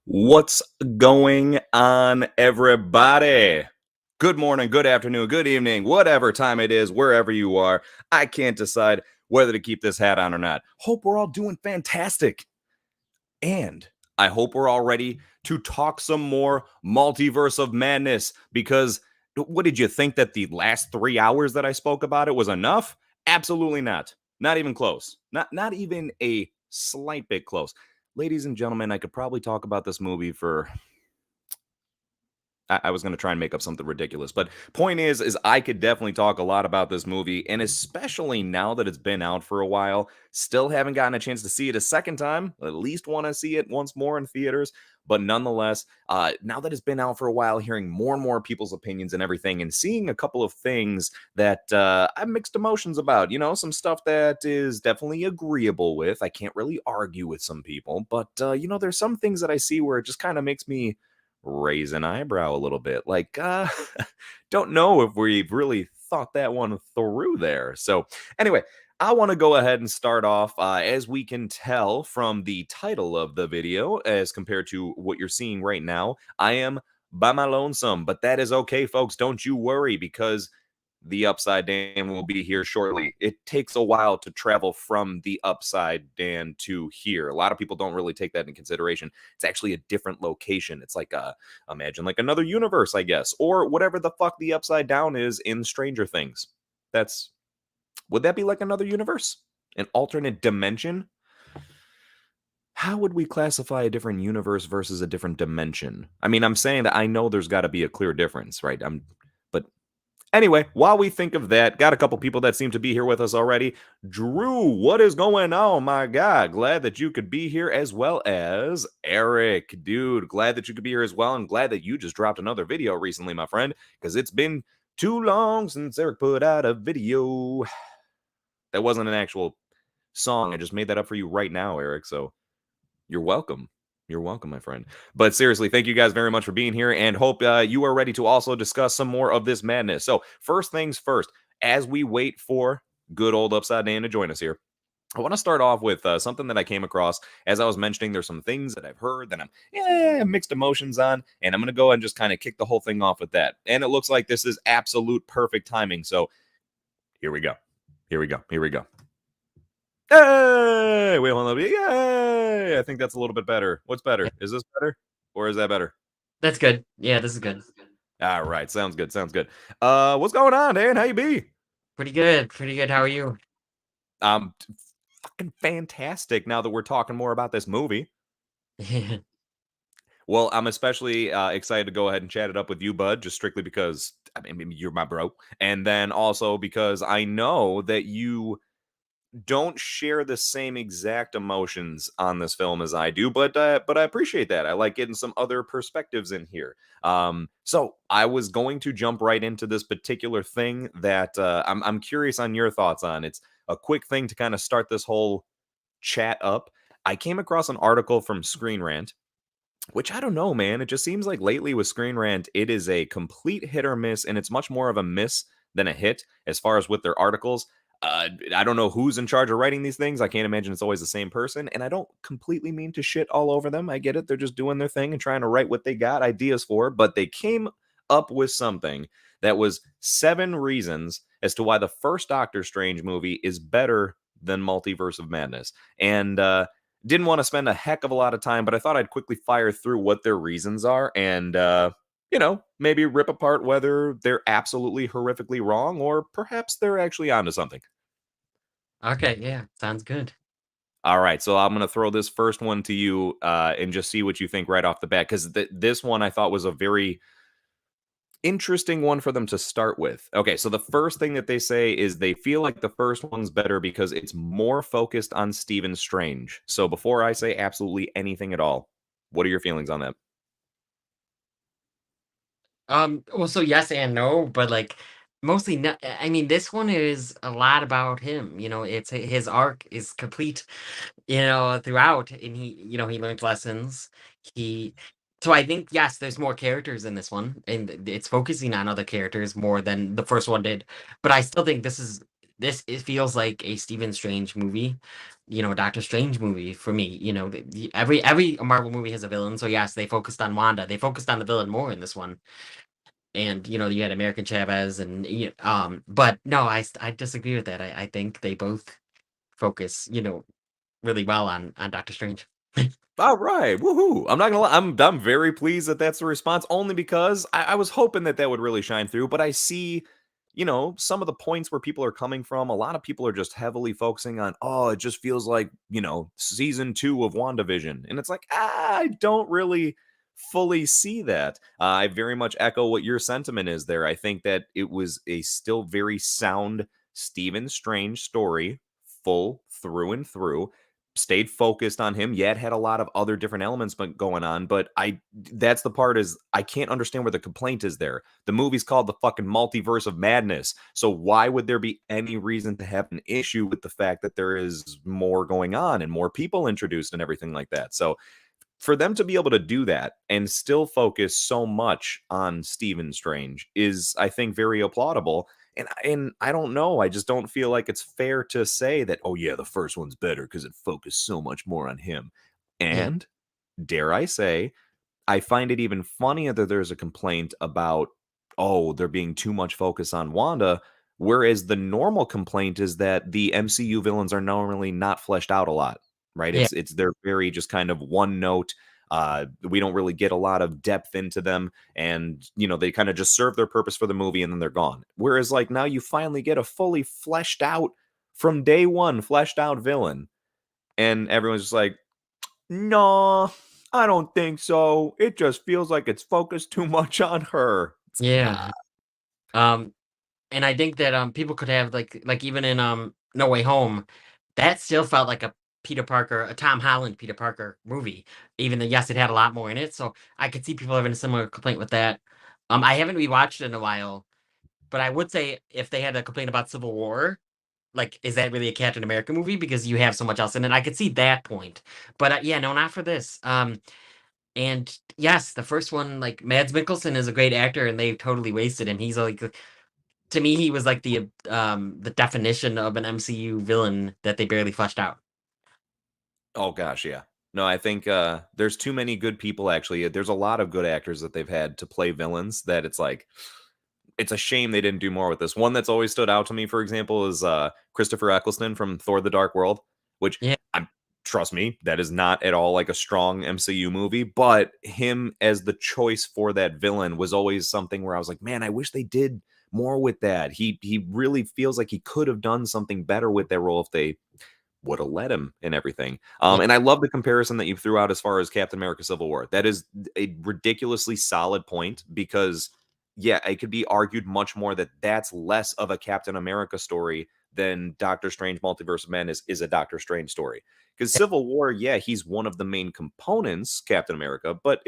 What's going on, everybody? Good morning, good afternoon, good evening, whatever time it is, wherever you are. I can't decide whether to keep this hat on or not. Hope we're all doing fantastic. And I hope we're all ready to talk some more Multiverse of Madness because what did you think that the last 3 hours that I spoke about it was enough? Absolutely not. Not even close. Not even a slight bit close. Ladies and gentlemen, I could probably talk about this movie for I was going to try and make up something ridiculous, but point is I could definitely talk a lot about this movie, and especially now that it's been out for a while, still haven't gotten a chance to see it a second time. At least want to see it once more in theaters, but nonetheless, now that it's been out for a while, hearing more and more people's opinions and everything, and seeing a couple of things that I have mixed emotions about. Some stuff that is definitely agreeable with. I can't really argue with some people, but there's some things that I see where it just kind of makes me raise an eyebrow a little bit. Like, don't know if we've really thought that one through there. So, anyway, I want to go ahead and start off. As we can tell from the title of the video, as compared to what you're seeing right now, I am by my lonesome, but that is okay, folks. Don't you worry, because the Upside Down will be here shortly. It takes a while to travel from the Upside Down to here. A lot of people don't really take that into consideration. It's actually a different location. It's like imagine like another universe, I guess, or whatever the fuck the Upside Down is in Stranger Things. That's Would that be like another universe? An alternate dimension? How would we classify a different universe versus a different dimension? I mean, I'm saying that I know there's got to be a clear difference, right? But anyway, while we think of that, got a couple people that seem to be here with us already. Drew, what is going on? My God, glad that you could be here, as well as Eric. Dude, glad that you could be here as well. And glad that you just dropped another video recently, my friend, because it's been too long since Eric put out a video. That wasn't an actual song. I just made that up for you right now, Eric. So you're welcome. You're welcome, my friend. But seriously, thank you guys very much for being here, and hope you are ready to also discuss some more of this madness. So first things first, as we wait for good old Upside Down to join us here, I want to start off with something that I came across. As I was mentioning, there's some things that I've heard that I'm mixed emotions on, and I'm going to go and just kind of kick the whole thing off with that. And it looks like this is absolute perfect timing. So here we go. Here we go. Here we go. Hey, wait, hold on. Yay! I think that's a little bit better. What's better? Is this better? Or is that better? That's good. Yeah, this is good. All right, sounds good. Sounds good. What's going on, Dan? How you be? Pretty good. Pretty good. How are you? Um, Fucking fantastic. Now that we're talking more about this movie, well, I'm especially excited to go ahead and chat it up with you, bud. Just strictly because I mean you're my bro, and then also because I know that you don't share the same exact emotions on this film as I do, but I appreciate that. I like getting some other perspectives in here. So I was going to jump right into this particular thing that I'm curious on your thoughts on. It's a quick thing to kind of start this whole chat up. I came across an article from Screen Rant, which I don't know, man. It just seems like lately with Screen Rant, it is a complete hit or miss, and it's much more of a miss than a hit as far as with their articles. I don't know who's in charge of writing these things. I can't imagine it's always the same person, and I don't completely mean to shit all over them. I get it. They're just doing their thing and trying to write what they got ideas for, but they came up with something that was 7 reasons as to why the first Doctor Strange movie is better than Multiverse of Madness. And didn't want to spend a heck of a lot of time, but I thought I'd quickly fire through what their reasons are and, maybe rip apart whether they're absolutely horrifically wrong or perhaps they're actually onto something. Okay, yeah, sounds good. All right, so I'm going to throw this first one to you and just see what you think right off the bat, because this one I thought was a very interesting one for them to start with. Okay, so the first thing that they say is they feel like the first one's better because it's more focused on Stephen Strange. So before I say absolutely anything at all, what are your feelings on that? Well, so yes and no, but like mostly not. I mean, this one is a lot about him. It's his arc is complete. Throughout, and he learns lessons. He, so I think yes, there's more characters in this one, and it's focusing on other characters more than the first one did. But I still think this is this it feels like a Stephen Strange movie, Doctor Strange movie for me. Every Marvel movie has a villain, so yes, they focused on Wanda. They focused on the villain more in this one, and you had American Chavez, and but no, I disagree with that. I think they both focus, really well on Doctor Strange. All right, woohoo! I'm not gonna lie, I'm very pleased that that's the response, only because I was hoping that that would really shine through. But I see, some of the points where people are coming from. A lot of people are just heavily focusing on, oh, it just feels like season 2 of WandaVision, and it's like I don't really fully see that. I very much echo what your sentiment is there. I think that it was a still very sound Stephen Strange story, full through and through, stayed focused on him. Yeah, it had a lot of other different elements going on, but that's the part is I can't understand where the complaint is there. The movie's called the fucking Multiverse of Madness. So why would there be any reason to have an issue with the fact that there is more going on and more people introduced and everything like that? So for them to be able to do that and still focus so much on Stephen Strange is, I think, very applaudable. And I don't know. I just don't feel like it's fair to say that, oh yeah, the first one's better because it focused so much more on him. Yeah, And dare I say, I find it even funnier that there's a complaint about, oh, there being too much focus on Wanda, whereas the normal complaint is that the MCU villains are normally not fleshed out a lot, right? yeah, It's they're very just kind of one note. We don't really get a lot of depth into them, and they kind of just serve their purpose for the movie and then they're gone. Whereas like now you finally get a fully fleshed out from day one, fleshed out villain, and everyone's just like, no, I don't think so. It just feels like it's focused too much on her. It's like, yeah. Um, and I think that people could have like even in No Way Home, that still felt like a Tom Holland Peter Parker movie. Even though yes, it had a lot more in it, so I could see people having a similar complaint with that. I haven't rewatched it in a while, but I would say if they had a complaint about Civil War, like, is that really a Captain America movie? Because you have so much else in it. I could see that point. But yeah, no, not for this. And yes, the first one, like Mads Mikkelsen is a great actor, and they totally wasted him. He's like, to me, he was like the definition of an MCU villain that they barely fleshed out. oh gosh, yeah. No, I think there's too many good people actually. There's a lot of good actors that they've had to play villains that it's like it's a shame they didn't do more with this. One that's always stood out to me, for example, is Christopher Eccleston from Thor: The Dark World, which Yeah, I'm trust me, that is not at all like a strong MCU movie, but him as the choice for that villain was always something where I was like, man, I wish they did more with that. He really feels like he could have done something better with that role if they would have let him and everything. yeah, And I love the comparison that you threw out as far as Captain America Civil War. That is a ridiculously solid point because, yeah, it could be argued much more that that's less of a Captain America story than Doctor Strange Multiverse of Madness is a Doctor Strange story. Because Civil War, yeah, he's one of the main components, Captain America, but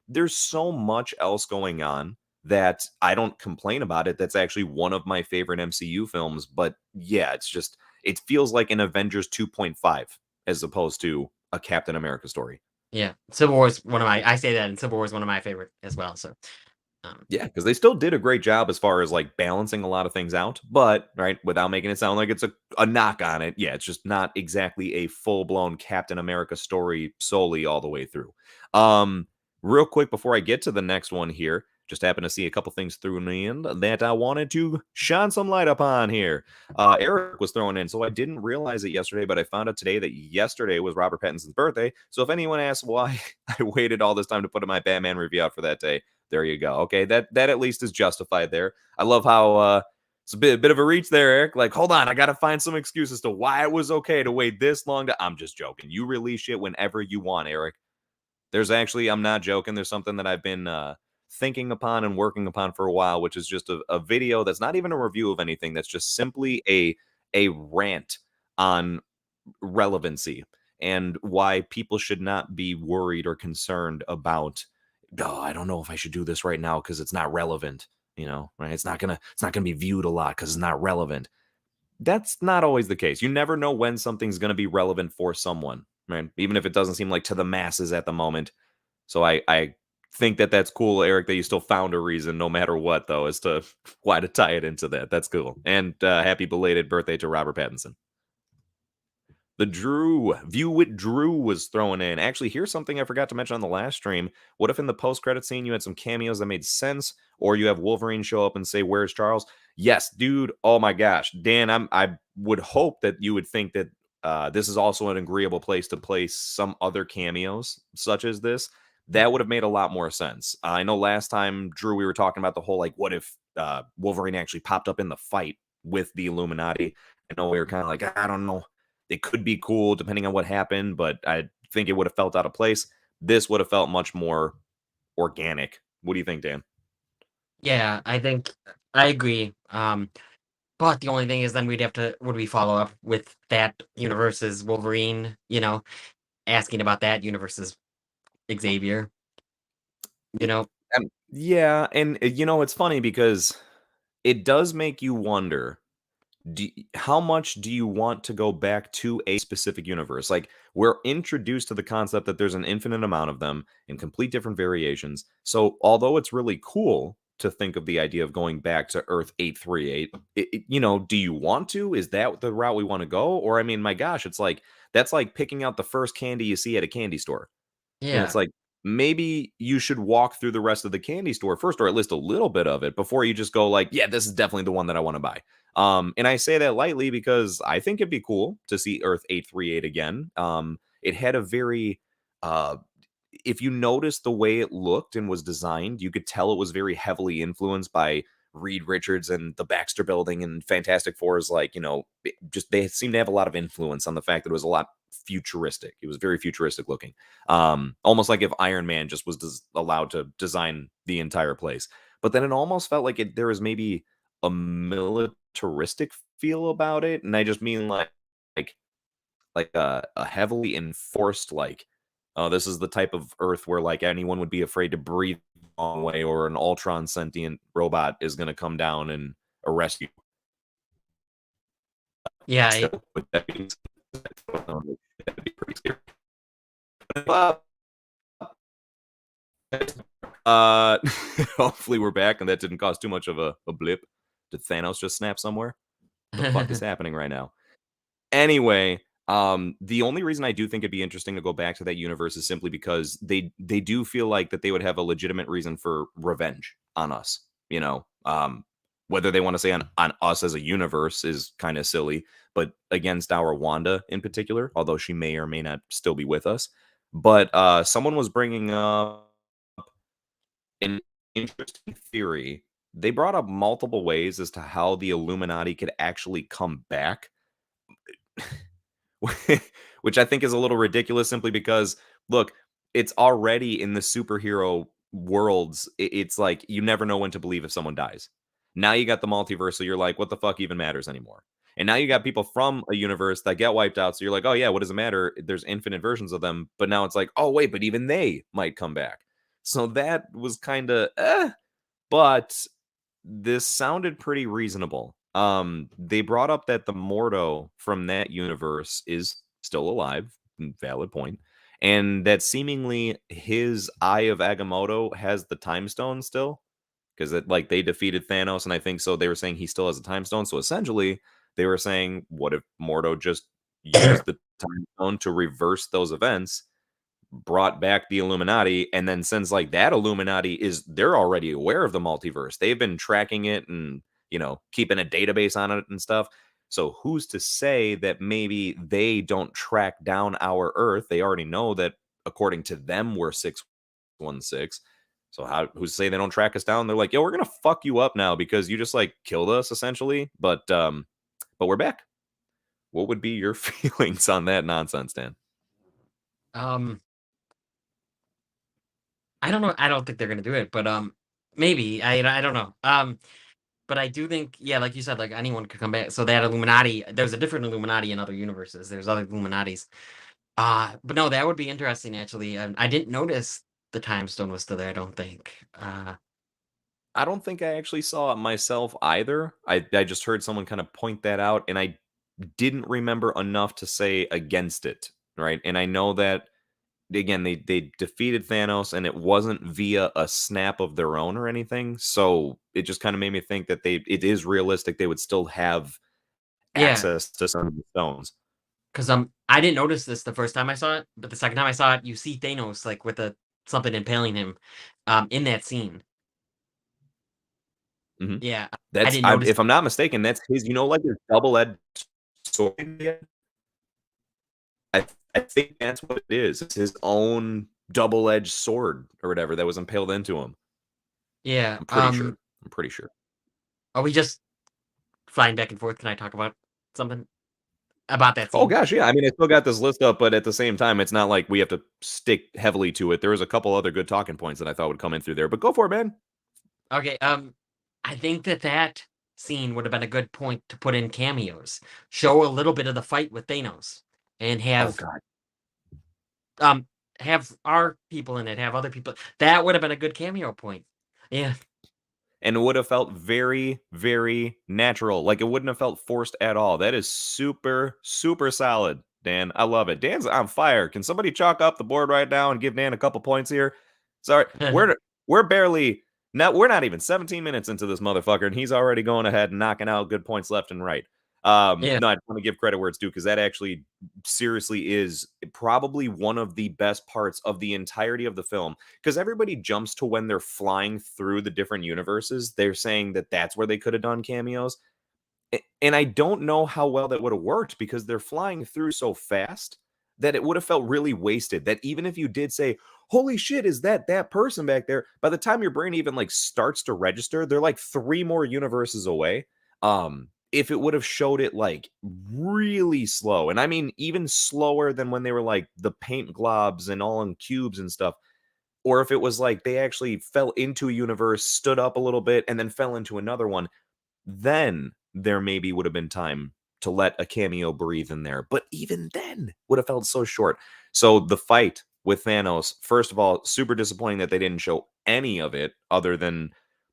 there's so much else going on that I don't complain about it. That's actually one of my favorite MCU films. But yeah, it's just it feels like an Avengers 2.5 as opposed to a Captain America story. yeah. Civil War is one of my. I say that, and Civil War is one of my favorite as well. So, um, Yeah, because they still did a great job as far as like balancing a lot of things out, but right, without making it sound like it's a knock on it. Yeah, it's just not exactly a full-blown Captain America story solely all the way through. Um, Real quick before I get to the next one here, just happened to see a couple things through in the end that I wanted to shine some light upon here. Eric was throwing in, so I didn't realize it yesterday, but I found out today that yesterday was Robert Pattinson's birthday. So if anyone asks why I waited all this time to put my Batman review out for that day, there you go. Okay, that at least is justified there. I love how it's a bit of a reach there, Eric. Like, hold on, I gotta find some excuses to why it was okay to wait this long to. I'm just joking. You release shit whenever you want, Eric. There's actually, I'm not joking. There's something that I've been thinking upon and working upon for a while, which is just a video that's not even a review of anything. That's just simply a rant on relevancy and why people should not be worried or concerned about, oh, I don't know if I should do this right now because it's not relevant, right? It's not gonna be viewed a lot because it's not relevant. That's not always the case. You never know when something's gonna be relevant for someone, right? Even if it doesn't seem like to the masses at the moment. So I think that that's cool, Eric, that you still found a reason no matter what, though, as to why to tie it into that. That's cool. And happy belated birthday to Robert Pattinson. The Drew View with Drew was thrown in. Actually, here's something I forgot to mention on the last stream. What if in the post-credit scene you had some cameos that made sense, or you have Wolverine show up and say, "Where's Charles?" Yes, dude. Oh my gosh, Dan. I would hope that you would think that this is also an agreeable place to place some other cameos, such as this. That would have made a lot more sense. I know last time, Drew, we were talking about the whole like, what if Wolverine actually popped up in the fight with the Illuminati? I know we were kind of like, I don't know, it could be cool depending on what happened, but I think it would have felt out of place. This would have felt much more organic. What do you think, Dan? Yeah, I think I agree. But the only thing is then we'd have to would we follow up with that universe's Wolverine, asking about that universe's Xavier, you know? Yeah, and it's funny because it does make you wonder, how much do you want to go back to a specific universe? Like, we're introduced to the concept that there's an infinite amount of them in complete different variations. So, although it's really cool to think of the idea of going back to Earth 838, do you want to? Is that the route we want to go? Or, I mean, my gosh, it's like that's like picking out the first candy you see at a candy store. It's Yeah. like, maybe you should walk through the rest of the candy store first, or at least a little bit of it, before you just go like, yeah, this is definitely the one that I want to buy. And I say that lightly because I think it'd be cool to see Earth 838 again. It had a very if you notice the way it looked and was designed, you could tell it was very heavily influenced by Reed Richards and the Baxter Building and Fantastic Four is like, just they seem to have a lot of influence on the fact that it was a lot futuristic. It was very futuristic looking. Almost like if Iron Man just was allowed to design the entire place. But then it almost felt like there was maybe a militaristic feel about it. And I just mean like a heavily enforced like, oh, this is the type of Earth where like anyone would be afraid to breathe the wrong way, or an Ultron sentient robot is going to come down and arrest you. Yeah, Still, with that being said, that'd be pretty scary. Uh, uh, hopefully we're back and that didn't cause too much of a blip. Did Thanos just snap somewhere? The fuck is happening right now? Anyway, the only reason I do think it'd be interesting to go back to that universe is simply because they do feel like that they would have a legitimate reason for revenge on us. Whether they want to say on us as a universe is kind of silly, but against our Wanda in particular, although she may or may not still be with us. But someone was bringing up an interesting theory. They brought up multiple ways as to how the Illuminati could actually come back. Which I think is a little ridiculous simply because, look, it's already in the superhero worlds. It's like you never know when to believe if someone dies. Now you got the multiverse, so you're like, what the fuck even matters anymore? And now you got people from a universe that get wiped out, so you're like, oh yeah, what does it matter? There's infinite versions of them, but now it's like, oh wait, but even they might come back. So that was kind of but this sounded pretty reasonable. They brought up that the Mordo from that universe is still alive, valid point, and that seemingly his Eye of Agamotto has the Time Stone still, because like they defeated Thanos, and I think so. They were saying he still has a Time Stone, so essentially they were saying, what if Mordo just used the Time Stone to reverse those events? Brought back the Illuminati, and then since like that Illuminati they're already aware of the multiverse. They've been tracking it and, keeping a database on it and stuff. So who's to say that maybe they don't track down our Earth? They already know that according to them we're 616. So who's to say they don't track us down? They're like, "Yo, we're going to fuck you up now because you just like killed us essentially." But we're back. What would be your feelings on that nonsense, Dan? um, I don't know. I don't think they're gonna do it, but maybe I don't know. But I do think, yeah, like you said, like anyone could come back. So that Illuminati, there's a different Illuminati in other universes. There's other Illuminatis. But no, that would be interesting actually. I didn't notice the time stone was still there. I don't think. I don't think I actually saw it myself either. I just heard someone kind of point that out, and I didn't remember enough to say against it, right? And I know that again, they defeated Thanos, and it wasn't via a snap of their own or anything. So it just kind of made me think that it is realistic they would still have Yeah, access to some of the stones. 'cause, I didn't notice this the first time I saw it, but the second time I saw it, you see Thanos, like, with a something impaling him, in that scene. Mhm. Yeah, I That's didn't notice if I'm not mistaken, that's his, like his double-edged sword. I I think that's what it is. It's his own double-edged sword or whatever that was impaled into him. yeah, I'm pretty sure. I'm pretty sure. are we just flying back and forth? Can I talk about something about that Oh scene? gosh, yeah. I mean, I still got this list up, but at the same time, it's not like we have to stick heavily to it. There was a couple other good talking points that I thought would come in through there, but go for it, man. Okay, I think that scene would have been a good point to put in cameos. Show a little bit of the fight with Thanos, and Oh god. um, have our people in it, have other people. That would have been a good cameo point. Yeah, And it would have felt very, very natural. Like it wouldn't have felt forced at all. That is super, super solid, Dan. I love it. Dan's on fire. Can somebody chalk up the board right now and give Dan a couple points here? Sorry, we're barely we're not even 17 minutes into this motherfucker, and he's already going ahead and knocking out good points left and right. yeah, No, I want to give credit where it's due because that actually seriously is probably one of the best parts of the entirety of the film because everybody jumps to when they're flying through the different universes. They're saying that that's where they could have done cameos. And I don't know how well that would have worked because they're flying through so fast that it would have felt really wasted. That even if you did say, "Holy shit, is that person back there?" By the time your brain even like starts to register, they're like 3 more universes away. If it would have showed it like really slow, and I mean even slower than when they were like the paint globs and all in cubes and stuff, or if it was like they actually fell into a universe, stood up a little bit, and then fell into another one, then there maybe would have been time to let a cameo breathe in there. But even then would have felt so short. So the fight with Thanos, first of all, super disappointing that they didn't show any of it other than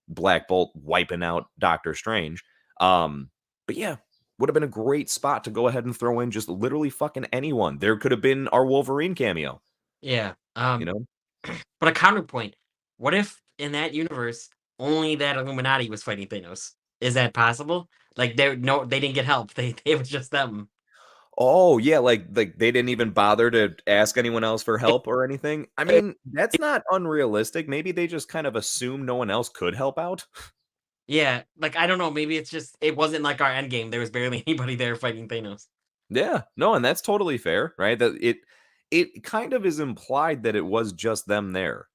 Black Bolt wiping out Doctor Strange. But yeah, would have been a great spot to go ahead and throw in just literally fucking anyone. There could have been our Wolverine cameo, yeah. you know? But a counterpoint. What if in that universe only that Illuminati was fighting Thanos? Is that possible? Like they didn't get help. They it was just them. Oh, yeah, like they didn't even bother to ask anyone else for help or anything? I mean, that's not unrealistic. Maybe they just kind of assume no one else could help out. Yeah, like I don't know. Maybe it's just it wasn't like our end game. There was barely anybody there fighting Thanos. Yeah, no, and that's totally fair, right? That it kind of is implied that it was just them there.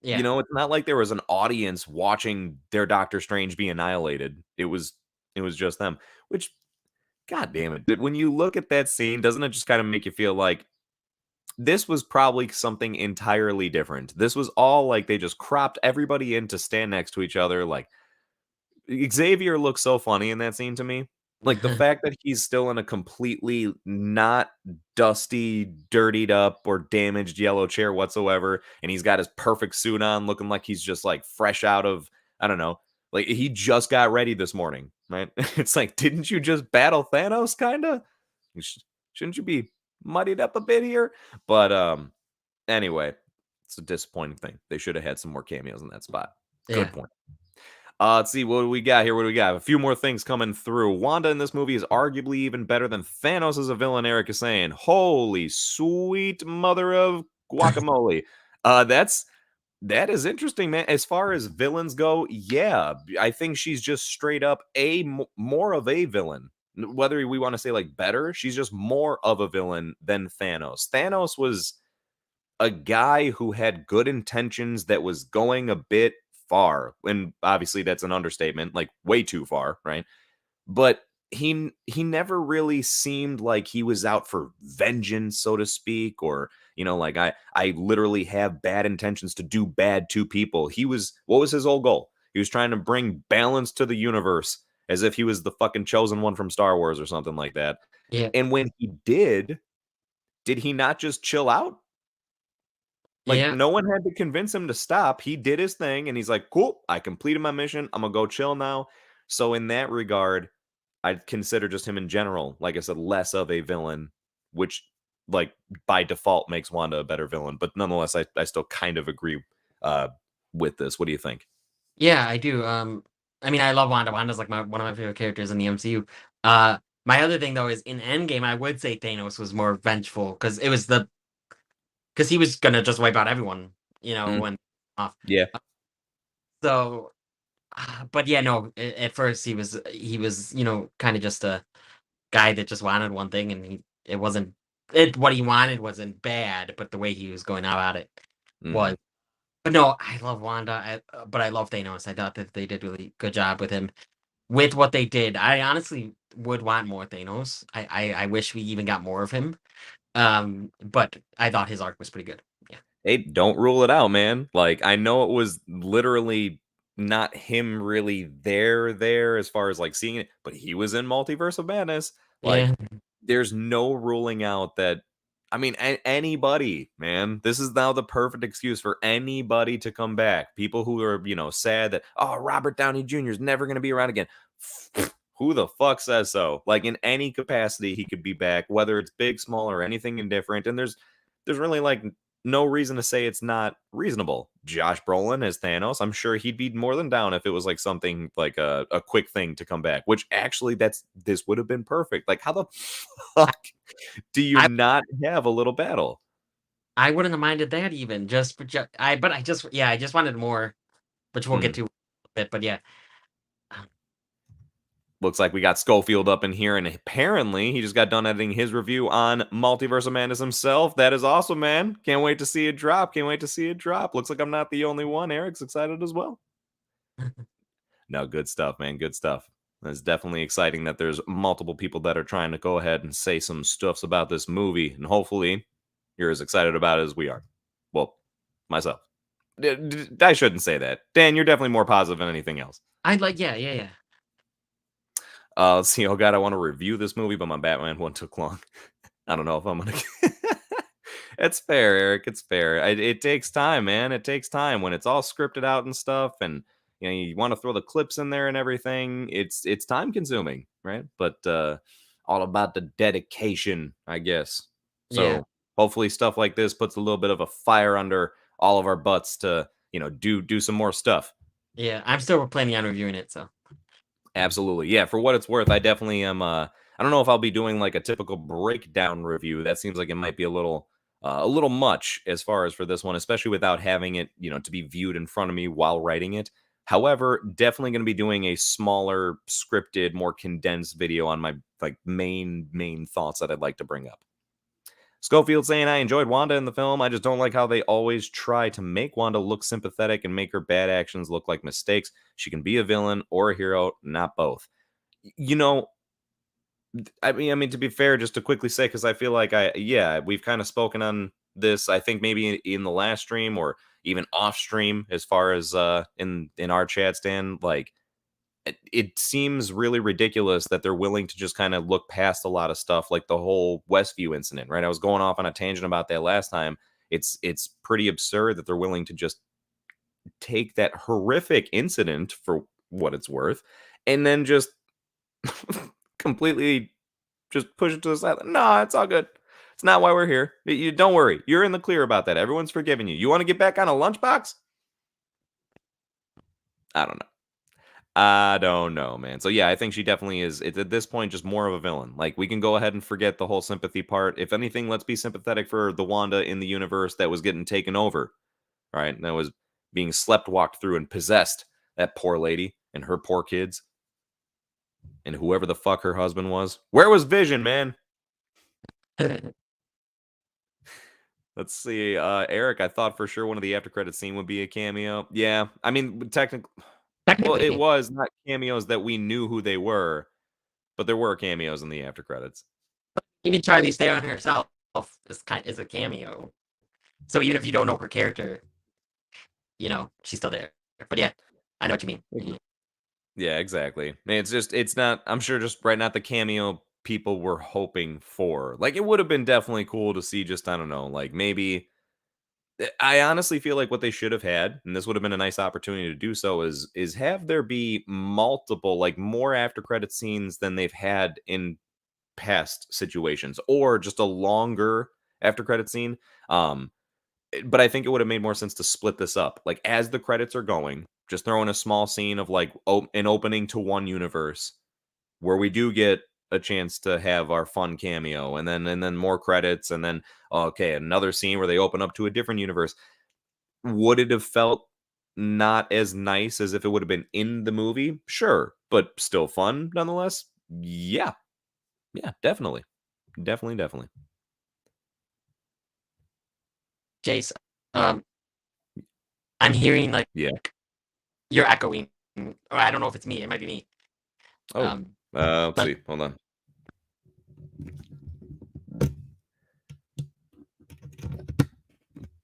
Yeah, It's not like there was an audience watching their Doctor Strange be annihilated. It was just them, which god damn it. When you look at that scene, doesn't it just kind of make you feel like this was probably something entirely different. This was all like they just cropped everybody in to stand next to each other. Like Xavier looks so funny in that scene to me. Like the fact that he's still in a completely not dusty, dirtied up, or damaged yellow chair whatsoever, and he's got his perfect suit on, looking like he's just like fresh out of, I don't know, like he just got ready this morning, right? It's like, didn't you just battle Thanos, kinda? Shouldn't you be muddied up a bit here? But anyway, it's a disappointing thing. They should have had some more cameos in that spot. Good yeah, point. Let's see what do we got here. What do we got? A few more things coming through. Wanda in this movie is arguably even better than Thanos as a villain. Eric is saying, "Holy sweet mother of guacamole!" That is interesting, man. As far as villains go, yeah, I think she's just straight up more of a villain. Whether we want to say like better, she's just more of a villain than Thanos. Thanos was a guy who had good intentions that was going a bit far. And obviously that's an understatement, like way too far, right? But he never really seemed like he was out for vengeance, so to speak, or like I literally have bad intentions to do bad to people. What was his whole goal? He was trying to bring balance to the universe as if he was the fucking chosen one from Star Wars or something like that. yeah, And when he did he not just chill out? Like, yeah, no one had to convince him to stop. He did his thing, and he's like, "Cool, I completed my mission. I'm gonna go chill now." So in that regard, I'd consider just him in general, like I said, less of a villain, which like by default makes Wanda a better villain. But nonetheless, I still kind of agree uh, with this. What do you think? Yeah, I do. I mean, I love Wanda. Wanda's like one of my favorite characters in the MCU. Uh, my other thing though is in Endgame, I would say Thanos was more vengeful because because he was gonna just wipe out everyone, Mm, when off. yeah. So, but yeah, no. At first, he was kind of just a guy that just wanted one thing, and it wasn't what he wanted wasn't bad, but the way he was going about it Hmm. was. But no, I love Wanda, but I love Thanos. I thought that they did really good job with him. With what they did, I honestly would want more Thanos. I wish we even got more of him. But I thought his arc was pretty good. Yeah. Hey, don't rule it out, man. Like, I know it was literally not him really there as far as like seeing it, but he was in Multiverse of Madness. Like, Yeah. there's no ruling out that. I mean, anybody, man. This is now the perfect excuse for anybody to come back. People who are, sad that, oh, Robert Downey Jr. is never going to be around again. Who the fuck says so? Like, in any capacity, he could be back, whether it's big, small, or anything indifferent. And there's really like no reason to say it's not reasonable. Josh Brolin as Thanos, I'm sure he'd be more than down if it was like something like a quick thing to come back, which actually this would have been perfect. Like, how the fuck do you I not have a little battle? I wouldn't have minded that even just for but I just wanted more, which we'll get Hmm. to a bit. But yeah, um, Looks like we got Schofield up in here, and apparently he just got done editing his review on Multiverse of Madness himself. That is awesome, man. Can't wait to see it drop. Can't wait to see it drop. Looks like I'm not the only one. Eric's excited as well. No, good stuff, man. Good stuff. It's definitely exciting that there's multiple people that are trying to go ahead and say some stuffs about this movie, and hopefully you're as excited about it as we are. Well, myself. I shouldn't say that. Dan, you're definitely more positive than anything else. I'd like yeah. Let's see. Oh God, I want to review this movie, but my Batman one took long. I don't know if I'm gonna. It's fair, Eric. It's fair. It takes time, man. It takes time when it's all scripted out and stuff, and you want to throw the clips in there and everything. It's time consuming, right? But all about the dedication, I guess. Yeah. So hopefully, stuff like this puts a little bit of a fire under all of our butts to do some more stuff. Yeah. I'm still planning on reviewing it, so Absolutely. Yeah, for what it's worth, I definitely am I don't know if I'll be doing like a typical breakdown review. That seems like it might be a little much as far as for this one, especially without having it, to be viewed in front of me while writing it. However, definitely going to be doing a smaller scripted, more condensed video on my like main thoughts that I'd like to bring up. Schofield saying I enjoyed Wanda in the film. I just don't like how they always try to make Wanda look sympathetic and make her bad actions look like mistakes. She can be a villain or a hero, not both. You know, I mean, to be fair, just to quickly say, because I feel like we've kind of spoken on this. I think maybe in the last stream or even off stream, as far as in our chat stand, like it seems really ridiculous that they're willing to just kind of look past a lot of stuff, like the whole Westview incident, right? I was going off on a tangent about that last time. It's pretty absurd that they're willing to just take that horrific incident for what it's worth and then just completely just push it to the side. No, it's all good. It's not why we're here. You don't worry. You're in the clear about that. Everyone's forgiving you. You want to get back on a lunchbox? I don't know. I don't know, man. So yeah, I think she definitely is. It's at this point just more of a villain. Like we can go ahead and forget the whole sympathy part. If anything, let's be sympathetic for the Wanda in the universe that was getting taken over, right? That was being slept walked through and possessed. That poor lady and her poor kids and whoever the fuck her husband was. Where was Vision, man? Let's see. Eric, I thought for sure one of the after credit scene would be a cameo. Yeah, I mean, technically, well, it technically, was not cameos that we knew who they were, but there were cameos in the after credits. even Charlize Theron herself is a cameo. So even if you don't know her character, she's still there. But yeah, I know what you mean. Yeah. Yeah, exactly. It's not, I'm sure just right not the cameo people were hoping for. Like it would have been definitely cool to see just, I don't know, like maybe I honestly feel like what they should have had, and this would have been a nice opportunity to do so, is have there be multiple, like more after credit scenes than they've had in past situations, or just a longer after credit scene. Um, but I think it would have made more sense to split this up. Like as the credits are going, just throw in a small scene of like an opening to one universe where we do get a chance to have our fun cameo, and then more credits, and then okay, another scene where they open up to a different universe. Would it have felt not as nice as if it would have been in the movie? Sure, but still fun nonetheless. Yeah, yeah, definitely, definitely, definitely. Jace, um, I'm hearing like Yeah. you're echoing, or I don't know if it's me. It might be me. Oh, Um, let's but see. Hold on.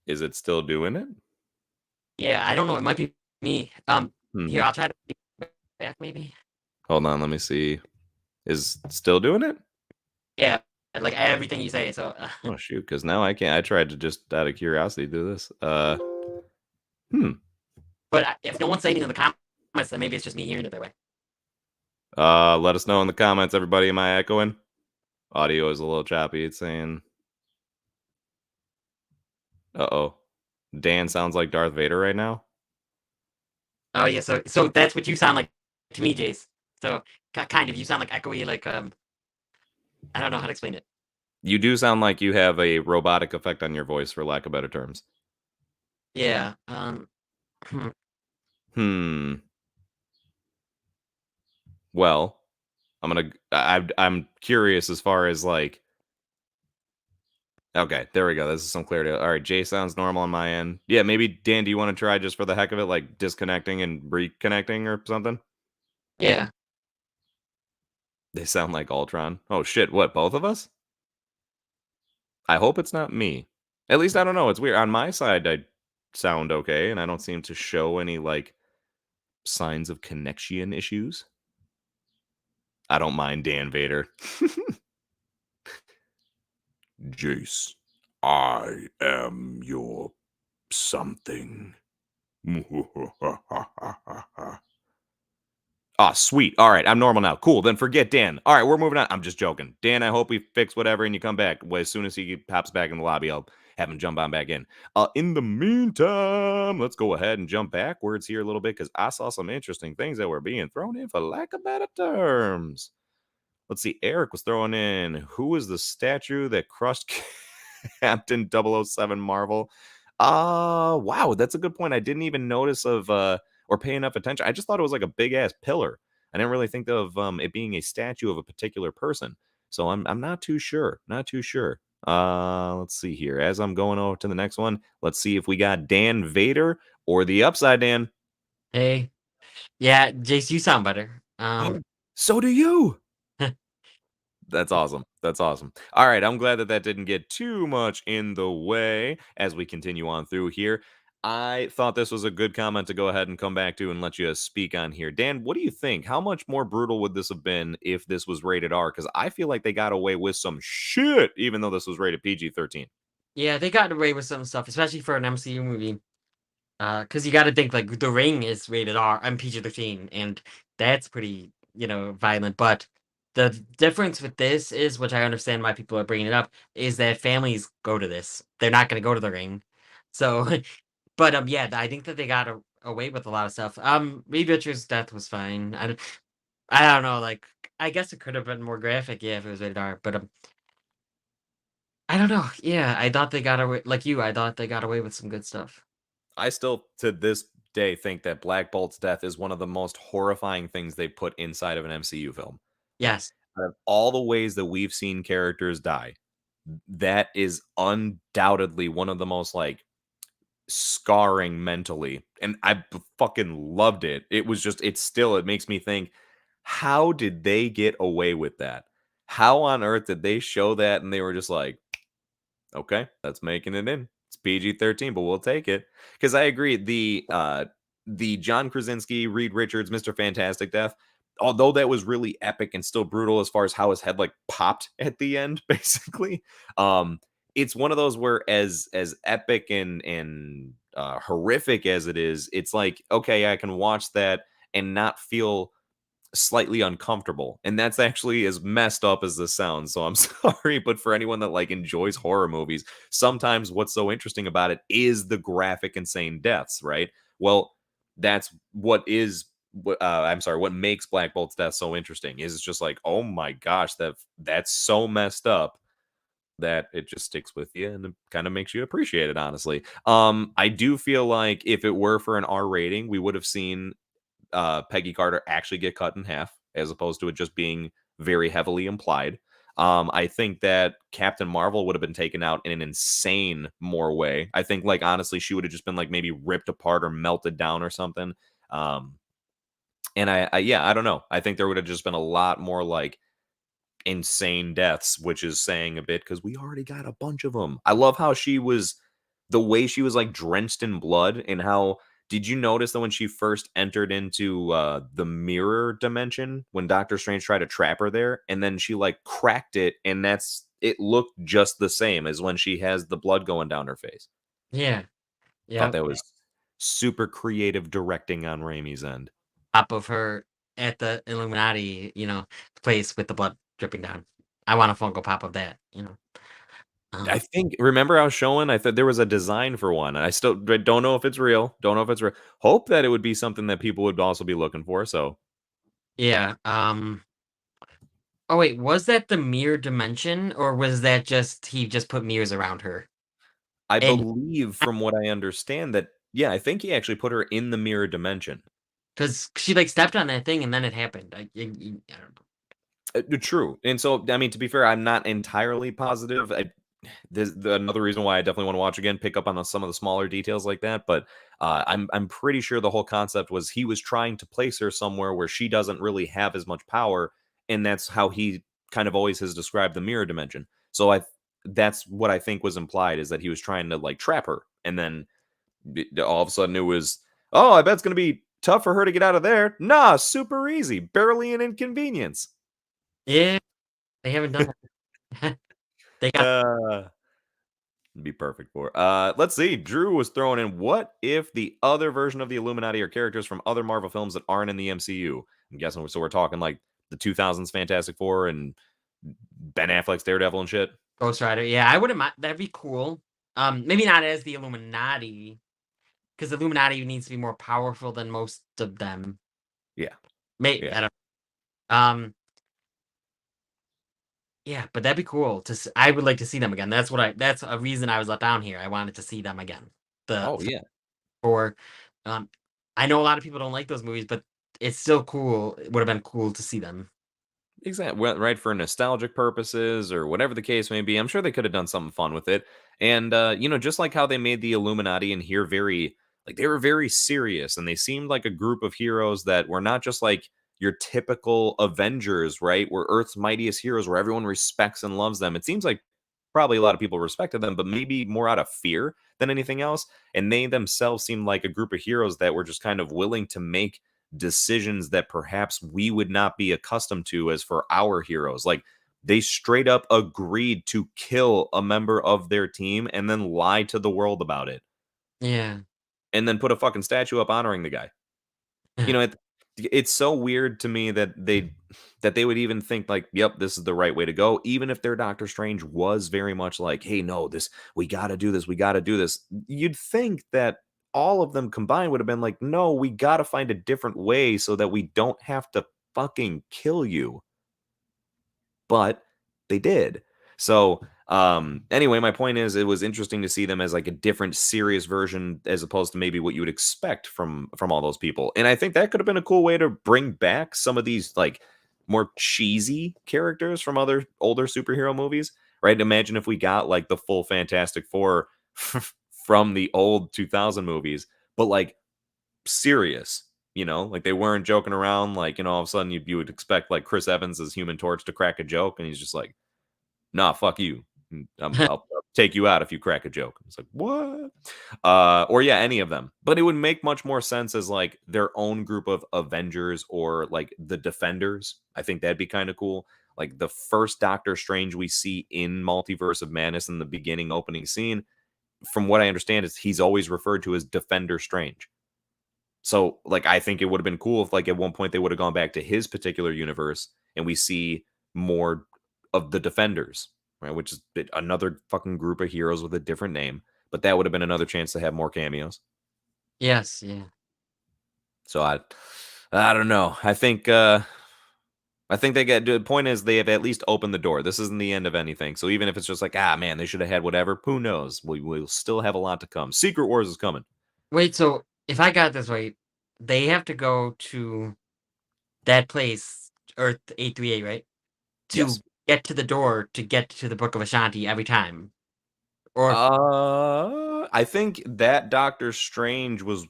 Is it still doing it? yeah, I don't know. It might be me. Here, Hmm. I'll try to be back maybe. Hold on. Let me see. Is it still doing it? Yeah, like everything you say. So, Oh shoot! Because now I can't. I tried to just out of curiosity do this. Hmm. but if no one's saying it in the comments, then maybe it's just me hearing it that way. Let us know in the comments, everybody. Am I echoing? Audio is a little choppy. It's saying, "Uh-oh." Dan sounds like Darth Vader right now. Oh yeah, so that's what you sound like to me, Jace. So kind of, you sound like echoey, like I don't know how to explain it. You do sound like you have a robotic effect on your voice, for lack of better terms. Yeah. Hmm. Well, I'm curious as far as like. Okay, there we go. This is some clarity. All right, Jay sounds normal on my end. Yeah, maybe Dan, do you want to try just for the heck of it, like disconnecting and reconnecting or something? Yeah. They sound like Ultron. Oh shit! What? Both of us? I hope it's not me. At least I don't know. It's weird. On my side, I sound okay, and I don't seem to show any like signs of connection issues. I don't mind Dan Vader. Jace, I am your something. Ah, sweet. All right, I'm normal now. Cool. Then forget Dan. All right, we're moving on. I'm just joking. Dan, I hope we fix whatever and you come back. Well, as soon as he pops back in the lobby, I'll have him jump on back in. In the meantime, let's go ahead and jump backwards here a little bit because I saw some interesting things that were being thrown in for lack of better terms. Let's see. Eric was throwing in who was the statue that crushed Captain 007 Marvel? Wow, that's a good point. I didn't even notice of or pay enough attention. I just thought it was like a big ass pillar. I didn't really think of it being a statue of a particular person. So I'm not too sure. Not too sure. Let's see here. As I'm going over to the next one, let's see if we got Dan Vader or the Upside Dan. Hey. Yeah, Jace, you sound better. Oh, so do you. That's awesome. That's awesome. All right. I'm glad that that didn't get too much in the way as we continue on through here. I thought this was a good comment to go ahead and come back to and let you speak on here. Dan, what do you think? How much more brutal would this have been if this was rated R? Because I feel like they got away with some shit, even though this was rated PG 13. Yeah, they got away with some stuff, especially for an MCU movie. Because you got to think like The Ring is rated R, I'm PG-13, and that's pretty, violent. But the difference with this is, which I understand why people are bringing it up, is that families go to this. They're not going to go to The Ring. So, but yeah, I think that they got away with a lot of stuff. Reed Richards' death was fine. I don't know, like I guess it could have been more graphic, yeah, if it was rated R. But I don't know. Yeah, I thought they got away like you. I thought they got away with some good stuff. I still, to this day, think that Black Bolt's death is one of the most horrifying things they put inside of an MCU film. Like, Yes. out of all the ways that we've seen characters die, that is undoubtedly one of the most like scarring mentally. And fucking loved it. It was just, it makes me think, how did they get away with that? How on earth did they show that? And they were just like, okay, that's making it in. It's PG-13, but we'll take it. Because I agree, the John Krasinski, Reed Richards, Mr. Fantastic death, although that was really epic and still brutal as far as how his head like popped at the end, basically. It's one of those where as epic and horrific as it is, it's like, okay, I can watch that and not feel slightly uncomfortable. And that's actually as messed up as this sounds. So I'm sorry, but for anyone that like enjoys horror movies, sometimes what's so interesting about it is the graphic, insane deaths, right? Well, that's what is I'm sorry, what makes Black Bolt's death so interesting is it's just like, oh my gosh, that's so messed up that it just sticks with you and it kind of makes you appreciate it, honestly. I do feel like if it were for an R rating, we would have seen Peggy Carter actually get cut in half, as opposed to it just being very heavily implied. I think that Captain Marvel would have been taken out in an insane more way. I think, like, honestly, she would have just been like maybe ripped apart or melted down or something. Um, and yeah, I don't know. I think there would have just been a lot more like insane deaths, which is saying a bit because we already got a bunch of them. I love how the way she was like drenched in blood, and how did you notice that when she first entered into the mirror dimension, when Doctor Strange tried to trap her there, and then she like cracked it, and it looked just the same as when she has the blood going down her face. Yeah. Thought Yeah. that was super creative directing on Raimi's end. Top of her at the Illuminati, place with the blood dripping down. I want a Funko Pop of that, I Um, think remember I was showing, I thought there was a design for one, and I still don't know if it's real. Don't know if it's real. Hope that it would be something that people would also be looking for. So yeah, oh, wait, was that the mirror dimension, or was that just he just put mirrors around her? I And believe, from what I understand, that yeah, I think he actually put her in the mirror dimension. because she, like, stepped on that thing and then it happened. I don't know. True, and so I mean, to be fair, I'm not entirely positive. Another reason why I definitely want to watch again, pick up on some of the smaller details like that. But I'm pretty sure the whole concept was he was trying to place her somewhere where she doesn't really have as much power, and that's how he kind of always has described the mirror dimension. So that's what I think was implied, is that he was trying to like trap her, and then all of a sudden it was, oh, I bet it's gonna be tough for her to get out of there. Nah, super easy, barely an inconvenience. Yeah, they haven't done that. They got Uh, Be perfect for. Let's see. Drew was throwing in, what if the other version of the Illuminati are characters from other Marvel films that aren't in the MCU? I'm guessing, so we're talking like the 2000s Fantastic Four and Ben Affleck's Daredevil and shit. Ghost Rider. Yeah, I wouldn't mind. That'd be cool. Maybe not as the Illuminati, because the Illuminati needs to be more powerful than most of them. Yeah, May yeah. I don't. Um, yeah, but that'd be cool I would like to see them again. That's a reason I was let down here. I wanted to see them again. The Oh yeah. for um I know a lot of people don't like those movies, but it's still cool. It would have been cool to see them. Exactly. Right, for nostalgic purposes or whatever the case may be. I'm sure they could have done something fun with it. And just like how they made the Illuminati in here very, like, they were very serious, and they seemed like a group of heroes that were not just like your typical Avengers, right? Where Earth's mightiest heroes, where everyone respects and loves them. It seems like probably a lot of people respected them, but maybe more out of fear than anything else. And they themselves seemed like a group of heroes that were just kind of willing to make decisions that perhaps we would not be accustomed to as for our heroes. Like, they straight up agreed to kill a member of their team and then lie to the world about it, Yeah. and then put a fucking statue up honoring the guy. You know, it's so weird to me that they would even think like, yep, this is the right way to go, even if their Doctor Strange was very much like, hey, no, this, we got to do this, we got to do this. You'd think that all of them combined would have been like, no, we got to find a different way so that we don't have to fucking kill you, but they did. So, anyway, my point is, it was interesting to see them as like a different serious version, as opposed to maybe what you would expect from all those people. And I think that could have been a cool way to bring back some of these like more cheesy characters from other older superhero movies, right? Imagine if we got like the full Fantastic Four from the old 2000 movies, but like serious. Like they weren't joking around. Like, all of a sudden you would expect like Chris Evans as Human Torch to crack a joke, and he's just like, "Nah, fuck you. I'll take you out if you crack a joke." It's like, what? Or yeah, any of them. But it would make much more sense as like their own group of Avengers, or like the Defenders. I think that'd be kind of cool. Like the first Doctor Strange we see in Multiverse of Madness, in the beginning opening scene, from what I understand, is he's always referred to as Defender Strange. So, like, I think it would have been cool if, like, at one point they would have gone back to his particular universe and we see more of the Defenders, right? Which is another fucking group of heroes with a different name. But that would have been another chance to have more cameos. Yes, yeah. So I don't know. I think they get the point is they have at least opened the door. This isn't the end of anything. So even if it's just like, ah man, they should have had whatever, who knows? We'll still have a lot to come. Secret Wars is coming. Wait, so if I got this right, they have to go to that place, Earth 838, right? To Yes. get to the door to get to the Book of Ashanti every time. Or I think that Doctor Strange was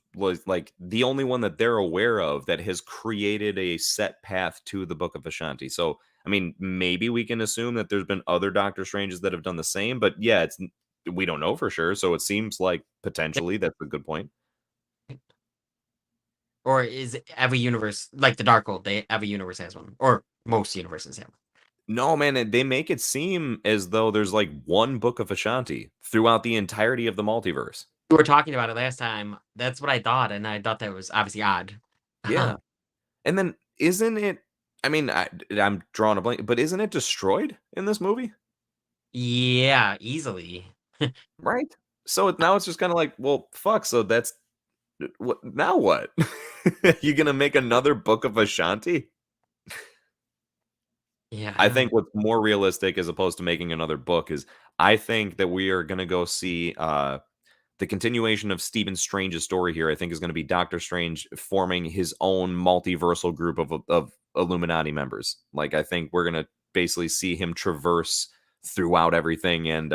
like the only one that they're aware of that has created a set path to the Book of Ashanti. So, I mean, maybe we can assume that there's been other Doctor Stranges that have done the same, but yeah, we don't know for sure. So it seems like potentially that's a good point. or is every universe like the Darkhold, every universe has one. Or most universes have one. No, man, they make it seem as though there's like one Book of Ashanti throughout the entirety of the multiverse. We were talking about it last time. That's what I thought, and I thought that was obviously odd. Yeah. And then isn't it I mean, I'm drawing a blank, but isn't it destroyed in this movie? Yeah, easily. Right? So now it's just kind of like, well, fuck. So that's what now what? You gonna make another Book of Ashanti? Yeah, I I don't know. think what's more realistic as opposed to making another book is I think that we are gonna go see the continuation of Stephen Strange's story here, I think, is going to be Doctor Strange forming his own multiversal group of Illuminati members. Like, I think we're going to basically see him traverse throughout everything and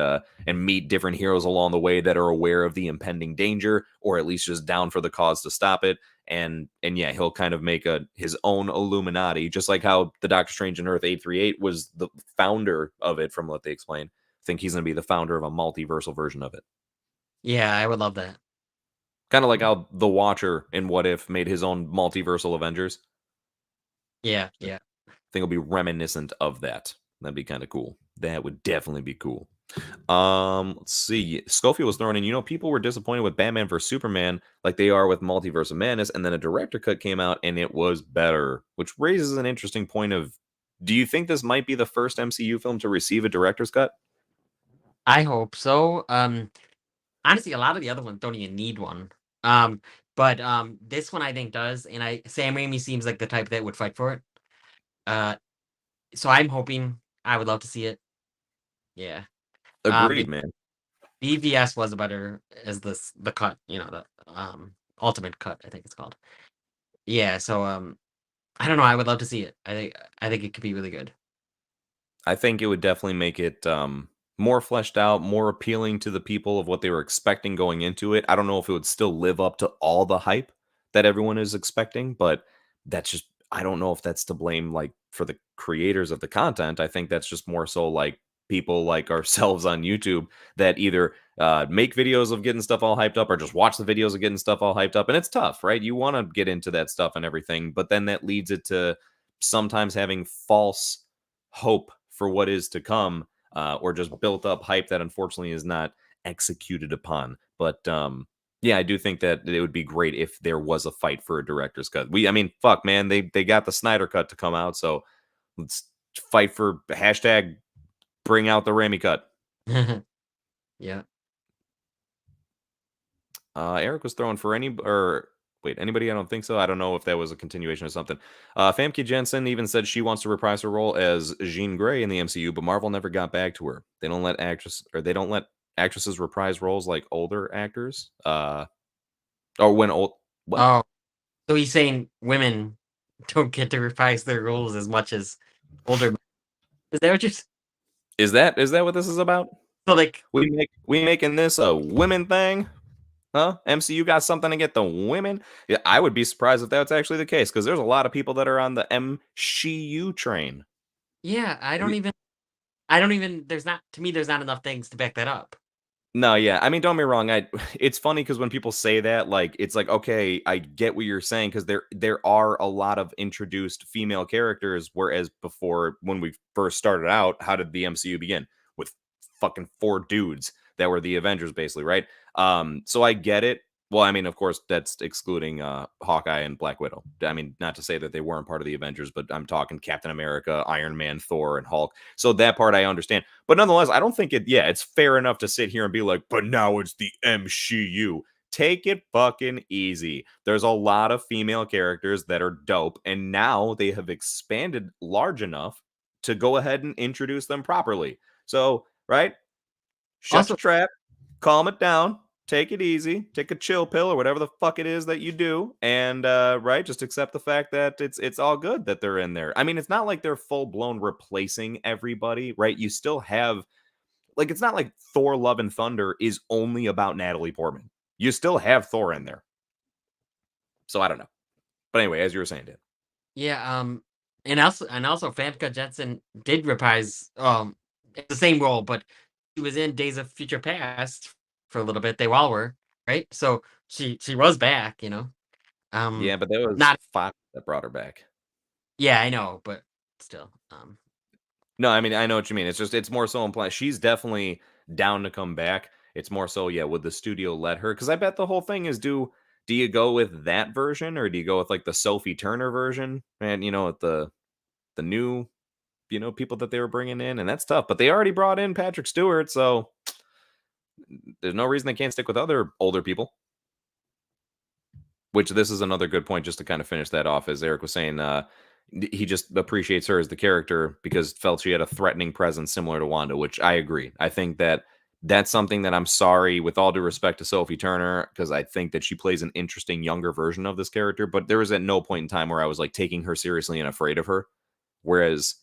meet different heroes along the way that are aware of the impending danger, or at least just down for the cause to stop it. And yeah, he'll kind of make his own Illuminati, just like how the Doctor Strange in Earth 838 was the founder of it, from what they explained. I think he's going to be the founder of a multiversal version of it. Yeah, I would love that. Kind of like how the Watcher in What If made his own multiversal Avengers. Yeah, I yeah. think it'll be reminiscent of that. That'd be kind of cool. That would definitely be cool. Let's see. Schofield was throwing in, people were disappointed with Batman vs Superman like they are with Multiverse of Madness, and then a director cut came out and it was better, which raises an interesting point of, do you think this might be the first MCU film to receive a director's cut? I hope so. Honestly, a lot of the other ones don't even need one. Um, but this one I think does, and Sam Raimi seems like the type that would fight for it. Uh, so I'm hoping I would love to see it. Yeah. Agreed, But man. BVS was better as the cut, the ultimate cut, I think it's called. Yeah, so I don't know, I would love to see it. I think it could be really good. I think it would definitely make it more fleshed out, more appealing to the people of what they were expecting going into it. I don't know if it would still live up to all the hype that everyone is expecting, but that's just I don't know if that's to blame like for the creators of the content. I think that's just more so like people like ourselves on YouTube that either make videos of getting stuff all hyped up or just watch the videos of getting stuff all hyped up. And it's tough, right? You want to get into that stuff and everything, but then that leads it to sometimes having false hope for what is to come, or just built up hype that unfortunately is not executed upon. But yeah, I do think that it would be great if there was a fight for a director's cut. I mean, fuck, man, they got the Snyder cut to come out, so let's fight for hashtag bring out the Raimi cut. Yeah. Eric was throwing for anybody? I don't think so. I don't know if that was a continuation of something. Famke Jensen even said she wants to reprise her role as Jean Grey in the MCU, but Marvel never got back to her. They don't let actresses reprise roles like older actors. Or when old what Oh, so he's saying women don't get to reprise their roles as much as older men. Is that what you're is that what this is about? so, like We making this a women thing? Huh? MCU got something to get the women? Yeah, I would be surprised if that's actually the case because there's a lot of people that are on the MCU train. yeah, I don't even there's not to me, there's not enough things to back that up. No, yeah. I mean, don't get me wrong. It's funny because when people say that, like, it's like, okay, I get what you're saying because there are a lot of introduced female characters, whereas before when we first started out, how did the MCU begin? With fucking four dudes that were the Avengers, basically, right? So I get it. Well, I mean, of course, that's excluding Hawkeye and Black Widow. I mean, not to say that they weren't part of the Avengers, but I'm talking Captain America, Iron Man, Thor, and Hulk. So that part I understand. But nonetheless, I don't think yeah, it's fair enough to sit here and be like, but now it's the MCU. Take it fucking easy. There's a lot of female characters that are dope, and now they have expanded large enough to go ahead and introduce them properly. So, right? Shut your Also, trap, calm it down, take it easy, take a chill pill or whatever the fuck it is that you do, and right, just accept the fact that it's all good that they're in there. I mean, it's not like they're full blown replacing everybody, right? You still have like it's not like Thor: Love and Thunder is only about Natalie Portman. You still have Thor in there, so I don't know. But anyway, as you were saying, Dan. yeah, and also Famke Jensen did reprise it's the same role, but she was in Days of Future Past for a little bit. They all were, right? So she was back, you know. Yeah, but that was Not Fox that brought her back. yeah, I know, but still. No, I mean, I know what you mean. It's just it's more so implied. She's definitely down to come back. It's more so, yeah, would the studio let her? Because I bet the whole thing is do you go with that version or do you go with like the Sophie Turner version? And with the new, people that they were bringing in, and that's tough. But they already brought in Patrick Stewart, so there's no reason they can't stick with other older people. Which this is another good point just to kind of finish that off, as Eric was saying. He just appreciates her as the character because felt she had a threatening presence similar to Wanda, which I agree. I think that that's something that I'm sorry, with all due respect to Sophie Turner, because I think that she plays an interesting younger version of this character. But there was at no point in time where I was like taking her seriously and afraid of her. Whereas,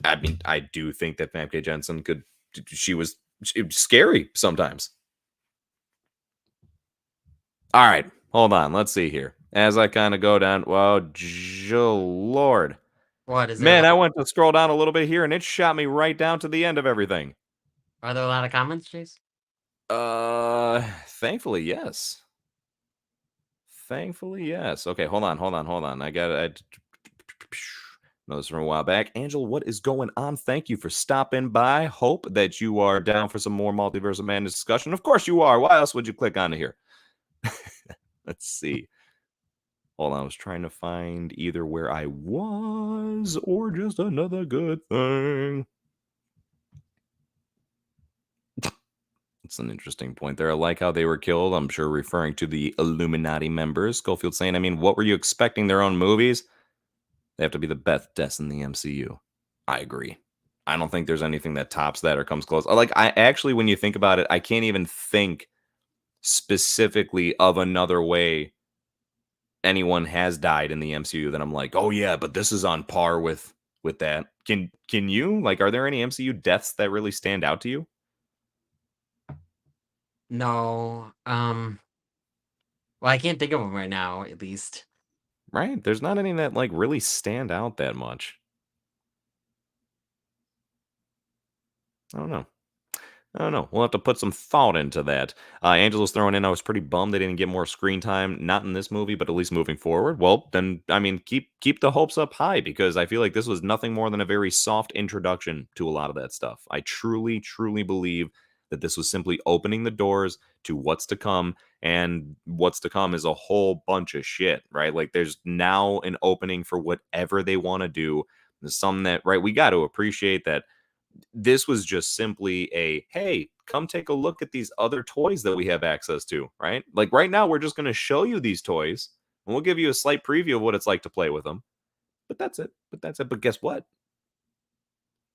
I mean, I do think that Famke Jensen she was scary sometimes. All right, hold on. Let's see here. As I kind of go down, well, Lord. What is there? Man, I went to scroll down a little bit here and it shot me right down to the end of everything. Are there a lot of comments, Chase? Thankfully, yes. Thankfully, yes. Okay, hold on, hold on, hold on. I got it. No, this from a while back. Angel, what is going on? Thank you for stopping by. Hope that you are down for some more Multiverse of Madness discussion. Of course you are. Why else would you click on here? Let's see. Hold on, I was trying to find either where I was or just another good thing. It's an interesting point there. I like how they were killed. I'm sure referring to the Illuminati members. Schofield saying, I mean, what were you expecting? Their own movies? They have to be the best in the MCU. I agree. I don't think there's anything that tops that or comes close. I actually, when you think about it, I can't even think specifically of another way anyone has died in the MCU that I'm like, oh yeah, but this is on par with that. Can you like? Are there any MCU deaths that really stand out to you? No. Well, I can't think of them right now, at least. Right? There's not any that like really stand out that much. I don't know. I don't know. We'll have to put some thought into that. Angela's throwing in. I was pretty bummed they didn't get more screen time, not in this movie, but at least moving forward. Well, then I mean, keep the hopes up high because I feel like this was nothing more than a very soft introduction to a lot of that stuff. I truly believe that this was simply opening the doors to what's to come, and what's to come is a whole bunch of shit. Right? Like there's now an opening for whatever they want to do. There's some that right. We got to appreciate that this was just simply a hey, come take a look at these other toys that we have access to, right? Like right now, we're just going to show you these toys and we'll give you a slight preview of what it's like to play with them. But that's it. But guess what?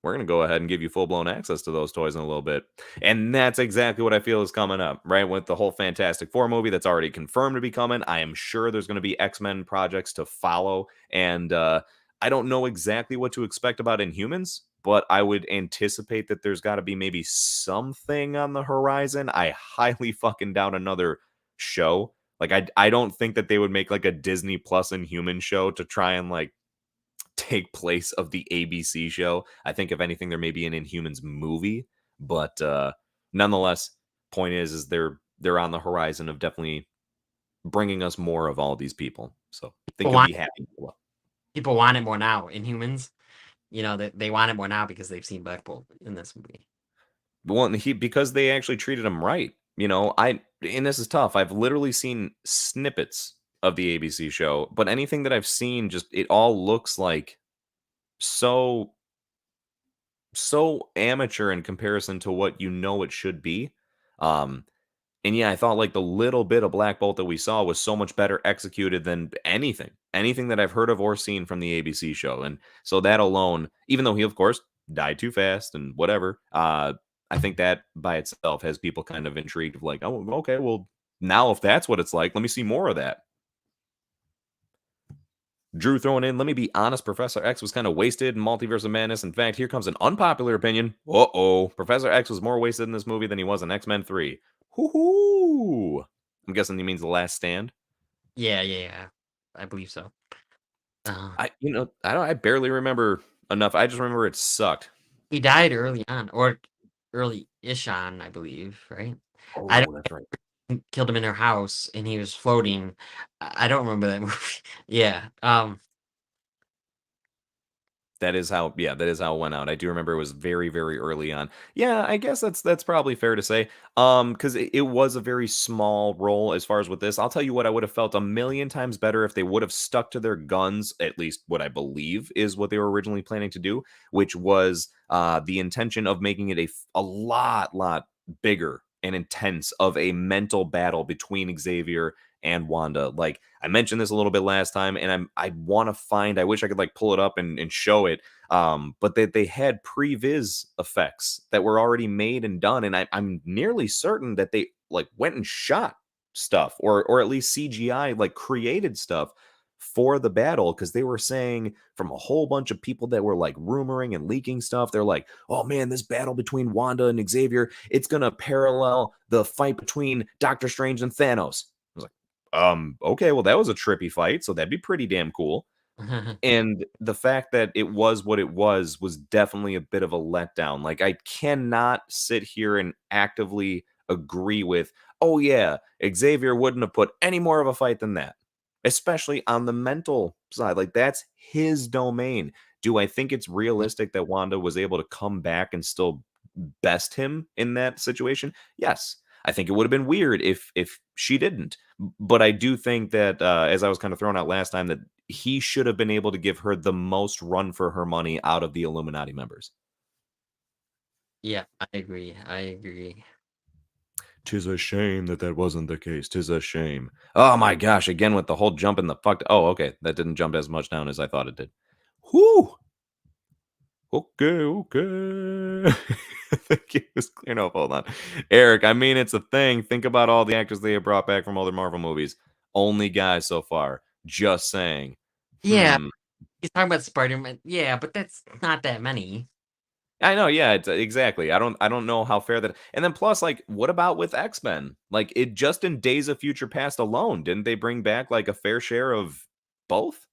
We're going to go ahead and give you full blown access to those toys in a little bit. And that's exactly what I feel is coming up, right? With the whole Fantastic Four movie that's already confirmed to be coming. I am sure there's going to be XMen projects to follow. And I don't know exactly what to expect about Inhumans, but I would anticipate that there's got to be maybe something on the horizon. I highly fucking doubt another show. Like, I don't think that they would make like a Disney Plus Inhuman show to try and like take place of the ABC show. I think if anything, there may be an Inhumans movie, but nonetheless, point is they're on the horizon of definitely bringing us more of all these people. So I think People you'll want be happy. people want it more now in humans. They want it more now because they've seen Black Bolt in this movie. Well, because they actually treated him right. and this is tough. I've literally seen snippets of the ABC show, but anything that I've seen, just it all looks like so so amateur in comparison to what you know it should be. Um, and yeah, I thought like the little bit of Black Bolt that we saw was so much better executed than anything that I've heard of or seen from the ABC show. And so that alone, even though he of course died too fast and whatever, I think that by itself has people kind of intrigued of like, oh, okay, well now if that's what it's like, let me see more of that. Drew throwing in, let me be honest, Professor X was kind of wasted in Multiverse of Madness. In fact, here comes an unpopular opinion. Uh-oh. Professor X was more wasted in this movie than he was in X-Men 3. Hoo-hoo! I'm guessing he means The Last Stand. Yeah, yeah, yeah. I believe so. I barely remember enough. I just remember it sucked. He died early on, or early-ish on, I believe, right? I Oh, that's right. don't killed him in her house, and he was floating. I don't remember that movie. Yeah, That is how it went out. I do remember it was very, very early on. Yeah, I guess that's probably fair to say. Because it was a very small role as far as with this. I'll tell you what, I would have felt a million times better if they would have stuck to their guns, at least what I believe is what they were originally planning to do, which was the intention of making it a lot bigger and intense of a mental battle between Xavier and Wanda. Like I mentioned this a little bit last time, and I want to find. I wish I could like pull it up and show it. But they had previs effects that were already made and done, and I'm nearly certain that they like went and shot stuff or at least CGI like created stuff for the battle because they were saying from a whole bunch of people that were like rumoring and leaking stuff. They're like, oh man, this battle between Wanda and Xavier, it's gonna parallel the fight between Doctor Strange and Thanos. I was like, okay, well, that was a trippy fight, so that'd be pretty damn cool. And the fact that it was what it was definitely a bit of a letdown. Like, I cannot sit here and actively agree with, oh, yeah, Xavier wouldn't have put any more of a fight than that, especially on the mental side. Like, that's his domain. Do I think it's yeah, realistic that Wanda was able to come back and still best him in that situation? Yes. I think it would have been weird if she didn't. But I do think that, as I was kind of throwing out last time, that he should have been able to give her the most run for her money out of the Illuminati members. yeah. I agree. I agree. 'Tis a shame that that wasn't the case. 'Tis a shame. Oh my gosh! Again with the whole jump in the fuck. Oh, okay, that didn't jump as much down as I thought it did. Whoo! Okay, okay. I think it was clear. No, hold on, Eric. I mean, it's a thing. Think about all the actors they have brought back from other Marvel movies. Only guys so far. Just saying. Yeah, he's talking about Spider-Man. Yeah, but that's not that many. I know, yeah, it's exactly. I don't know how fair that. And then plus, like, what about with X-Men? Like, it just in Days of Future Past alone, didn't they bring back like a fair share of both?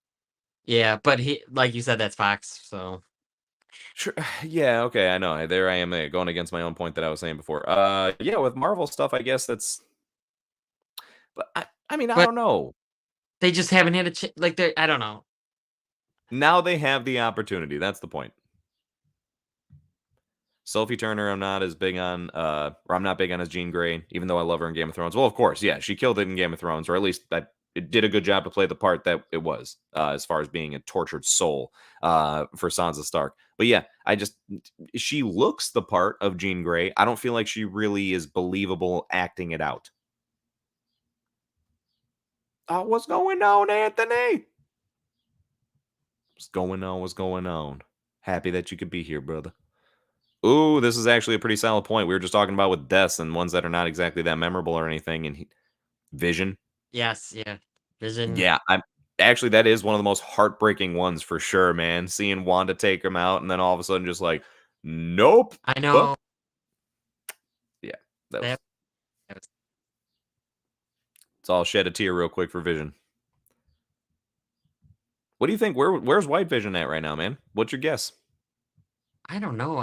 Yeah, but he, like you said, that's Fox. So Sure. Yeah, okay, I know. There I am going against my own point that I was saying before. Yeah, with Marvel stuff, I guess that's. But I mean, I but don't know. they just haven't had a like they I don't know. Now they have the opportunity. That's the point. Sophie Turner, I'm not as big on, or I'm not big on as Jean Grey, even though I love her in Game of Thrones. Well, of course, yeah, she killed it in Game of Thrones, or at least that it did a good job to play the part that it was, as far as being a tortured soul for Sansa Stark. But yeah, she looks the part of Jean Grey. I don't feel like she really is believable acting it out. Oh, what's going on, Anthony? What's going on? What's going on? Happy that you could be here, brother. Ooh, this is actually a pretty solid point. We were just talking about with deaths and ones that are not exactly that memorable or anything. And Vision, Yes, yeah. Vision. yeah, I'm actually that is one of the most heartbreaking ones for sure, man. Seeing Wanda take him out, and then all of a sudden, just like, nope. I Well, know yeah, that that, was. that was, It's all shed a tear real quick for Vision. What do you think? Where's White Vision at right now, man? What's your guess? I don't know.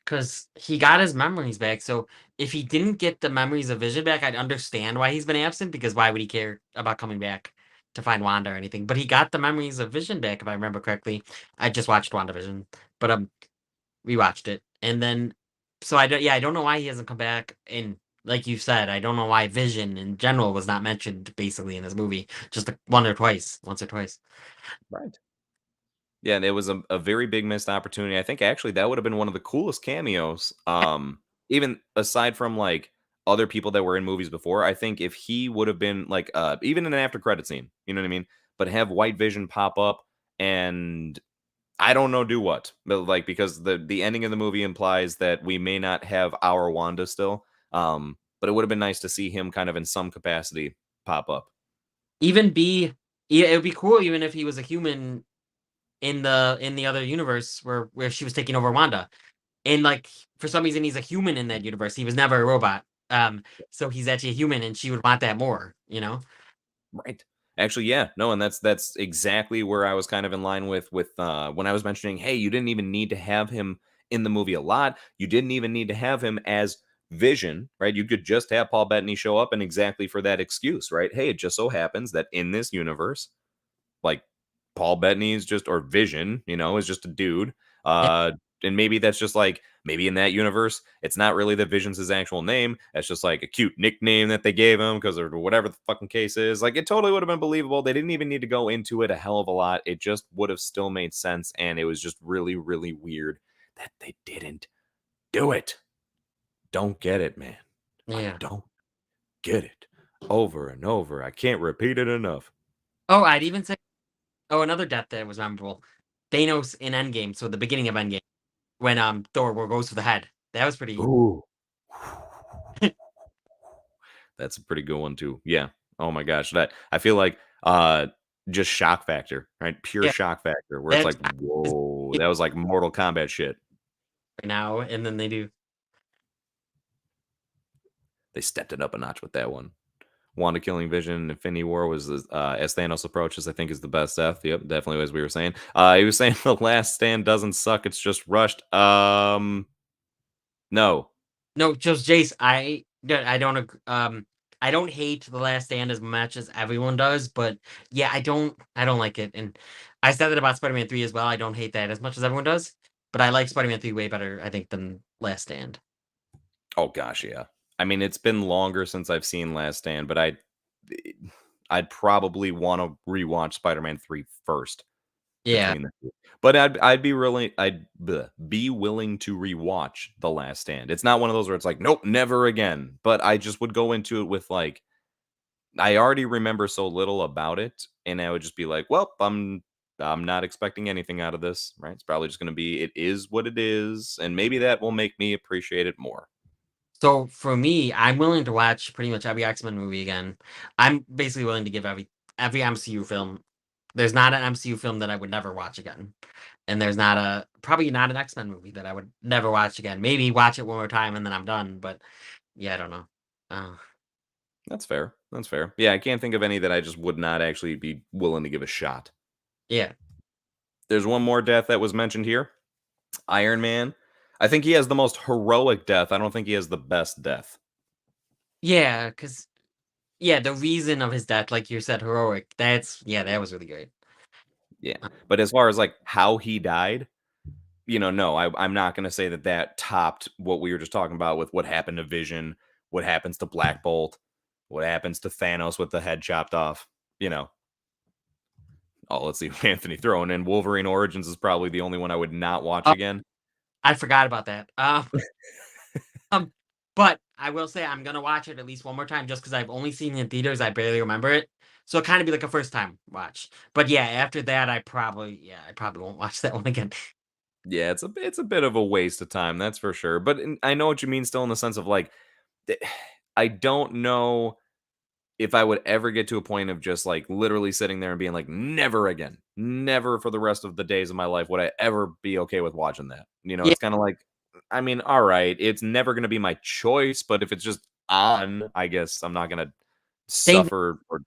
Because he got his memories back. So if he didn't get the memories of Vision back, I'd understand why he's been absent. Because why would he care about coming back to find Wanda or anything? But he got the memories of Vision back, if I remember correctly. I just watched WandaVision, but we watched it, and then so I don't. Yeah, I don't know why he hasn't come back. And like you said, I don't know why Vision in general was not mentioned basically in this movie, just like once or twice. Right. Yeah, and it was a very big missed opportunity. I think actually that would have been one of the coolest cameos. Even aside from like other people that were in movies before, I think if he would have been like even in an after credit scene, you know what I mean? But have White Vision pop up and I don't know do what. But like because the ending of the movie implies that we may not have our Wanda still. But it would have been nice to see him kind of in some capacity pop up. Even be yeah, it would be cool even if he was a human in the other universe where she was taking over Wanda. And like for some reason he's a human in that universe. He was never a robot. So he's actually a human and she would want that more, you know? Right. Actually, yeah. No, and that's exactly where I was kind of in line with when I was mentioning, hey, you didn't even need to have him in the movie a lot. You didn't even need to have him as Vision, right? You could just have Paul Bettany show up and exactly for that excuse, right? Hey, it just so happens that in this universe, like Paul Bettany is just or Vision, is just a dude. Yeah. Uh and maybe that's just like maybe in that universe, it's not really that Vision's his actual name. That's just like a cute nickname that they gave him because or whatever the fucking case is. Like it totally would have been believable. They didn't even need to go into it a hell of a lot. It just would have still made sense. And it was just really, really weird that they didn't do it. Don't get it, man. I Yeah. don't get it. Over and over. I can't repeat it enough. Oh, I'd even say another death that was memorable. Thanos in Endgame, so the beginning of Endgame, when Thor goes for the head. That was pretty Ooh. That's a pretty good one too. Yeah. Oh my gosh. That I feel like just shock factor, right? Pure yeah, shock factor where it's that's like, whoa, that was like Mortal Kombat shit. right now, and then they do. They stepped it up a notch with that one. Wanda killing Vision in Infinity War was as Thanos approaches, I think is the best death. Yep, definitely as we were saying. He was saying the last stand doesn't suck, it's just rushed. No. No, just Jace. I don't I don't hate The Last Stand as much as everyone does, but yeah, I don't like it. And I said that about Spider-Man 3 as well. I don't hate that as much as everyone does, but I like Spider-Man 3 way better, I think, than Last Stand. Oh gosh, yeah. I mean, it's been longer since I've seen Last Stand, but I'd probably want to rewatch Spider-Man 3 first Yeah. between the two. But I'd be really I'd be willing to rewatch The Last Stand. It's not one of those where it's like, nope, never again. But I just would go into it with like I already remember so little about it, and I would just be like, well, I'm not expecting anything out of this, right? It's probably just gonna be it is what it is, and maybe that will make me appreciate it more. So for me, I'm willing to watch pretty much every X-Men movie again. I'm basically willing to give every MCU film. There's not an MCU film that I would never watch again. And there's not a probably not an X-Men movie that I would never watch again. Maybe watch it one more time and then I'm done, but yeah, I don't know. Uh, That's fair. That's fair. Yeah, I can't think of any that I just would not actually be willing to give a shot. yeah. There's one more death that was mentioned here. Iron Man. I think he has the most heroic death. I don't think he has the best death. Yeah, cuz yeah, the reason of his death like you said heroic. That was really great. Yeah. Uh, But as far as like how he died, no, I'm not going to say that that topped what we were just talking about with what happened to Vision, what happens to Black Bolt, what happens to Thanos with the head chopped off. You know, oh, let's see. Anthony throwing in Wolverine Origins is probably the only one I would not watch oh, again. I forgot about that. Um, but I will say I'm gonna watch it at least one more time just because I've only seen it in theaters. I barely remember it, so it kind of be like a first time watch. But yeah, after that, I probably won't watch that one again. Yeah, it's a bit of a waste of time, that's for sure. But I know what you mean, still in the sense of like, th- I don't know if I would ever get to a point of just like literally sitting there and being like, never again, never for the rest of the days of my life would I ever be okay with watching that. Yeah, It's kind of like, I mean, all right, it's never going to be my choice, but if it's just on, I guess I'm not going to same. suffer or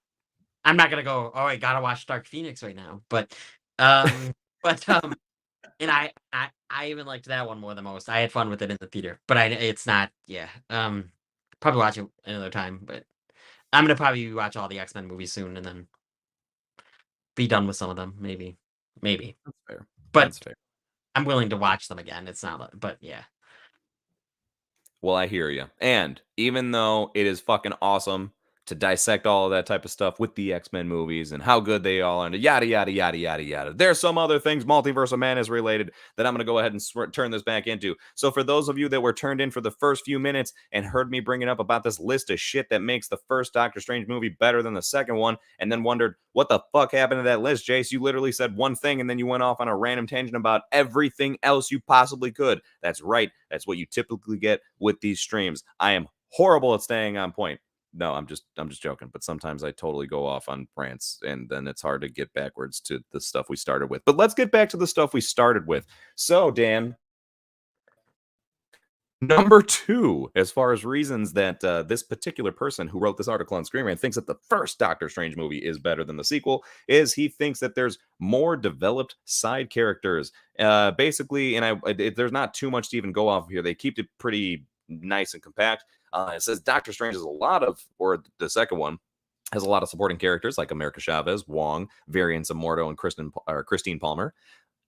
I'm not gonna go. Oh, I gotta watch Dark Phoenix right now. Um, but and I even liked that one more than most. I had fun with it in the theater, but it's not. Yeah. Probably watch it another time. But I'm gonna probably watch all the X-Men movies soon and then be done with some of them. Maybe. that's fair. But That's fair. I'm willing to watch them again. It's not. But yeah. Well, I hear you. And even though it is fucking awesome to dissect all of that type of stuff with the X-Men movies and how good they all are, and yada yada yada yada yada. There's some other things Multiverse of Madness related that I'm going to go ahead and turn this back into. So for those of you that were turned in for the first few minutes and heard me bringing up about this list of shit that makes the first Doctor Strange movie better than the second one, and then wondered what the fuck happened to that list, Jace, you literally said one thing and then you went off on a random tangent about everything else you possibly could. That's right. That's what you typically get with these streams. I am horrible at staying on point. No, I'm just joking. But sometimes I totally go off on rants, and then it's hard to get backwards to the stuff we started with. But let's get back to the stuff we started with. So, Dan, number two, as far as reasons that this particular person who wrote this article on Screen Rant thinks that the first Doctor Strange movie is better than the sequel, is he thinks that there's more developed side characters. Basically, and there's not too much to even go off of here. They keep it pretty nice and compact. It says Doctor Strange has a lot of, or the second one, has a lot of supporting characters like America Chavez, Wong, variants of Mordo, and Christine Palmer.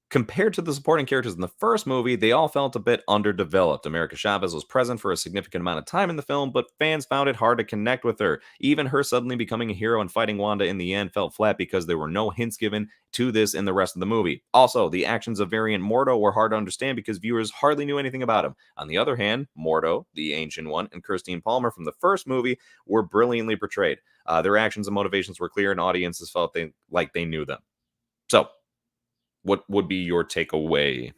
Compared to the supporting characters in the first movie, they all felt a bit underdeveloped. America Chavez was present for a significant amount of time in the film, but fans found it hard to connect with her. Even her suddenly becoming a hero and fighting Wanda in the end felt flat because there were no hints given to this in the rest of the movie. Also, the actions of variant Mordo were hard to understand because viewers hardly knew anything about him. On the other hand, Mordo, the Ancient One, and Christine Palmer from the first movie were brilliantly portrayed. Their actions and motivations were clear, and audiences felt like they knew them. So, what would be your takeaway?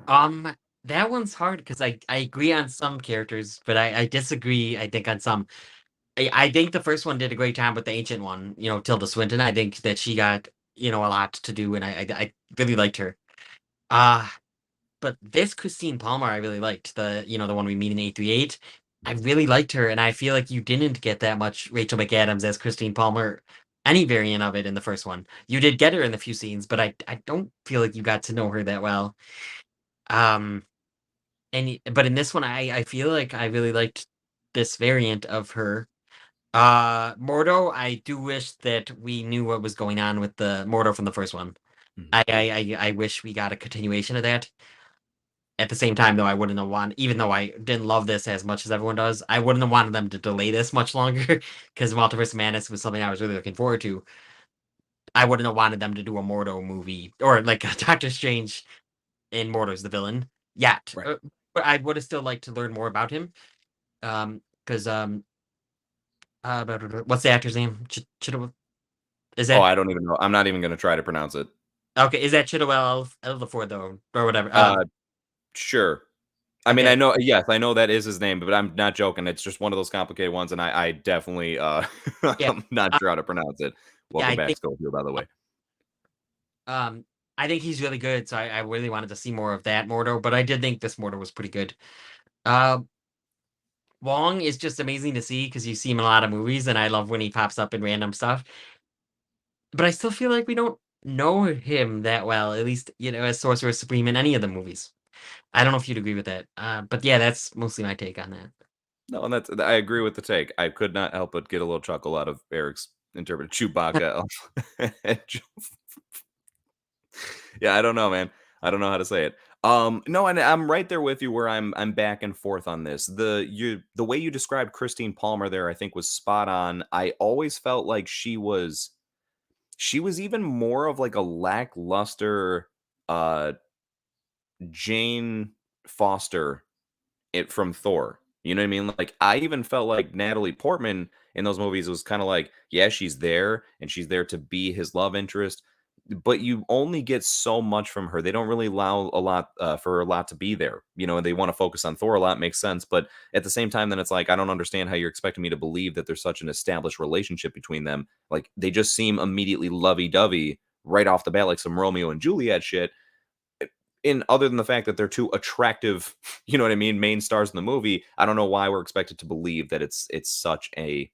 That one's hard because I agree on some characters, but I disagree, I think, on some. I think the first one did a great job with the Ancient One, Tilda Swinton. I think that she got, a lot to do, and I really liked her. Uh, but this Christine Palmer, I really liked. The one we meet in 838. I really liked her, and I feel like you didn't get that much Rachel McAdams as Christine Palmer, any variant of it in the first one. You did get her in the few scenes, but I don't feel like you got to know her that well. Um, but in this one, I feel like I really liked this variant of her. Mordo, I do wish that we knew what was going on with the Mordo from the first one. I wish we got a continuation of that. At the same time, though, I wouldn't have wanted, even though I didn't love this as much as everyone does, I wouldn't have wanted them to delay this much longer because Multiverse of Madness was something I was really looking forward to. I wouldn't have wanted them to do a Mordo movie or like a Doctor Strange and Mordo's the villain yet. Right. But I would have still liked to learn more about him. Because what's the actor's name? Is Oh, that I don't even know. I'm not even going to try to pronounce it. okay? Is that Chidowell Ejiofor though, or whatever? Sure. I mean, Okay, I know, yes, I know that is his name, but I'm not joking. It's just one of those complicated ones, and I definitely, yeah, I'm not sure how to pronounce it. yeah. Welcome back, Schofield, by the way. Um, I think he's really good, so I really wanted to see more of that Mordo. But I did think this Mordo was pretty good. Uh, Wong is just amazing to see because you see him in a lot of movies, and I love when he pops up in random stuff. But I still feel like we don't know him that well, at least as Sorcerer Supreme in any of the movies. I don't know if you'd agree with that. But yeah, that's mostly my take on that. No, and I agree with the take. I could not help but get a little chuckle out of Eric's interpreted Chewbacca. Yeah, I don't know, man. I don't know how to say it. No, and I'm right there with you where I'm back and forth on this. The way you described Christine Palmer there, I think was spot on. I always felt like she was even more of like a lackluster uh Jane Foster it from Thor. You know what I mean? Like I even felt like Natalie Portman in those movies was kind of like, yeah, she's there and she's there to be his love interest, but you only get so much from her. They don't really allow a lot for a lot to be there. And they want to focus on Thor a lot. Makes sense, but at the same time, then it's like I don't understand how you're expecting me to believe that there's such an established relationship between them. Like they just seem immediately lovey-dovey right off the bat, like some Romeo and Juliet shit in other than the fact that they're two attractive, you know what I mean, main stars in the movie, I don't know why we're expected to believe that it's such a,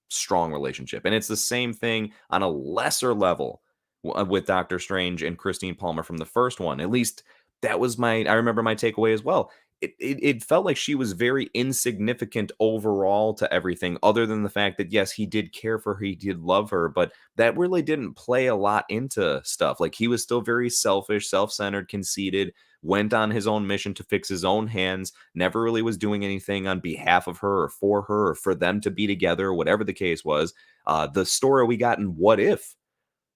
strong relationship. And it's the same thing on a lesser level with Doctor Strange and Christine Palmer from the first one. At least that was I remember my takeaway as well. It felt like she was very insignificant overall to everything, other than the fact that yes, he did care for her, he did love her, but that really didn't play a lot into stuff. Like he was still very selfish, self-centered, conceited, went on his own mission to fix his own hands, never really was doing anything on behalf of her or for them to be together, whatever the case was. The story we got in What If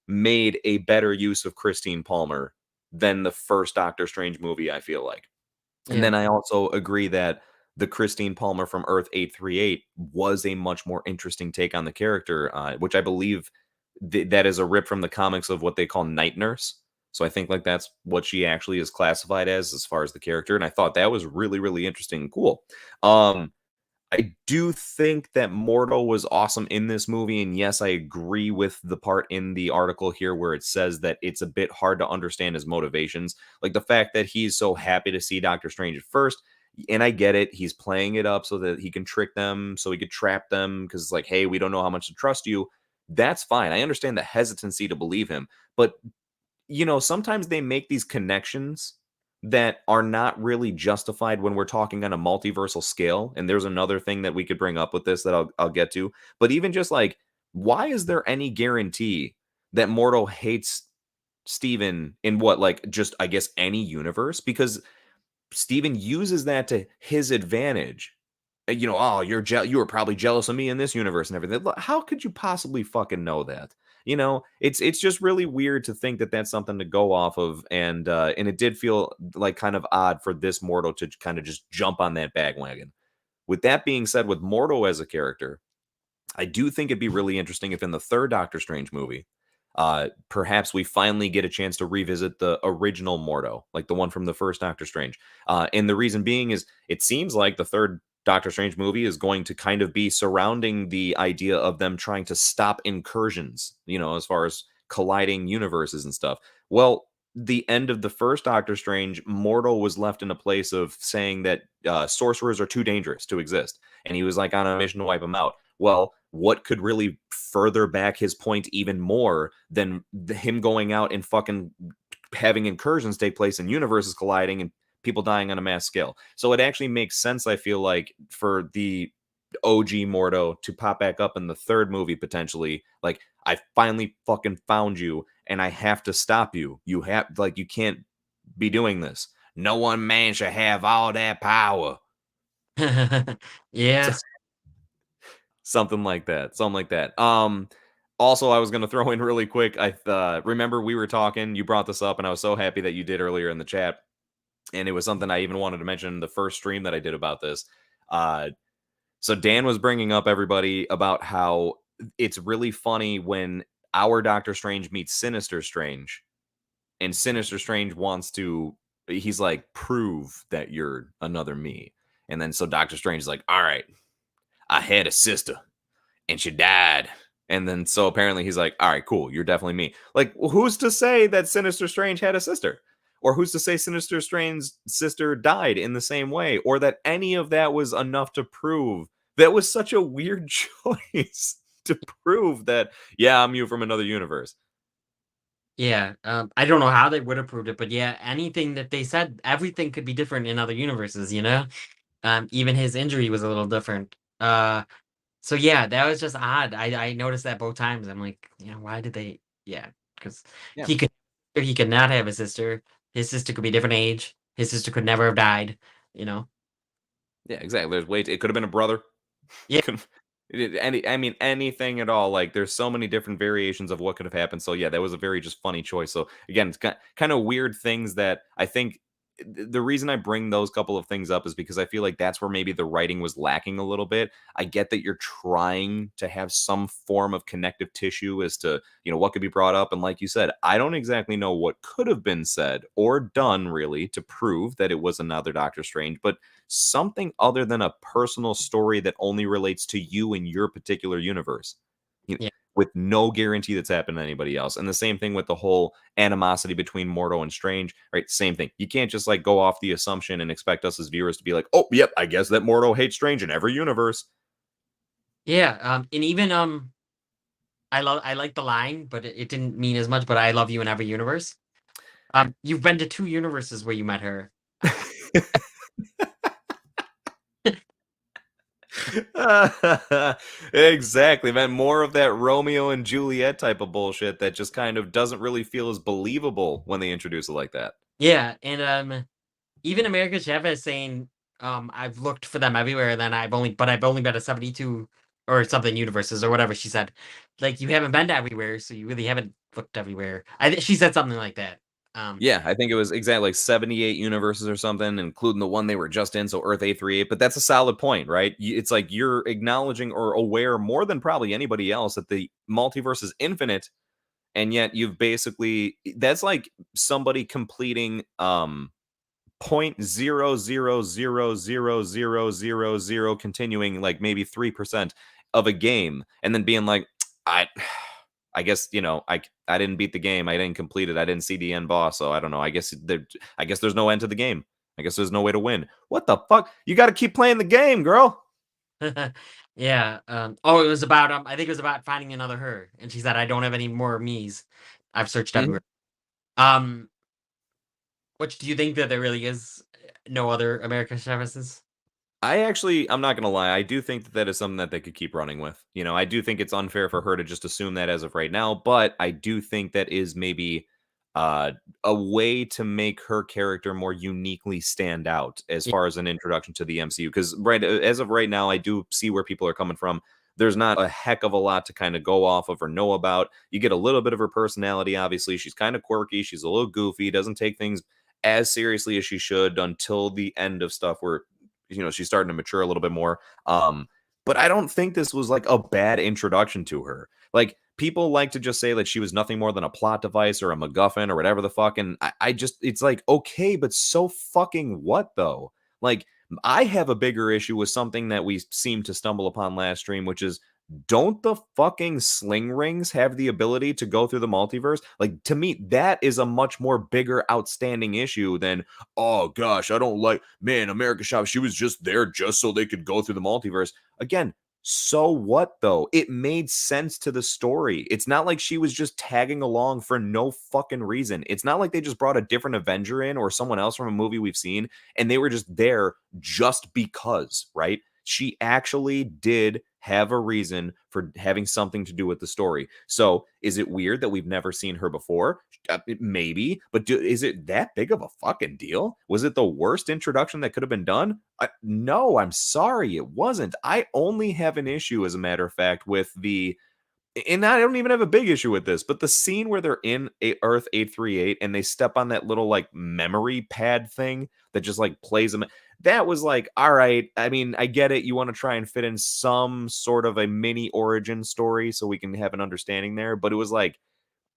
made a better use of Christine Palmer than the first Doctor Strange movie, I feel like. And Yeah. then I also agree that the Christine Palmer from Earth 838 was a much more interesting take on the character, which I believe that is a rip from the comics of what they call Night Nurse. So I think like that's what she actually is classified as far as the character. And I thought that was really, really interesting and cool. I do think that Mordo was awesome in this movie. And yes, I agree with the part in the article here where it says that it's a bit hard to understand his motivations. Like the fact that he's so happy to see Doctor Strange at first. And I get it. He's playing it up so that he can trick them, so he could trap them because it's like, hey, we don't know how much to trust you. That's fine. I understand the hesitancy to believe him. But sometimes they make these connections that are not really justified when we're talking on a multiversal scale. And there's another thing that we could bring up with this that I'll get to. But even just like, why is there any guarantee that Mortal hates Steven in what, like, just, I guess, any universe? Because Steven uses that to his advantage. Oh, you were probably jealous of me in this universe and everything. How could you possibly fucking know that? It's just really weird to think that that's something to go off of, and it did feel like kind of odd for this Mordo to kind of just jump on that bandwagon. With that being said, with Mordo as a character, I do think it'd be really interesting if in the third Doctor Strange movie, perhaps we finally get a chance to revisit the original Mordo, like the one from the first Doctor Strange. And the reason being is it seems like the third Doctor Strange movie is going to kind of be surrounding the idea of them trying to stop incursions, as far as colliding universes and stuff. Well, the end of the first Doctor Strange, Mordo was left in a place of saying that sorcerers are too dangerous to exist. And he was like on a mission to wipe them out. Well, what could really further back his point even more than him going out and fucking having incursions take place and universes colliding and people dying on a mass scale? So it actually makes sense, I feel like, for the OG Mordo to pop back up in the third movie potentially. Like, I finally fucking found you and I have to stop you. You can't be doing this. No one man should have all that power. So, Yeah. something like that. Something like that. Also, I was going to throw in really quick. I remember we were talking, you brought this up, and I was so happy that you did earlier in the chat. And it was something I even wanted to mention in the first stream that I did about this. So Dan was bringing up everybody about how it's really funny when our Doctor Strange meets Sinister Strange, and Sinister Strange he's like, prove that you're another me. And then so Doctor Strange is like, all right, I had a sister and she died. And then so apparently he's like, all right, cool, you're definitely me. Like, who's to say that Sinister Strange had a sister? Or who's to say Sinister Strange's sister died in the same way? Or that any of that was enough to prove that was such a weird choice to prove that, yeah, I'm you from another universe. Yeah, I don't know how they would have proved it, but yeah, anything that they said, everything could be different in other universes, you know? Even his injury was a little different. So yeah, that was just odd. I noticed that both times. I'm like, why did they? Yeah, because Yeah. he could not have a sister. His sister could be different age. His sister could never have died. You know? Yeah, exactly. It could have been a brother. Yeah, Anything at all. Like, there's so many different variations of what could have happened. So yeah, that was a very just funny choice. So again, it's kind of weird things that I think the reason I bring those couple of things up is because I feel like that's where maybe the writing was lacking a little bit. I get that you're trying to have some form of connective tissue as to, what could be brought up. And like you said, I don't exactly know what could have been said or done really to prove that it was another Doctor Strange, but something other than a personal story that only relates to you in your particular universe, you know, yeah, with no guarantee that's happened to anybody else. And the same thing with the whole animosity between Mordo and Strange, right? Same thing. You can't just like go off the assumption and expect us as viewers to be like, oh, yep, I guess that Mordo hates Strange in every universe. yeah. And even I like the line, but it didn't mean as much. But I love you in every universe. You've been to two universes where you met her. Exactly, man. More of that Romeo and Juliet type of bullshit that just kind of doesn't really feel as believable when they introduce it like that. Yeah, and even America Chavez saying, "I've looked for them everywhere, then I've only been to 72 or something universes or whatever she said." Like you haven't been to everywhere, so you really haven't looked everywhere. She said something like that. Um, Yeah, I think it was exactly like 78 universes or something, including the one they were just in, so Earth 838. But that's a solid point, right? It's like you're acknowledging or aware more than probably anybody else that the multiverse is infinite, and yet you've basically that's like somebody completing point zero zero zero zero zero zero zero continuing like maybe 3% of a game and then being like I I guess I didn't beat the game, I didn't complete it, I didn't see the end boss, so I don't know, I guess there's no end to the game, I guess there's no way to win. What the fuck, you got to keep playing the game, girl. yeah. Oh, it was about I think it was about finding another her, and she said, "I don't have any more me's. I've searched everywhere." Um, which do you think that there really is no other America Chavez's? I'm not gonna lie, I do think that that is something that they could keep running with. I do think it's unfair for her to just assume that as of right now, but I do think that is maybe uh, a way to make her character more uniquely stand out as Yeah, far as an introduction to the MCU. Because as of right now, I do see where people are coming from. There's not a heck of a lot to kind of go off of or know about. You get a little bit of her personality. Obviously, she's kind of quirky. She's a little goofy. Doesn't take things as seriously as she should until the end of stuff where she's starting to mature a little bit more. But I don't think this was like a bad introduction to her. Like people like to just say that she was nothing more than a plot device or a MacGuffin or whatever the fuck. And I just, it's like, okay, but so fucking what though? Like, I have a bigger issue with something that we seem to stumble upon last stream, which is don't the fucking sling rings have the ability to go through the multiverse? Like, to me, that is a much more bigger, outstanding issue than, oh gosh, I don't like, man, America Shop, she was just there just so they could go through the multiverse. Again, so what though? It made sense to the story. It's not like she was just tagging along for no fucking reason. It's not like they just brought a different Avenger in or someone else from a movie we've seen and they were just there just because, right? She actually did have a reason for having something to do with the story. So, is it weird that we've never seen her before? Maybe, but is it that big of a fucking deal? Was it the worst introduction that could have been done? No, I'm sorry, it wasn't. I only have an issue, as a matter of fact, with and I don't even have a big issue with this, but the scene where they're in Earth 838 and they step on that little like memory pad thing that just like plays them. That was like, all right. I mean, I get it. You want to try and fit in some sort of a mini origin story so we can have an understanding there, but it was like,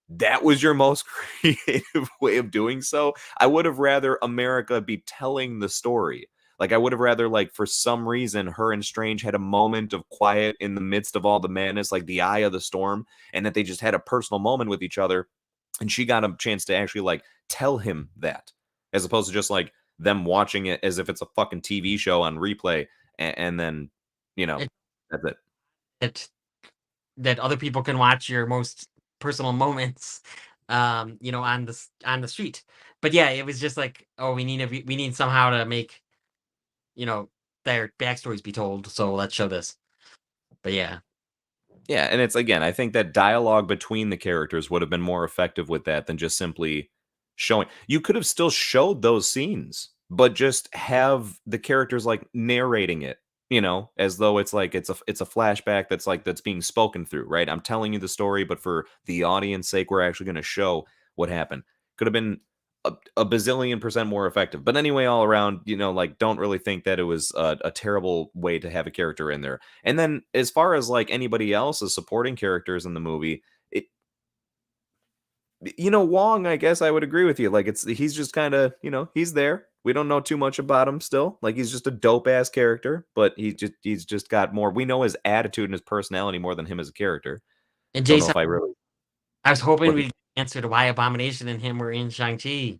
that was your most creative way of doing so. I would have rather America be telling the story. Like I would have rather like for some reason her and Strange had a moment of quiet in the midst of all the madness, like the eye of the storm, and that they just had a personal moment with each other, and she got a chance to actually like tell him that, as opposed to just like them watching it as if it's a fucking TV show on replay, and then you know it, that's it. it that other people can watch your most personal moments, on the street. But yeah, it was just like, oh, we need somehow to make you know their backstories be told. So let's show this. But yeah, Yeah, and it's again, I think that dialogue between the characters would have been more effective with that than just simply showing. You could have still showed those scenes, but just have the characters like narrating it, as though it's like it's a flashback that's being spoken through, right? I'm telling you the story, but for the audience sake, we're actually going to show what happened. Could have been a bazillion percent more effective. But anyway, all around, like don't really think that it was a terrible way to have a character in there. And then as far as like anybody else as supporting characters in the movie, it, Wong, I guess I would agree with you. Like he's just kind of, he's there. We don't know too much about him still. Like he's just a dope ass character, but he's just got more. We know his attitude and his personality more than him as a character. and Don't know Jason, if I really. I was hoping What we'd answer to why Abomination and him were in Shang-Chi.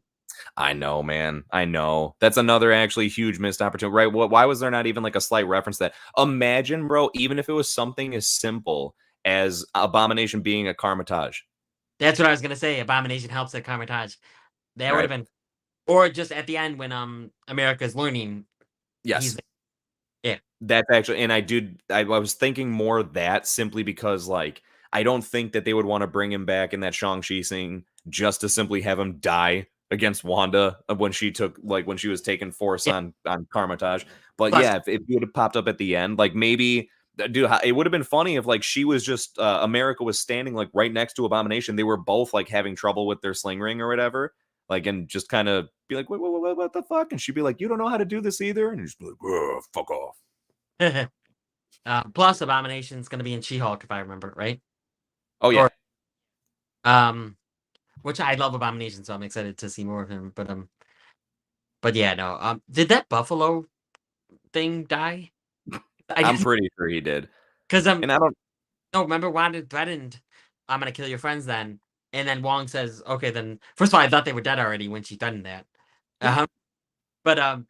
I know, man. I know. That's another actually huge missed opportunity, right? Why was there not even like a slight reference to that? Imagine, bro, even if it was something as simple as Abomination being a Karmatage, That's what I was gonna say. Abomination helps at Carmitage. That would have right? been, or just at the end when America's learning, he's Yes. there. Yeah. That's actually, and I was thinking more that simply because, like, I don't think that they would want to bring him back in that Shang-Chi scene just to simply have him die against Wanda when she took like when she was taking force Yeah, on Karmatage. But plus yeah, if you would have popped up at the end, like maybe dude, it would have been funny if like she was just America was standing like right next to Abomination. They were both like having trouble with their sling ring or whatever. Like and just kind of be like, what the fuck? And she'd be like, you don't know how to do this either, and he's like, fuck off. plus Abomination's gonna be in She-Hulk if I remember right. Oh yeah, Or um, which I love Abomination, so I'm excited to see more of him. But yeah, no. Did that Buffalo thing die? I I'm didn't pretty sure he did. because And I don't. no, remember Wanda threatened, "I'm gonna kill your friends then," and then Wong says, "Okay, then." First of all, I thought they were dead already when she threatened that. Yeah, But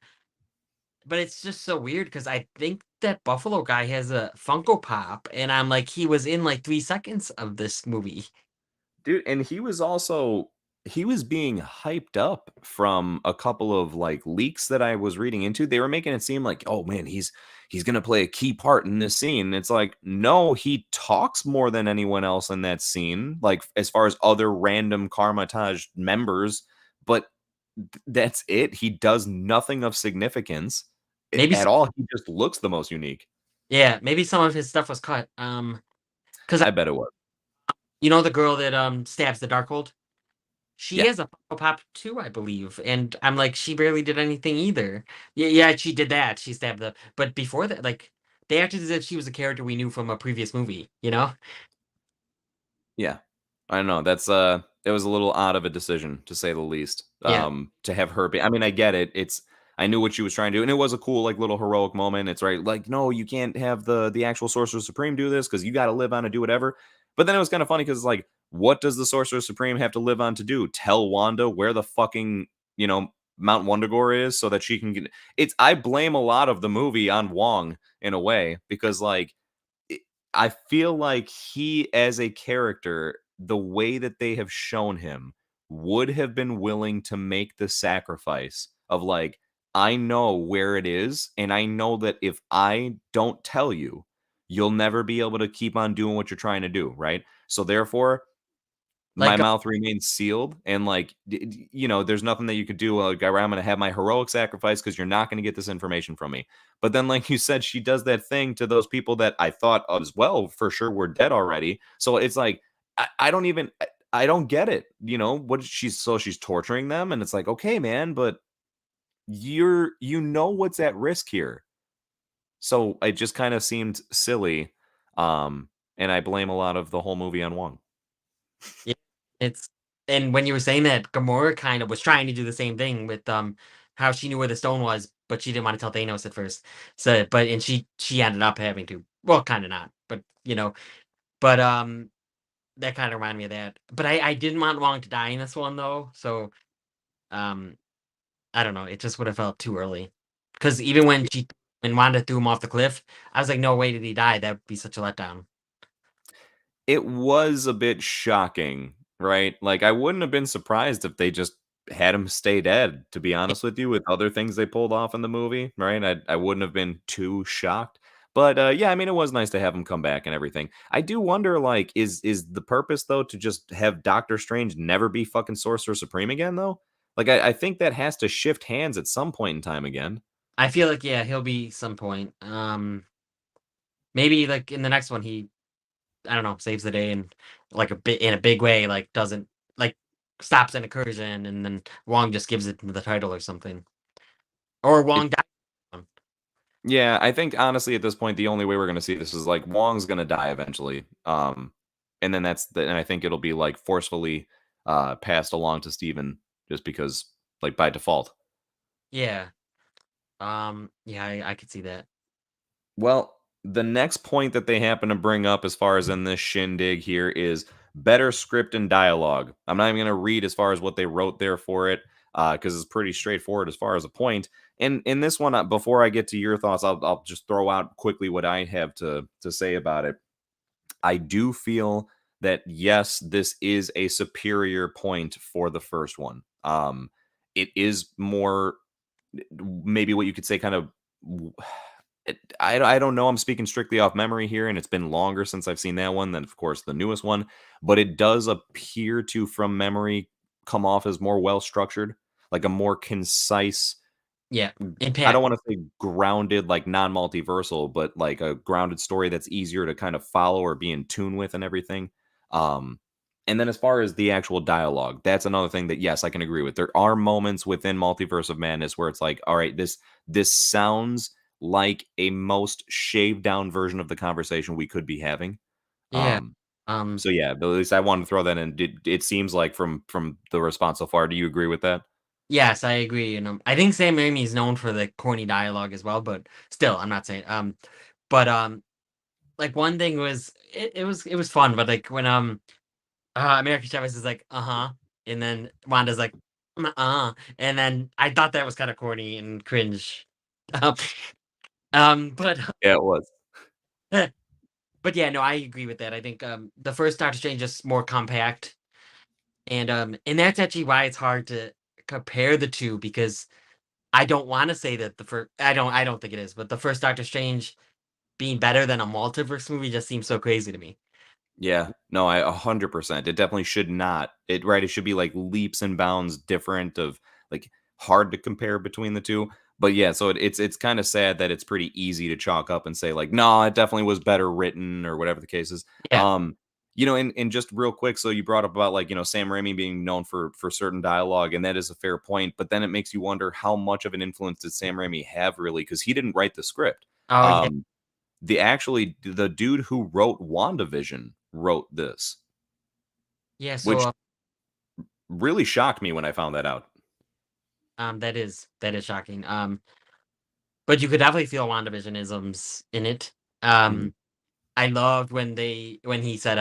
but it's just so weird because I think that Buffalo guy has a Funko Pop, and I'm like, he was in like 3 seconds of this movie. dude, and he was being hyped up from a couple of like leaks that I was reading into. They were making it seem like, oh man, he's gonna play a key part in this scene. It's like, no, he talks more than anyone else in that scene, like as far as other random Karmatage members, but that's it. He does nothing of significance Maybe, at all. He just looks the most unique. yeah, maybe some of his stuff was cut. Because I bet it was. you know the girl that stabs the Darkhold, she Yeah. has a Funko Pop too, I believe, and I'm like, she barely did anything either. Yeah, yeah, she did that. She stabbed the, but before that, like, they acted as if she was a character we knew from a previous movie. You know? Yeah. I don't know. That's it was a little odd of a decision to say the least. Yeah, To have her be I mean, I get it. It's I knew what she was trying to do, and it was a cool, like, little heroic moment. It's right, like, no, you can't have the actual Sorcerer Supreme do this because you got to live on to do whatever. But then it was kind of funny because like, what does the Sorcerer Supreme have to live on to do? Tell Wanda where the fucking Mount Wundagore is so that she can get. It's I blame a lot of the movie on Wong in a way because like it- I feel like he, as a character, the way that they have shown him, would have been willing to make the sacrifice of like, I know where it is, and I know that if I don't tell you, you'll never be able to keep on doing what you're trying to do, right? So therefore, my like mouth remains sealed, and like there's nothing that you could do. Like, I'm gonna have my heroic sacrifice because you're not gonna get this information from me. But then, like you said, she does that thing to those people that I thought as well for sure were dead already. So it's like I don't even I don't get it. What she's torturing them, and it's like, okay, man, but you know what's at risk here. So it just kind of seemed silly. And I blame a lot of the whole movie on Wong. yeah, it's and when you were saying that, Gamora kind of was trying to do the same thing with how she knew where the stone was, but she didn't want to tell Thanos at first. So, but and she ended up having to. Well, kind of not, but but that kind of reminded me of that. But I didn't want Wong to die in this one though, so um I don't know. It just would have felt too early. Because even when Wanda threw him off the cliff, I was like, no way did he die. That would be such a letdown. It was a bit shocking, right? Like, I wouldn't have been surprised if they just had him stay dead, to be honest with you, with other things they pulled off in the movie, right? I wouldn't have been too shocked. But yeah, I mean, it was nice to have him come back and everything. I do wonder, like, is the purpose though to just have Doctor Strange never be fucking Sorcerer Supreme again, though? Like, I think that has to shift hands at some point in time again. I feel like yeah, he'll be some point. Maybe like in the next one he I don't know, saves the day and like a bit in a big way, like doesn't like stops an incursion and then Wong just gives it the title or something. Or Wong dies. Yeah, I think honestly at this point the only way we're gonna see this is like Wong's gonna die eventually. And then and I think it'll be like forcefully passed along to Steven just because like by default. Yeah. Yeah, I could see that. Well, the next point that they happen to bring up as far as in this shindig here is better script and dialogue. I'm not even going to read as far as what they wrote there for it because it's pretty straightforward as far as a point. And in this one, before I get to your thoughts, I'll just throw out quickly what I have to say about it. I do feel that yes, this is a superior point for the first one. It is more maybe what you could say kind of I don't know. I'm speaking strictly off memory here, and it's been longer since I've seen that one than, of course, the newest one. But it does appear to, from memory, come off as more well structured, like a more concise. Yeah, I don't impact. want to say grounded, like non-multiversal, but like a grounded story that's easier to kind of follow or be in tune with and everything. Um, and then as far as the actual dialogue, that's another thing that yes, I can agree with. There are moments within Multiverse of Madness where it's like, all right, this sounds like a most shaved down version of the conversation we could be having. Yeah. Um, Um, so yeah, but at least I wanted to throw that in. It seems like from the response so far, do you agree with that? yes, I agree. And I think Sam Raimi is known for the corny dialogue as well, but still, I'm not saying. But like one thing was it was fun, but like when American Chavez is like, uh-huh, and then Wanda's like, and then I thought that was kind of corny and cringe. Um, but Yeah, it was. but yeah, no, I agree with that. I think the first Doctor Strange is more compact, and that's actually why it's hard to compare the two because I don't want to say that the first I don't think it is, but the first Doctor Strange being better than a multiverse movie just seems so crazy to me. Yeah, no, I 100%. It definitely should not. It right. It should be like leaps and bounds different of like hard to compare between the two. But yeah, so it's kind of sad that it's pretty easy to chalk up and say like, no, it definitely was better written or whatever the case is. Yeah. And just real quick, so you brought up about like Sam Raimi being known for certain dialogue, and that is a fair point. But then it makes you wonder how much of an influence did Sam Raimi have really because he didn't write the script. Oh yeah. Um, the dude who wrote WandaVision wrote this, Yeah. So which really shocked me when I found that out. that is shocking. But you could definitely feel WandaVisionisms in it. Mhm. Um, I loved when he said,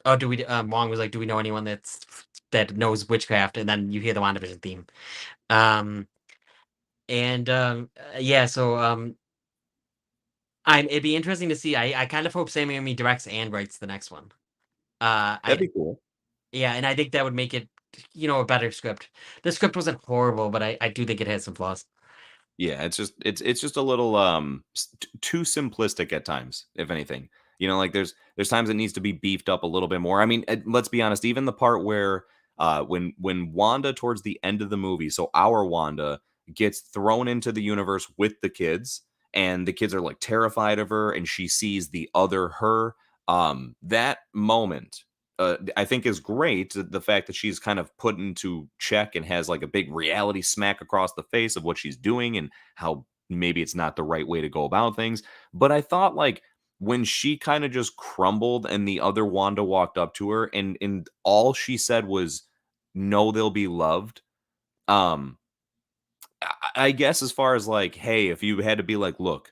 "Oh, do we?" Wong was like, "Do we know anyone that knows witchcraft?" And then you hear the WandaVision theme. Um, and yeah, so it'd be interesting to see. I kind of hope Sam Raimi directs and writes the next one. That'd I be cool. Yeah, and I think that would make it, a better script. The script wasn't horrible, but I do think it had some flaws. Yeah, it's just a little too simplistic at times, if anything. Like there's times it needs to be beefed up a little bit more. I mean, let's be honest, even the part where when Wanda towards the end of the movie, so our Wanda gets thrown into the universe with the kids and the kids are like terrified of her and she sees the other her, that moment I think is great. The fact that she's kind of put into check and has like a big reality smack across the face of what she's doing and how maybe it's not the right way to go about things. But I thought like when she kind of just crumbled and the other Wanda walked up to her and all she said was, "No, they'll be loved." Um, I guess as far as like, hey, if you had to be like, look,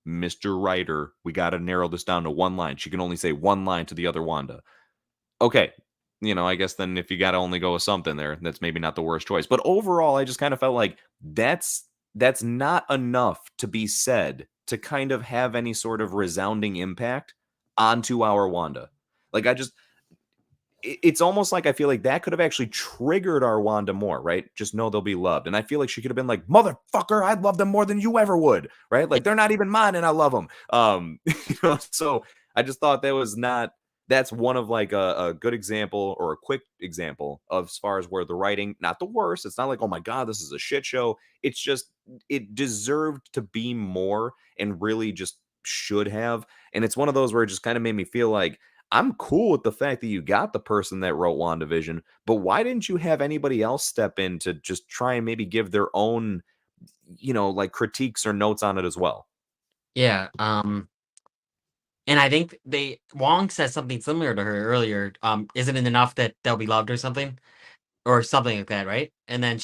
Mr. Writer, we got to narrow this down to one line. She can only say one line to the other Wanda. Okay. I guess then if you got to only go with something there, that's maybe not the worst choice. But overall, I just kind of felt like that's not enough to be said to kind of have any sort of resounding impact onto our Wanda. Like it's almost like I feel like that could have actually triggered our Wanda more, right? Just know they'll be loved. And I feel like she could have been like, motherfucker, I'd love them more than you ever would, right? Yeah, Like they're not even mine and I love them. So I just thought that was not that's one of like a good example or a quick example of as far as where the writing, not the worst. It's not like, oh my God, this is a shit show. It's just it deserved to be more and really just should have. And it's one of those where it just kind of made me feel like I'm cool with the fact that you got the person that wrote WandaVision, but why didn't you have anybody else step in to just try and maybe give their own, like critiques or notes on it as well? yeah. And I think Wong said something similar to her earlier. Isn't it enough that they'll be loved or something like that, right? And then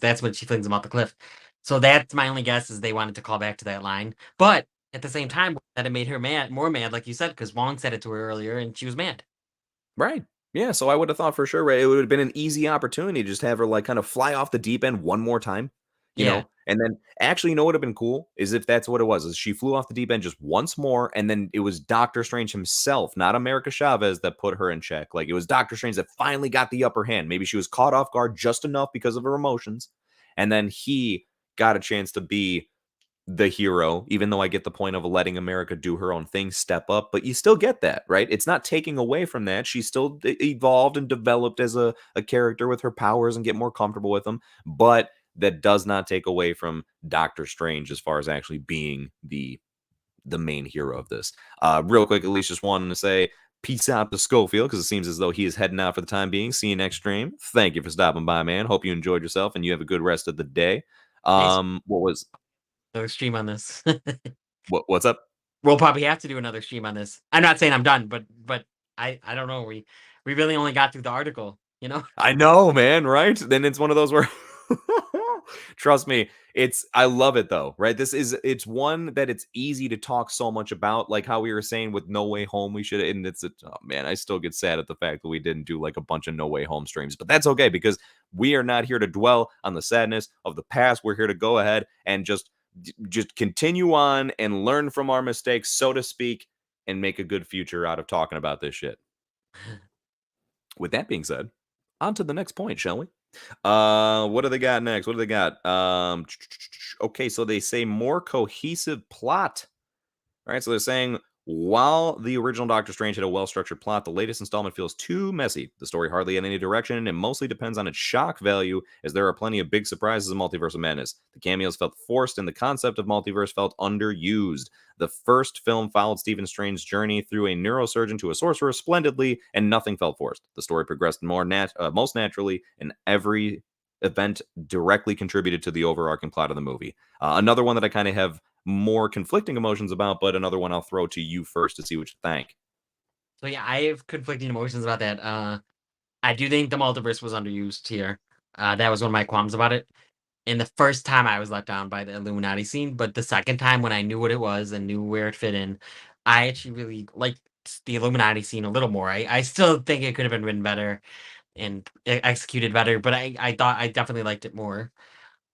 that's when she flings him off the cliff. So that's my only guess is they wanted to call back to that line, but at the same time, that it made her more mad, like you said, because Wong said it to her earlier, and she was mad. Right. Yeah. So I would have thought for sure, right? It would have been an easy opportunity to just have her like kind of fly off the deep end one more time, Yeah, and then actually, what would have been cool is if that's what it was, is she flew off the deep end just once more, and then it was Doctor Strange himself, not America Chavez, that put her in check. Like it was Doctor Strange that finally got the upper hand. Maybe she was caught off guard just enough because of her emotions, and then he got a chance to be the hero, even though I get the point of letting America do her own thing, step up, but you still get that, right? It's not taking away from that. She still evolved and developed as a character with her powers and get more comfortable with them, but that does not take away from Doctor Strange as far as actually being the main hero of this. Real quick, at least just wanted to say peace out to Schofield because it seems as though he is heading out for the time being. See you next stream. Thank you for stopping by, man. Hope you enjoyed yourself and you have a good rest of the day. Thanks. What was Another stream on this. what's up? We'll probably have to do another stream on this. I'm not saying I'm done, but I don't know. We really only got through the article, you know? I know, man, right? Then it's one of those where trust me, I love it though, right? It's one that it's easy to talk so much about, like how we were saying with No Way Home, we should, and oh man, I still get sad at the fact that we didn't do like a bunch of No Way Home streams, but that's okay because we are not here to dwell on the sadness of the past. We're here to go ahead and just continue on and learn from our mistakes, so to speak, and make a good future out of talking about this shit. With that being said, on to the next point, shall we? What do they got next? What do they got? Okay, so they say more cohesive plot. All right, so they're saying while the original Doctor Strange had a well-structured plot, the latest installment feels too messy. The story hardly had any direction, and mostly depends on its shock value, as there are plenty of big surprises in Multiverse of Madness. The cameos felt forced, and the concept of multiverse felt underused. The first film followed Stephen Strange's journey through a neurosurgeon to a sorcerer splendidly, and nothing felt forced. The story progressed most naturally, and every event directly contributed to the overarching plot of the movie. Another one that I kind of have more conflicting emotions about, but another one I'll throw to you first to see what you think. So yeah, I have conflicting emotions about that. I do think the multiverse was underused here. That was one of my qualms about it. And the first time I was let down by the Illuminati scene, but the second time when I knew what it was and knew where it fit in, I actually really liked the Illuminati scene a little more. I still think it could have been written better and executed better, but I thought I definitely liked it more.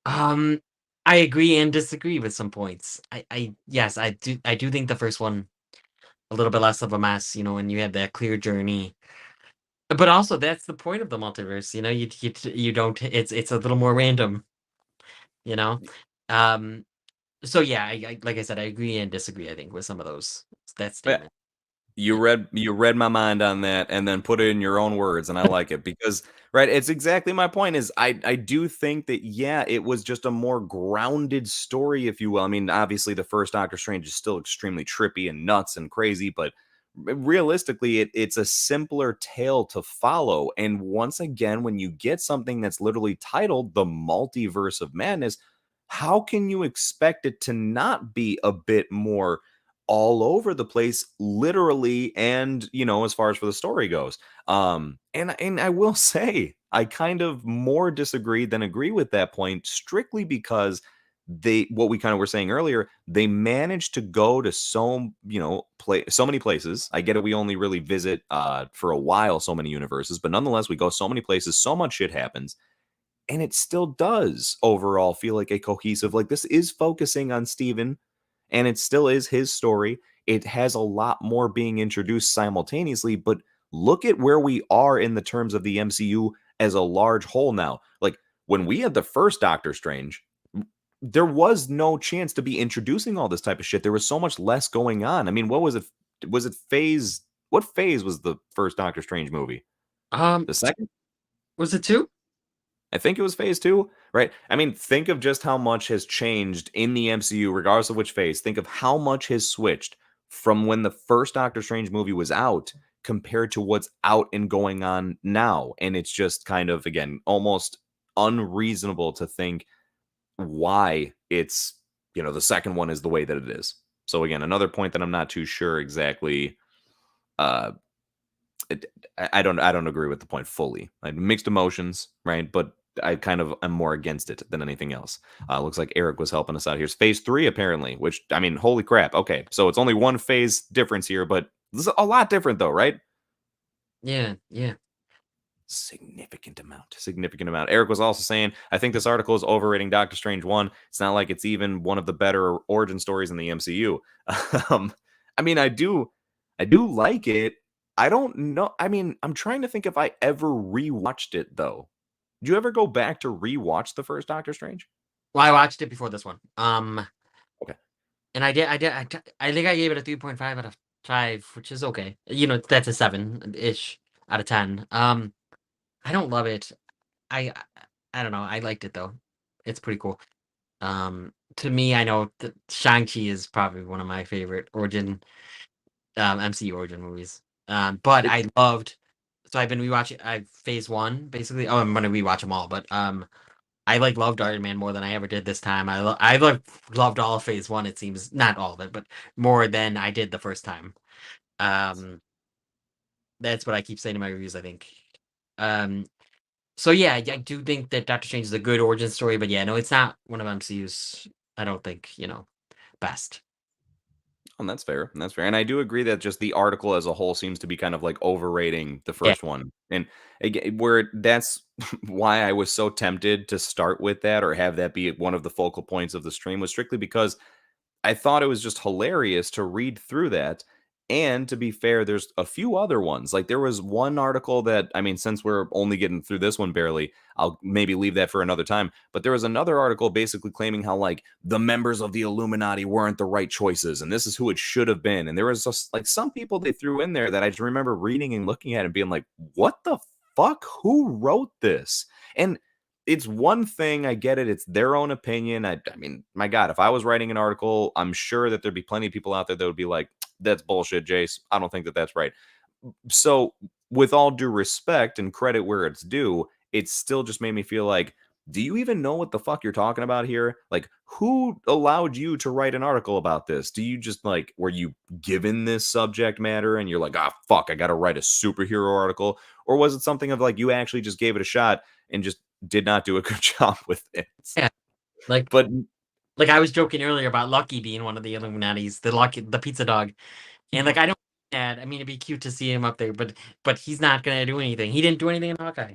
Um, I agree and disagree with some points. Yes, I do think the first one a little bit less of a mess, and you had that clear journey. But also that's the point of the multiverse, you don't it's a little more random, you know? Um, so yeah, like I said, I agree and disagree, I think, with some of that Yeah, statement. you read my mind on that and then put it in your own words, and I like it because right, it's exactly my point. Is I do think that yeah, it was just a more grounded story, if you will. I mean, obviously the first Doctor Strange is still extremely trippy and nuts and crazy, but realistically, it's a simpler tale to follow. And once again, when you get something that's literally titled the Multiverse of Madness, how can you expect it to not be a bit more all over the place, literally, and as far as for the story goes? And I will say I kind of more disagree than agree with that point, strictly because what we kind of were saying earlier, they managed to go to so many places. I get it, we only really visit for a while so many universes, but nonetheless we go so many places, so much shit happens, and it still does overall feel like a cohesive, like, this is focusing on Steven, and it still is his story. It has a lot more being introduced simultaneously, but look at where we are in the terms of the MCU as a large whole now. Like, when we had the first Doctor Strange, there was no chance to be introducing all this type of shit. There was so much less going on. I mean, what was it? Was it phase? What phase was the first Doctor Strange movie? Um, The second? was it 2? I think it was phase two, right? I mean, think of just how much has changed in the MCU, regardless of which phase. Think of how much has switched from when the first Doctor Strange movie was out compared to what's out and going on now. And it's just kind of, again, almost unreasonable to think why the second one is the way that it is. So again, another point that I'm not too sure exactly. Uh, I don't agree with the point fully. I had mixed emotions, right? But I kind of am more against it than anything else. Looks like Eric was helping us out here. It's phase 3 apparently, which, I mean, holy crap. Okay, so it's only one phase difference here, but this is a lot different though, right? Yeah, yeah. Significant amount. Eric was also saying, I think this article is overrating Doctor Strange 1. It's not like it's even one of the better origin stories in the MCU. I mean, I do like it. I don't know. I mean, I'm trying to think if I ever rewatched it though. Did you ever go back to rewatch the first Doctor Strange? Well, I watched it before this one. And I think I gave it a 3.5 out of 5, which is okay. You know, that's a 7-ish out of 10. I don't love it. I don't know. I liked it though. It's pretty cool. To me, I know that Shang-Chi is probably one of my favorite MCU origin movies. But It, I loved. So I've been rewatching. I phase one basically. Oh, I'm gonna rewatch them all. But I like loved Iron Man more than I ever did this time. Loved all of phase one. It seems not all of it, but more than I did the first time. Um, that's what I keep saying in my reviews. I think. Um, so yeah, I do think that Doctor Strange is a good origin story, but yeah, no, it's not one of MCU's. I don't think best. Oh, that's fair. That's fair. And I do agree that just the article as a whole seems to be kind of like overrating the Yeah, first one. And again, where that's why I was so tempted to start with that or have that be one of the focal points of the stream was strictly because I thought it was just hilarious to read through that. And to be fair, there's a few other ones. Like there was one article that, I mean, since we're only getting through this one barely, I'll maybe leave that for another time. But there was another article basically claiming how, like, the members of the Illuminati weren't the right choices and this is who it should have been. And there was just like some people they threw in there that I just remember reading and looking at and being like, what the fuck? Who wrote this? And it's one thing, I get it, it's their own opinion. I mean, my God, if I was writing an article, I'm sure that there'd be plenty of people out there that would be like, that's bullshit, Jace. I don't think that that's right. So, with all due respect and credit where it's due, it still just made me feel like, do you even know what the fuck you're talking about here? Like, who allowed you to write an article about this? Do you just like, were you given this subject matter and you're like, ah, fuck, I got to write a superhero article? Or was it something of like, you actually just gave it a shot and just did not do a good job with it? yeah. Like But like I was joking earlier about Lucky being one of the Illuminati's, the pizza dog, and like I don't that. I mean, it'd be cute to see him up there, but he's not gonna do anything. He didn't do anything in Hawkeye.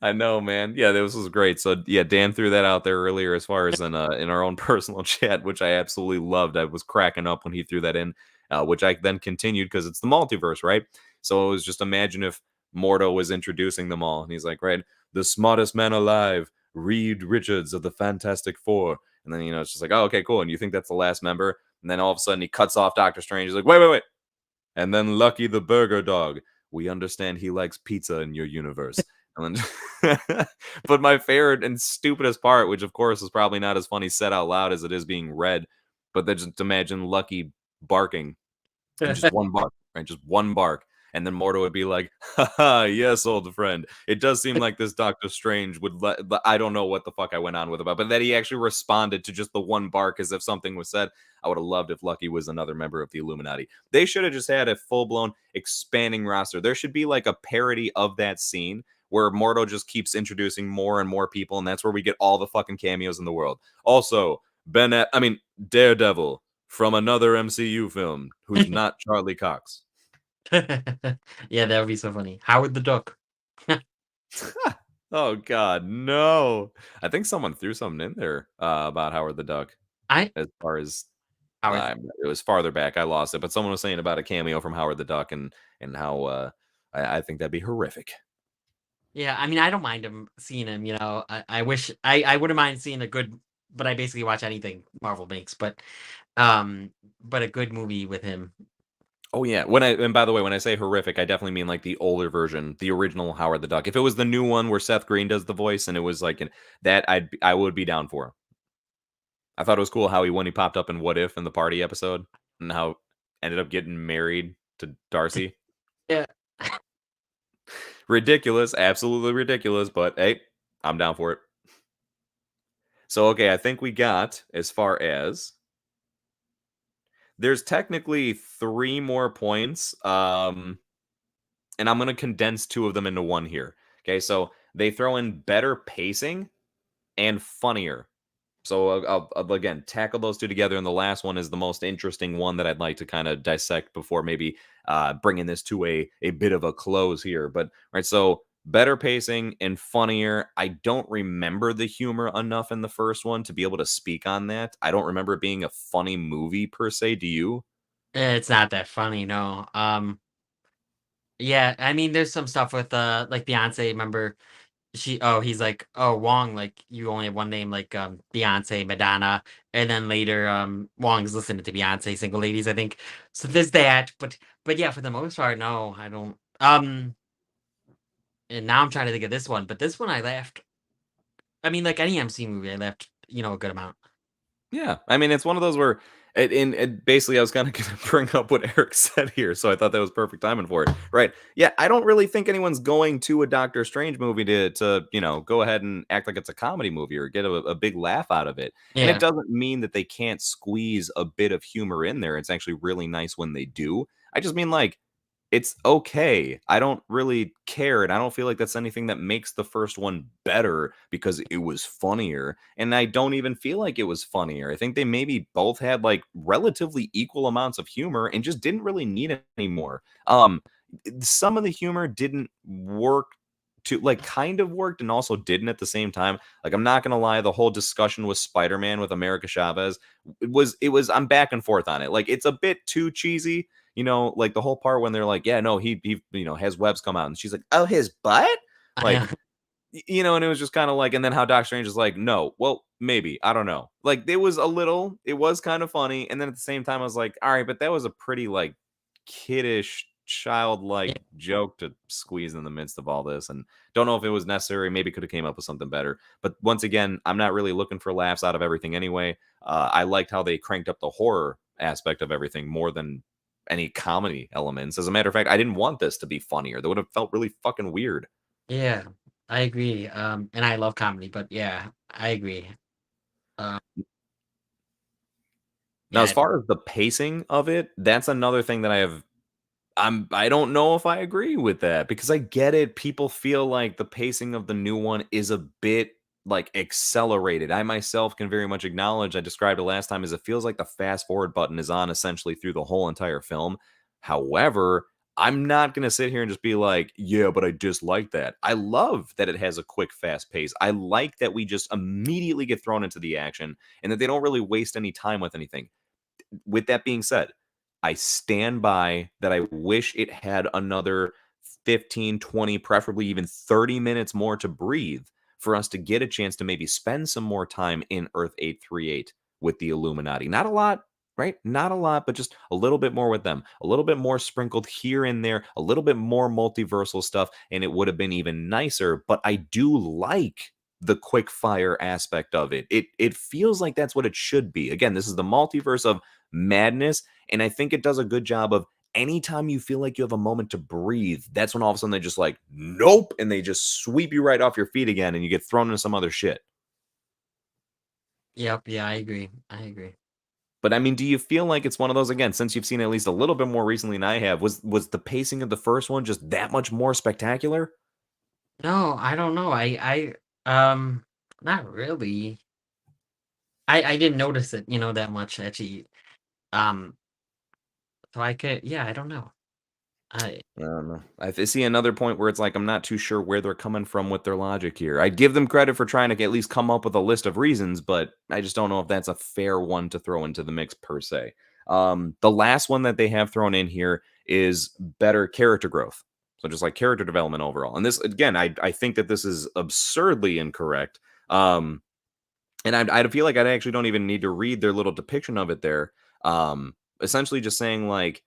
I know, man. Yeah, this was great. So yeah, Dan threw that out there earlier as far as in our own personal chat, which I absolutely loved. I was cracking up when he threw that in, which I then continued because it's the multiverse, right? So it was just imagine if Mordo was introducing them all, and he's like, right, the smartest man alive, Reed Richards of the Fantastic Four, and then it's just like, oh, okay, cool. And you think that's the last member, and then all of a sudden he cuts off Doctor Strange. He's like, wait, wait, wait, and then Lucky the Burger Dog. We understand he likes pizza in your universe. And then, but my favorite and stupidest part, which of course is probably not as funny said out loud as it is being read, but then just imagine Lucky barking and just one bark, right? Just one bark. And then Mordo would be like, haha, yes, old friend. It does seem like this Doctor Strange would I don't know what the fuck I went on with about, but that he actually responded to just the one bark as if something was said. I would have loved if Lucky was another member of the Illuminati. They should have just had a full-blown expanding roster. There should be like a parody of that scene where Mordo just keeps introducing more and more people, and that's where we get all the fucking cameos in the world. Also, Daredevil from another MCU film who's not Charlie Cox. Yeah, that would be so funny. Howard the Duck. Oh God, no! I think someone threw something in there about Howard the Duck. I As far as Howard. it was farther back, I lost it, but someone was saying about a cameo from Howard the Duck and how I think that'd be horrific. Yeah, I mean, I don't mind him seeing him. I wish I wouldn't mind seeing a good, but I basically watch anything Marvel makes. But a good movie with him. Oh yeah, and by the way, when I say horrific, I definitely mean like the older version, the original Howard the Duck. If it was the new one where Seth Green does the voice and it was like that, I would be down for. I thought it was cool how when he popped up in What If in the party episode and how ended up getting married to Darcy. Yeah. Ridiculous, absolutely ridiculous, but hey, I'm down for it. So okay, I think we got as far as there's technically 3 more points. And I'm going to condense 2 of them into one here. Okay, so they throw in better pacing and funnier. So I'll again tackle those 2 together, and the last one is the most interesting one that I'd like to kind of dissect before maybe bringing this to a bit of a close here. But right, so better pacing and funnier. I don't remember the humor enough in the first one to be able to speak on that. I don't remember it being a funny movie per se. Do you? It's not that funny, no. Yeah, I mean, there's some stuff with like Beyonce. Remember, he's like, "Oh, Wong, like, you only have one name, like, Beyonce, Madonna," and then later, Wong's listening to Beyonce, Single Ladies, I think. So there's that, but yeah, for the most part, no, I don't. And now I'm trying to think of this one, but this one I laughed. I mean, like any MC movie, I laughed, a good amount. Yeah, I mean, it's one of those where, basically, I was kind of going to bring up what Eric said here, so I thought that was perfect timing for it, right? Yeah, I don't really think anyone's going to a Doctor Strange movie to go ahead and act like it's a comedy movie or get a big laugh out of it. And it Yeah, doesn't mean that they can't squeeze a bit of humor in there. It's actually really nice when they do. I just mean like it's okay. I don't really care, and I don't feel like that's anything that makes the first one better because it was funnier, and I don't even feel like it was funnier. I think they maybe both had, like, relatively equal amounts of humor and just didn't really need it anymore. Some of the humor didn't work to like, kind of worked and also didn't at the same time. Like, I'm not gonna lie, the whole discussion with Spider-Man with America Chavez, it was I'm back and forth on it. Like, it's a bit too cheesy, like the whole part when they're like, "Yeah, no, he has webs come out," and she's like, "Oh, his butt?" Like, I, and it was just kind of like, and then how Doc Strange is like, "No, well, maybe, I don't know." Like, it was kind of funny, and then at the same time, I was like, "All right, but that was a pretty like kiddish, childlike yeah, joke to squeeze in the midst of all this." And don't know if it was necessary. Maybe could have came up with something better. But once again, I'm not really looking for laughs out of everything anyway. I liked how they cranked up the horror aspect of everything more than any comedy elements. As a matter of fact, I didn't want this to be funnier. That would have felt really fucking weird. yeah, I agree. And I love comedy, but yeah, I agree. Um, Now, as yeah, far as the pacing of it, that's another thing that I don't know if I agree with that because I get it. People feel like the pacing of the new one is a bit like accelerated. I myself can very much acknowledge, I described it last time, as it feels like the fast forward button is on essentially through the whole entire film. However, I'm not going to sit here and just be like, yeah, but I dislike that. I love that it has a quick, fast pace. I like that we just immediately get thrown into the action and that they don't really waste any time with anything. With that being said, I stand by that I wish it had another 15, 20, preferably even 30 minutes more to breathe for us to get a chance to maybe spend some more time in Earth 838 with the Illuminati. Not a lot, right? Not a lot, but just a little bit more with them. A little bit more sprinkled here and there, a little bit more multiversal stuff, and it would have been even nicer. But I do like the quick fire aspect of it. It feels like that's what it should be. Again, this is the multiverse of madness. And I think it does a good job of anytime you feel like you have a moment to breathe, that's when all of a sudden they just like, nope. And they just sweep you right off your feet again and you get thrown into some other shit. yep, yeah, I agree. I agree. But I mean, do you feel like it's one of those again, since you've seen it at least a little bit more recently than I have, was the pacing of the first one just that much more spectacular? No, I don't know. Not really. I didn't notice it, that much actually. Um, so I could, yeah, I don't know. I I don't know. See another point where it's like I'm not too sure where they're coming from with their logic here. I'd give them credit for trying to at least come up with a list of reasons, but I just don't know if that's a fair one to throw into the mix per se. The last one that they have thrown in here is better character growth. So just like character development overall. And this again, I think that this is absurdly incorrect. And I feel like I actually don't even need to read their little depiction of it there. Essentially just saying like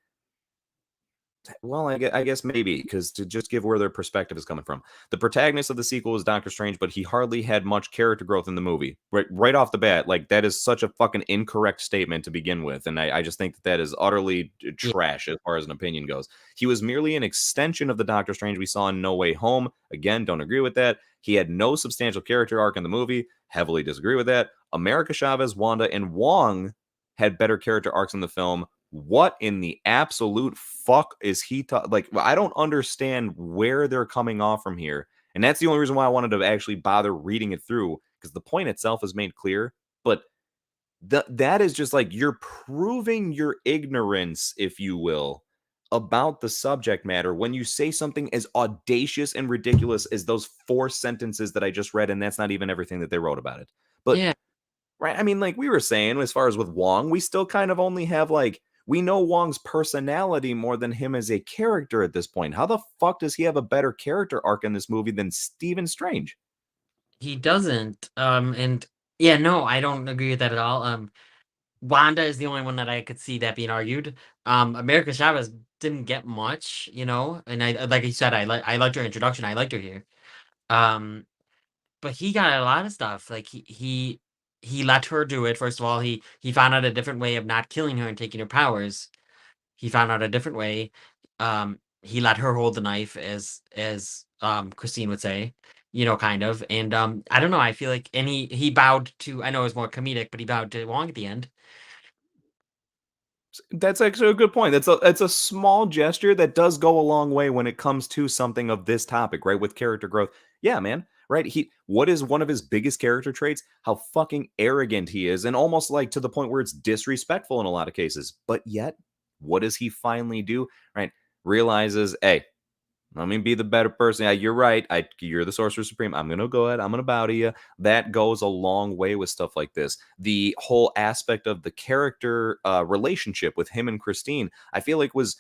well, I guess maybe because to just give where their perspective is coming from. The protagonist of the sequel is Doctor Strange, but he hardly had much character growth in the movie. Right off the bat, like that is such a fucking incorrect statement to begin with, and I just think that that is utterly yeah, trash as far as an opinion goes. He was merely an extension of the Doctor Strange we saw in No Way Home. Again, don't agree with that. He had no substantial character arc in the movie. Heavily disagree with that. America Chavez, Wanda, and Wong had better character arcs in the film. What in the absolute fuck is he like? I don't understand where they're coming off from here, and that's the only reason why I wanted to actually bother reading it through because the point itself is made clear, but that is just like you're proving your ignorance, if you will, about the subject matter when you say something as audacious and ridiculous as those four sentences that I just read, and that's not even everything that they wrote about it. But yeah, right, I mean, like we were saying, as far as with Wong, we still kind of only have like We know Wong's personality more than him as a character at this point. How the fuck does he have a better character arc in this movie than Stephen Strange? He doesn't. And yeah, no, I don't agree with that at all. Wanda is the only one that I could see that being argued. America Chavez didn't get much, and I like you said, I liked her introduction. I liked her here. Um, but he got a lot of stuff. Like he let her do it. First of all, he found out a different way of not killing her and taking her powers. He found out a different way. He let her hold the knife, as Christine would say, kind of. And I don't know. I feel like, and he bowed to. I know it was more comedic, but he bowed to Wong at the end. That's actually a good point. That's a small gesture that does go a long way when it comes to something of this topic, right? With character growth. Yeah, man. Right? What is one of his biggest character traits? How fucking arrogant he is, and almost like to the point where it's disrespectful in a lot of cases. But yet, what does he finally do? Right? Realizes, hey, let me be the better person. Yeah, you're right. You're the Sorcerer Supreme. I'm gonna go ahead. I'm gonna bow to you. That goes a long way with stuff like this. The whole aspect of the character relationship with him and Christine, I feel like was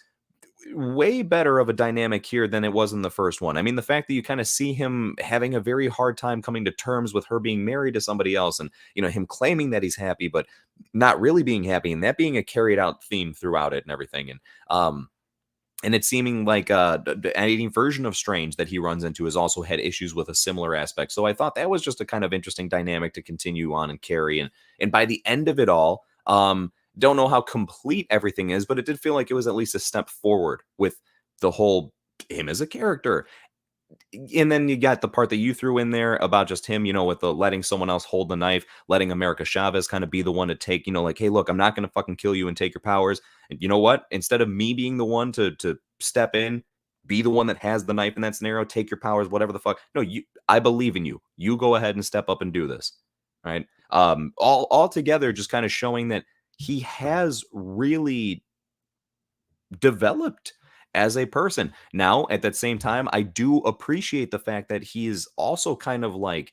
way better of a dynamic here than it was in the first one. I mean, the fact that you kind of see him having a very hard time coming to terms with her being married to somebody else, and him claiming that he's happy, but not really being happy, and that being a carried out theme throughout it and everything, and it's seeming like any version of Strange that he runs into has also had issues with a similar aspect. So I thought that was just a kind of interesting dynamic to continue on and carry. And by the end of it all, don't know how complete everything is, but it did feel like it was at least a step forward with the whole him as a character. And then you got the part that you threw in there about just him, with the letting someone else hold the knife, letting America Chavez kind of be the one to take, like, hey, look, I'm not going to fucking kill you and take your powers. And you know what? Instead of me being the one to step in, be the one that has the knife in that scenario, take your powers, whatever the fuck. No, I believe in you. You go ahead and step up and do this. Right. All together, just kind of showing that he has really developed as a person. Now, at that same time, I do appreciate the fact that he is also kind of like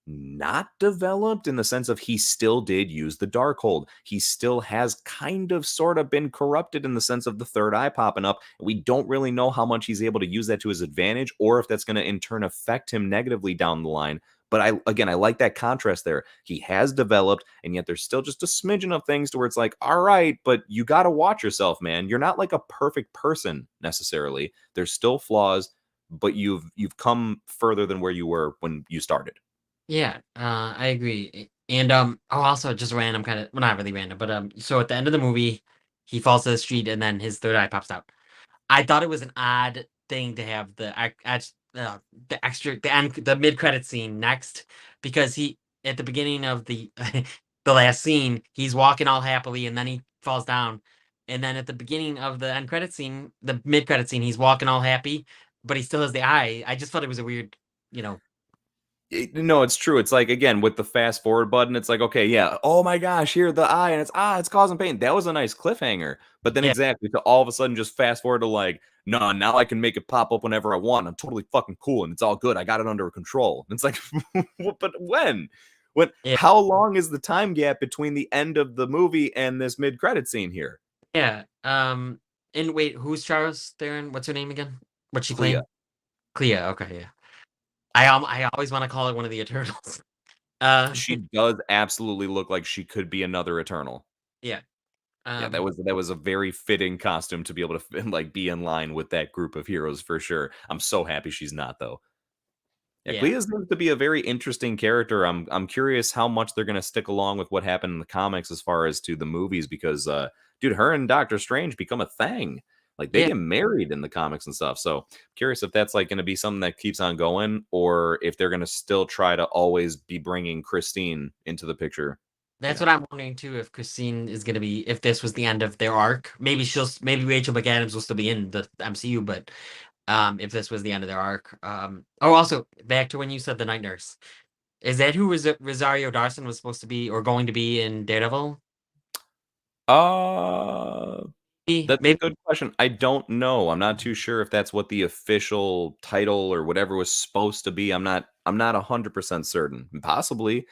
not developed in the sense of he still did use the Darkhold. He still has kind of sort of been corrupted in the sense of the third eye popping up. We don't really know how much he's able to use that to his advantage or if that's going to in turn affect him negatively down the line. But I like that contrast there. He has developed, and yet there's still just a smidgen of things to where it's like, all right, but you got to watch yourself, man. You're not like a perfect person necessarily. There's still flaws, but you've come further than where you were when you started. Yeah, I agree. And oh, also just random kind of, well, not really random, but so at the end of the movie, he falls to the street and then his third eye pops out. I thought it was an odd thing to have the extra the mid credit scene next because he at the beginning of the the last scene he's walking all happily and then he falls down, and then at the beginning of the end credit scene, the mid credit scene, he's walking all happy, but he still has the eye. I just thought it was a weird, you know. No, it's true. It's like again with the fast forward button. It's like, okay, yeah. Oh my gosh, here the eye, and it's causing pain. That was a nice cliffhanger. But then Yeah, exactly to all of a sudden just fast forward to like, no, now I can make it pop up whenever I want. I'm totally fucking cool, and it's all good. I got it under control. And it's like, but when? When? yeah, How long is the time gap between the end of the movie and this mid credit scene here? yeah. And wait, who's Charles Theron? What's her name again? What's she Clea. playing? Clea. Okay, yeah. I always want to call it one of the Eternals. She does absolutely look like she could be another Eternal. Yeah. Yeah, Um, that was a very fitting costume to be able to like be in line with that group of heroes for sure. I'm so happy she's not though. Yeah, yeah. Clea seems to be a very interesting character. I'm curious how much they're gonna stick along with what happened in the comics as far as to the movies because dude, her and Doctor Strange become a thing. Like they Yeah. get married in the comics and stuff. So curious if that's like gonna be something that keeps on going, or if they're gonna still try to always be bringing Christine into the picture. That's Yeah. what I'm wondering too, if Christine is gonna be, if this was the end of their arc. Maybe Rachel McAdams will still be in the MCU, but if this was the end of their arc. Oh, also back to when you said the night nurse. Is that who Rosario Dawson was supposed to be or going to be in Daredevil? Uh that's a Maybe. good question. I don't know. I'm not too sure if that's what the official title or whatever was supposed to be. I'm not 100% certain. Possibly.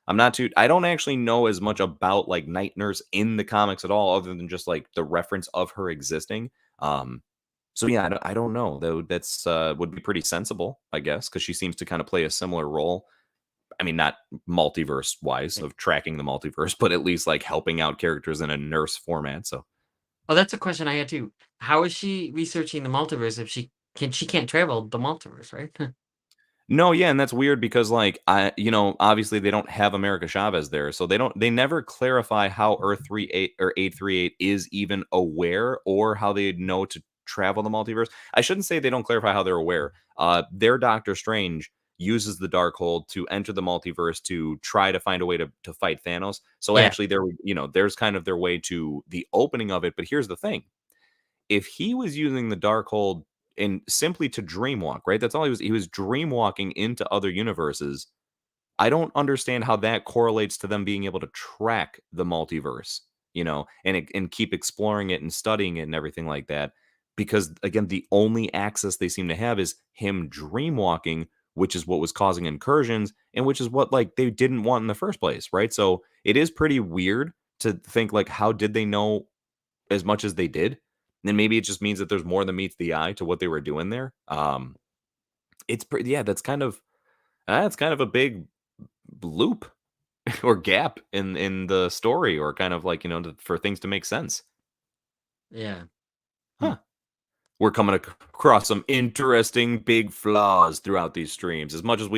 I'm not too I don't actually know as much about like Night Nurse in the comics at all, other than just like the reference of her existing. Um, so yeah, I don't know though. That's would be pretty sensible, I guess, because she seems to kind of play a similar role. I mean, not multiverse wise Right. of tracking the multiverse, but at least like helping out characters in a nurse format. So Oh, that's a question I had too. How is she researching the multiverse if she can't travel the multiverse, right? no, yeah, and that's weird because like obviously they don't have America Chavez there, so they never clarify how Earth 38 or 838 is even aware or how they know to travel the multiverse. I shouldn't say they don't clarify how they're aware. Their Doctor Strange uses the Darkhold to enter the multiverse to try to find a way to fight Thanos. So Yeah, actually there's kind of their way to the opening of it, but here's the thing. If he was using the Darkhold and simply to dreamwalk, right? That's all he was dreamwalking into other universes. I don't understand how that correlates to them being able to track the multiverse, and keep exploring it and studying it and everything like that. Because again, the only access they seem to have is him dreamwalking, which is what was causing incursions, and which is what like they didn't want in the first place, right? So it is pretty weird to think like, how did they know as much as they did? Then maybe it just means that there's more than meets the eye to what they were doing there. It's pretty, yeah, that's kind of a big loop or gap in the story, or kind of like for things to make sense. yeah. Hmm. Huh. We're coming across some interesting big flaws throughout these streams. As much as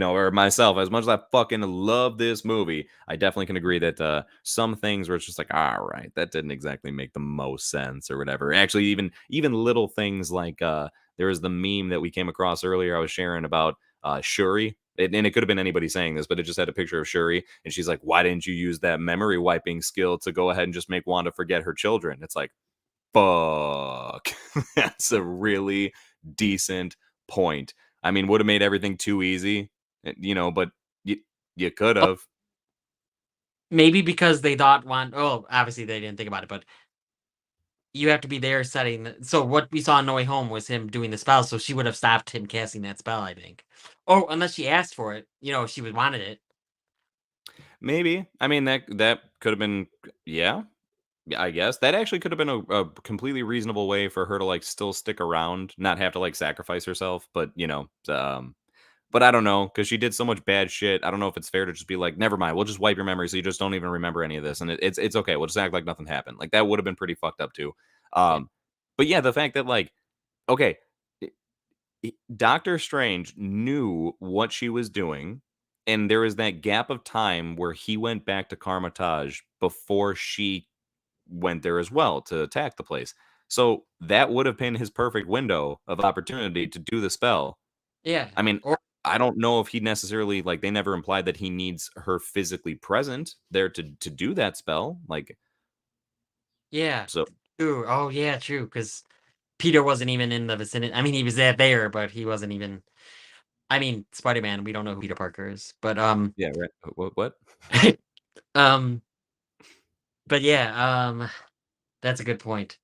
or myself, as much as I fucking love this movie, I definitely can agree that some things where it's just like, all right, that didn't exactly make the most sense or whatever. Actually, even little things like there was the meme that we came across earlier. I was sharing about Shuri. And it could have been anybody saying this, but it just had a picture of Shuri, and she's like, "Why didn't you use that memory wiping skill to go ahead and just make Wanda forget her children?" It's like, fuck. That's a really decent point. I mean, would have made everything too easy, but you could Oh, have. maybe because they thought one. Oh, obviously they didn't think about it, but you have to be there setting. So what we saw in No Way Home was him doing the spell, so she would have stopped him casting that spell, I think. Oh, unless she asked for it, if she would wanted it. Maybe. I mean, that could have been, yeah. Yeah, I guess that actually could have been a completely reasonable way for her to like still stick around, not have to like sacrifice herself. But but I don't know, because she did so much bad shit. I don't know if it's fair to just be like, never mind, we'll just wipe your memory so you just don't even remember any of this, and it's okay. We'll just act like nothing happened. Like that would have been pretty fucked up too. Yeah, But yeah, the fact that like, okay, Doctor Strange knew what she was doing, and there was that gap of time where he went back to Karmatage before she went there as well to attack the place. So that would have been his perfect window of opportunity to do the spell. yeah, I mean, or I don't know if he necessarily like they never implied that he needs her physically present there to do that spell. Like yeah. so True. Oh, yeah, true. Because Peter wasn't even in the vicinity. I mean, he was there, but he wasn't even. I mean, Spider-Man. We don't know who Peter Parker is, but yeah, right. What? um, but yeah, that's a good point.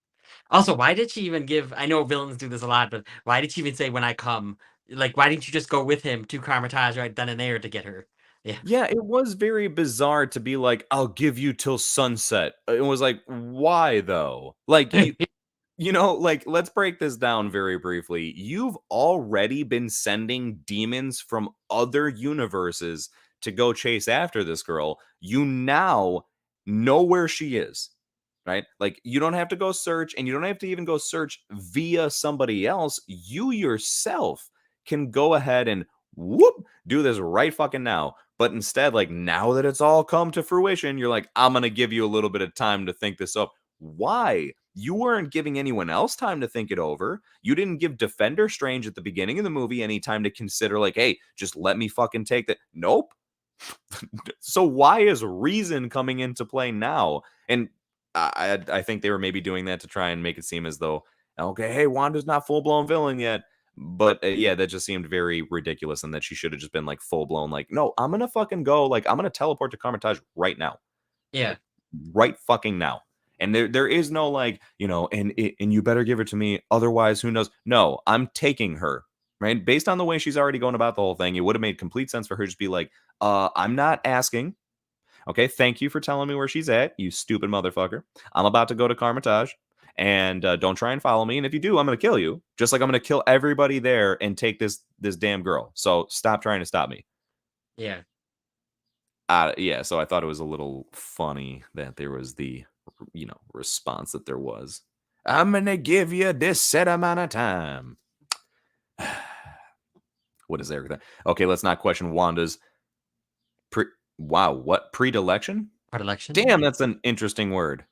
Also, why did she even give? I know villains do this a lot, but why did she even say "when I come"? Like, why didn't you just go with him to Carmitage right then and there to get her? Yeah. Yeah, it was very bizarre to be like, "I'll give you till sunset." It was like, "Why though?" Like like, let's break this down very briefly. You've already been sending demons from other universes to go chase after this girl. You now know where she is, right? Like, you don't have to go search, and you don't have to even go search via somebody else. You yourself can go ahead and whoop, do this right fucking now. But instead, like, now that it's all come to fruition, you're like, I'm going to give you a little bit of time to think this up. Why? You weren't giving anyone else time to think it over. You didn't give Defender Strange at the beginning of the movie any time to consider, like, hey, just let me fucking take that. Nope. So why is reason coming into play now? And I think they were maybe doing that to try and make it seem as though, okay, hey, Wanda's not full blown villain yet. But yeah, that just seemed very ridiculous, and that she should have just been like full blown, like, no, I'm gonna fucking go, like, I'm gonna teleport to Carmitage right now, Yeah. like right fucking now. And there is no like, and you better give her to me, otherwise, who knows? No, I'm taking her right? Based on the way she's already going about the whole thing, it would have made complete sense for her to just be like, I'm not asking. Okay, thank you for telling me where she's at, you stupid motherfucker. I'm about to go to Carmitage, and don't try and follow me. And if you do, I'm going to kill you. Just like I'm going to kill everybody there and take this damn girl. So stop trying to stop me. Yeah. Yeah. So I thought it was a little funny that there was the response that there was. I'm going to give you this set amount of time. What is everything? Okay, let's not question Wanda's wow, what predilection? Predilection. Damn, that's an interesting word.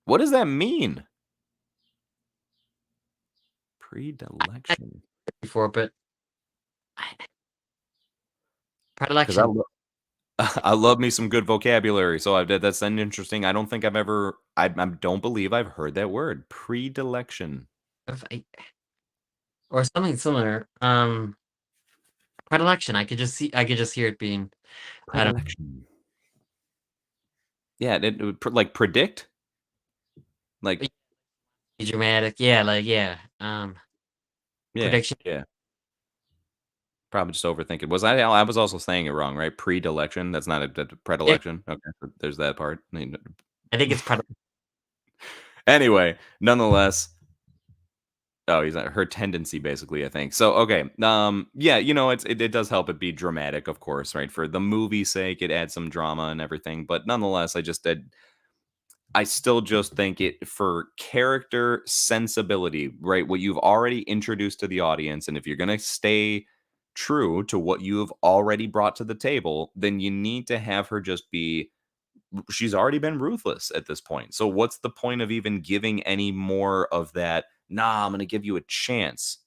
What does that mean? Predilection. Before, but Because I predilection I love me some good vocabulary. So that's an interesting. I don't think I've ever. I don't believe I've heard that word. Predilection. of or something similar. Predilection. I could just hear it being. I don't Predilection. Yeah, it would like predict. Like be dramatic. Yeah, like yeah. yeah, Prediction. yeah. Probably just overthinking. Was I was also saying it wrong, right? Predilection. That's not a Yeah, predilection. Okay, so there's that part. I think it's predilection. Anyway, nonetheless, oh, he's her tendency, basically, I think. So, okay, yeah, it does help it be dramatic, of course, right? For the movie's sake, it adds some drama and everything. But nonetheless, I still just think it for character sensibility, right? What you've already introduced to the audience, and if you're gonna stay true to what you have already brought to the table, then you need to have her just be she's already been ruthless at this point. So what's the point of even giving any more of that? Nah, I'm going to give you a chance.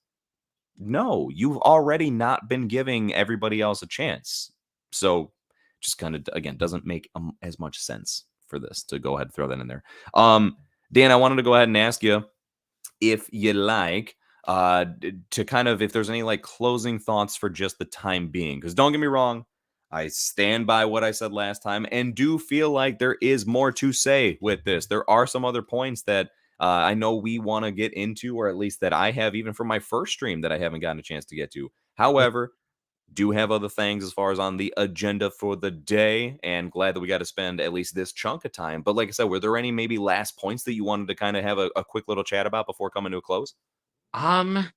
No, you've already not been giving everybody else a chance. So just kind of again doesn't make as much sense for this to go ahead and throw that in there. Dan, I wanted to go ahead and ask you if you like to kind of if there's any like closing thoughts for just the time being, because don't get me wrong, I stand by what I said last time and do feel like there is more to say with this. There are some other points that I know we want to get into, or at least that I have even from my first stream that I haven't gotten a chance to get to. Yeah. However, do have other things as far as on the agenda for the day, and glad that we got to spend at least this chunk of time. But like I said, were there any maybe last points that you wanted to kind of have a quick little chat about before coming to a close? Um,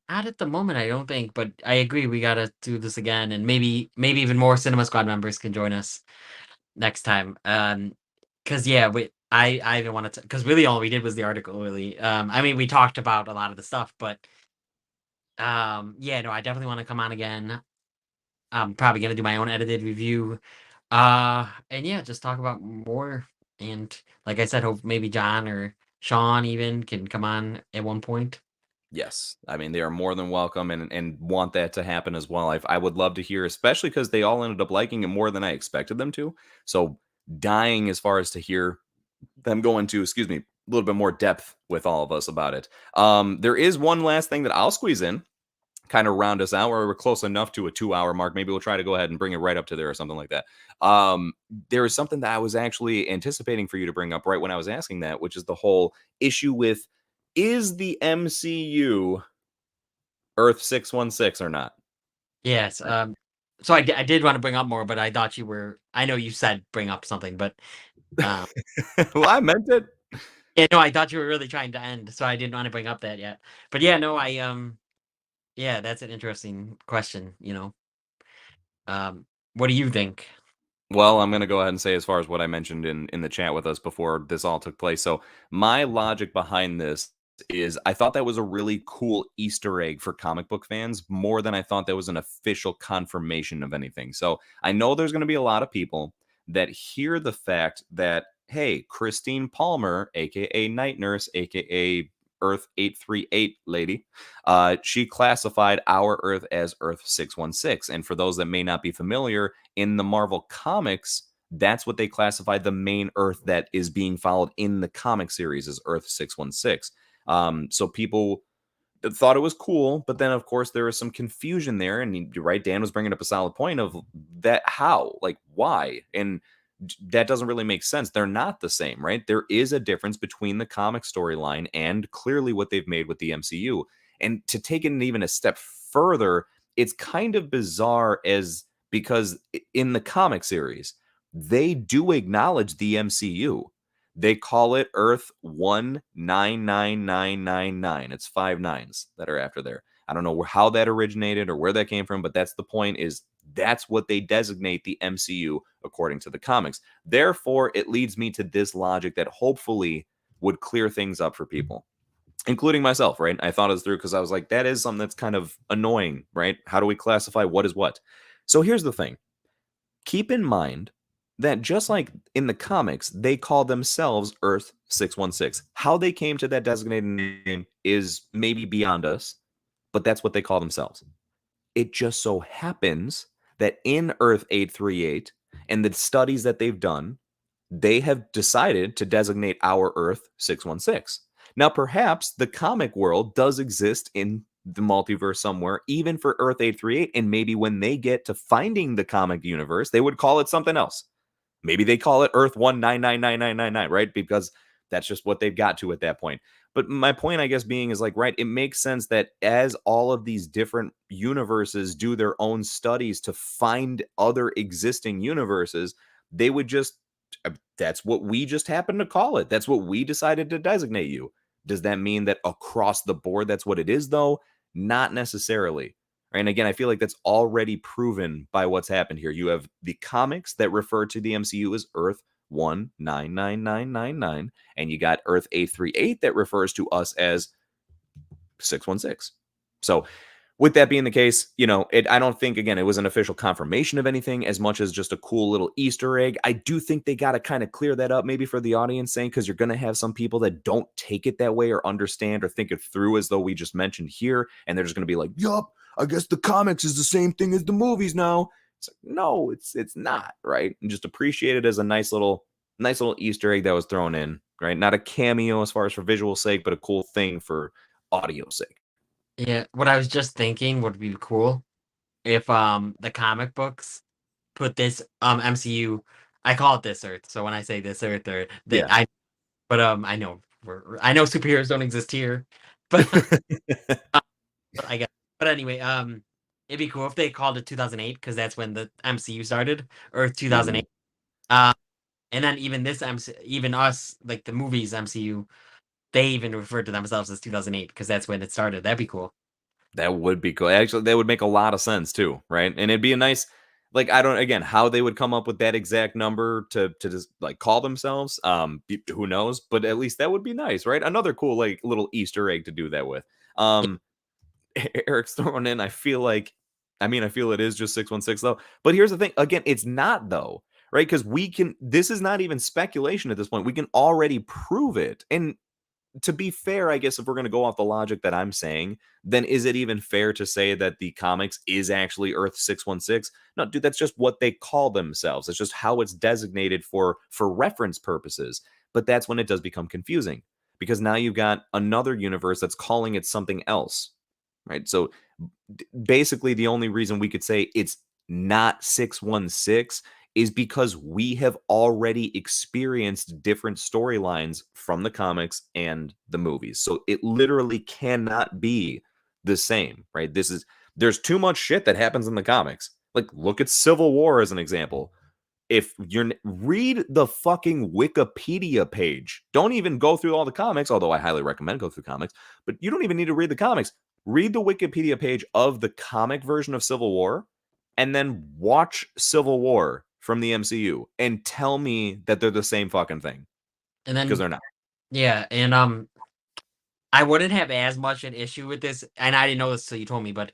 Not at the moment, I don't think, but I agree we gotta do this again, and maybe even more Cinema Squad members can join us next time. Because yeah, I even wanted to because really all we did was the article. Really, I mean we talked about a lot of the stuff, but yeah, no, I definitely want to come on again. I'm probably gonna do my own edited review. And yeah, just talk about more. And like I said, hope maybe John or Sean even can come on at one point. Yes, I mean they are more than welcome and want that to happen as well. I would love to hear, especially because they all ended up liking it more than I expected them to. So dying as far as to hear them go into, excuse me, a little bit more depth with all of us about it. There is one last thing that I'll squeeze in, kind of round us out, where we're close enough to a 2 hour mark. Maybe we'll try to go ahead and bring it right up to there or something like that. There is something that I was actually anticipating for you to bring up right when I was asking that, which is the whole issue with is the MCU Earth 616 or not? Yes. So I did want to bring up more, but I thought you were. I know you said bring up something, but um, Well, I meant it. yeah, no, I thought you were really trying to end, so I didn't want to bring up that yet. But yeah, no, yeah, that's an interesting question. What do you think? Well, I'm going to go ahead and say as far as what I mentioned in the chat with us before this all took place. So, my logic behind this is I thought that was a really cool Easter egg for comic book fans more than I thought that was an official confirmation of anything. So, I know there's going to be a lot of people that hear the fact that hey, Christine Palmer, aka Night Nurse, aka Earth 838 lady, she classified our Earth as Earth 616. And for those that may not be familiar, in the Marvel comics, that's what they classified the main Earth that is being followed in the comic series as Earth 616. So people thought it was cool, but then of course there was some confusion there. And you're right, Dan was bringing up a solid point of that how, like why, and that doesn't really make sense. They're not the same, right? There is a difference between the comic storyline and clearly what they've made with the MCU. And to take it even a step further, it's kind of bizarre as because in the comic series, they do acknowledge the MCU. They call it Earth 199999. It's 5 9s that are after there. I don't know how that originated or where that came from, but that's the point is that's what they designate the MCU according to the comics. Therefore, it leads me to this logic that hopefully would clear things up for people, including myself, right? I thought it through because I was like, that is something that's kind of annoying, right? How do we classify what is what? So here's the thing. Keep in mind that just like in the comics, they call themselves Earth 616. How they came to that designated name is maybe beyond us, but that's what they call themselves. It just so happens that in Earth 838 and the studies that they've done, they have decided to designate our Earth 616. Now, perhaps the comic world does exist in the multiverse somewhere, even for Earth 838. And maybe when they get to finding the comic universe, they would call it something else. Maybe they call it Earth 19999999, right? Because that's just what they've got to at that point. But my point, I guess, being is like, right, it makes sense that as all of these different universes do their own studies to find other existing universes, they would just, that's what we just happen to call it. That's what we decided to designate you. Does that mean that across the board, that's what it is, though? Not necessarily. Right? And again, I feel like that's already proven by what's happened here. You have the comics that refer to the MCU as Earth 199999, and you got Earth 838 that refers to us as 616. So, with that being the case, I don't think, again, it was an official confirmation of anything as much as just a cool little Easter egg. I do think they got to kind of clear that up maybe for the audience, saying, because you're going to have some people that don't take it that way or understand or think it through as though we just mentioned here. And they're just going to be like, yup, I guess the comics is the same thing as the movies now. It's like, no, it's not, right? And just appreciate it as a nice little Easter egg that was thrown in, right? Not a cameo as far as for visual sake, but a cool thing for audio sake. Yeah, what I was just thinking would be cool if the comic books put this MCU. I call it this Earth. So when I say this Earth, or Yeah. I know I know superheroes don't exist here, but I guess. But anyway, it'd be cool if they called it 2008 because that's when the MCU started, Earth 2008. Ooh, Um, and then even this even us, like the movies MCU, they even referred to themselves as 2008 because that's when it started. That'd be cool. that would be cool. Actually, that would make a lot of sense too, right? And it'd be a nice, like, I don't, again, how they would come up with that exact number to just like call themselves. Who knows? But at least that would be nice, right? Another cool like little Easter egg to do that with. Eric's throwing in. I feel it is just 616 though. But here's the thing. Again, it's not though, right? Because this is not even speculation at this point. We can already prove it. And to be fair, I guess if we're going to go off the logic that I'm saying, then is it even fair to say that the comics is actually Earth 616? No, dude, that's just what they call themselves. It's just how it's designated for reference purposes. But that's when it does become confusing because now you've got another universe that's calling it something else, right? So basically, the only reason we could say it's not 616 is because we have already experienced different storylines from the comics and the movies. So it literally cannot be the same, right? There's too much shit that happens in the comics. Like, look at Civil War as an example. If you're read the fucking Wikipedia page, don't even go through all the comics, although I highly recommend go through comics, but you don't even need to read the comics. Read the Wikipedia page of the comic version of Civil War and then watch Civil War from the MCU and tell me that they're the same fucking thing And because then they're not. yeah, and I wouldn't have as much an issue with this, and I didn't know this till you told me, but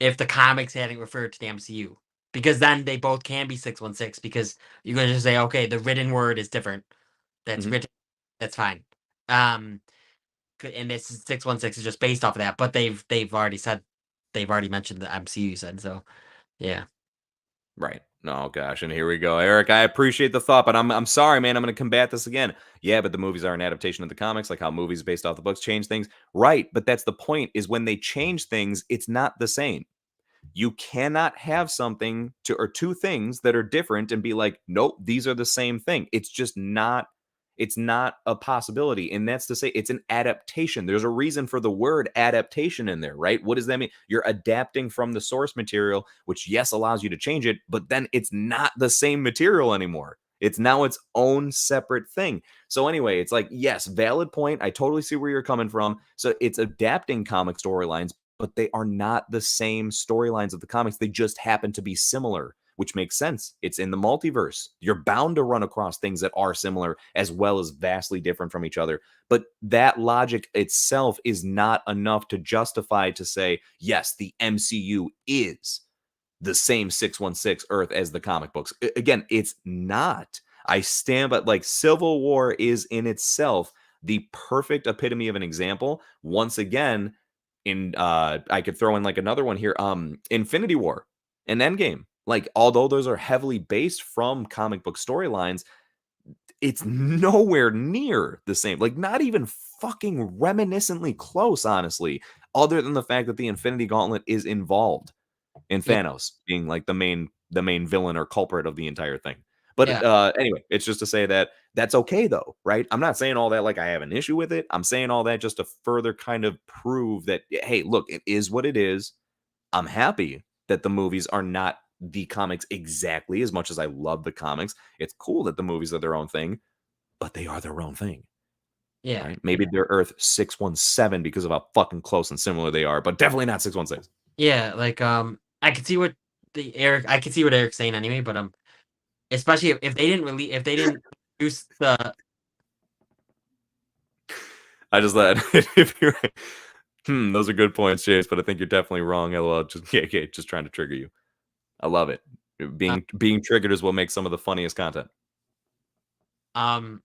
if the comics hadn't referred to the MCU, because then they both can be 616 because you're gonna just say, okay, the written word is different. That's Mhm. written. That's fine. Um, and this 616 is just based off of that. But they've already mentioned the MCU. You said so. Yeah. Right. Oh gosh, and here we go, Eric. I appreciate the thought, but I'm sorry, man. I'm going to combat this again. Yeah, but the movies are an adaptation of the comics, like how movies based off the books change things. Right, but that's the point. Is when they change things, it's not the same. You cannot have something to or two things that are different and be like, nope, these are the same thing. It's not a possibility. And that's to say it's an adaptation. There's a reason for the word adaptation in there, right? What does that mean? You're adapting from the source material, which yes allows you to change it, but then it's not the same material anymore. It's now its own separate thing. So anyway, it's like, yes, valid point. I totally see where you're coming from. So it's adapting comic storylines, but they are not the same storylines of the comics. They just happen to be similar, which makes sense. It's in the multiverse. You're bound to run across things that are similar as well as vastly different from each other. But that logic itself is not enough to justify to say, yes, the MCU is the same 616 Earth as the comic books. Again, it's not. I stand but like Civil War is in itself the perfect epitome of an example. Once again, in I could throw in like another one here, Infinity War and Endgame. Like, although those are heavily based from comic book storylines, it's nowhere near the same. Like, not even fucking reminiscently close, honestly, other than the fact that the Infinity Gauntlet is involved and Yeah, Thanos being like the main villain or culprit of the entire thing. But yeah, anyway, it's just to say that that's okay though, right? I'm not saying all that like I have an issue with it. I'm saying all that just to further kind of prove that hey, look, it is what it is. I'm happy that the movies are not the comics exactly as much as I love the comics. It's cool that the movies are their own thing, but they are their own thing, yeah, right? Maybe they're Earth 617 because of how fucking close and similar they are, but definitely not 616. yeah. Like, I could see what I could see what Eric's saying anyway, but especially if they didn't really if they didn't introduce the I just let if you're those are good points, Chase, but I think you're definitely wrong. LOL, just yeah, okay, just trying to trigger you. I love it. uh, Being triggered is what makes some of the funniest content. um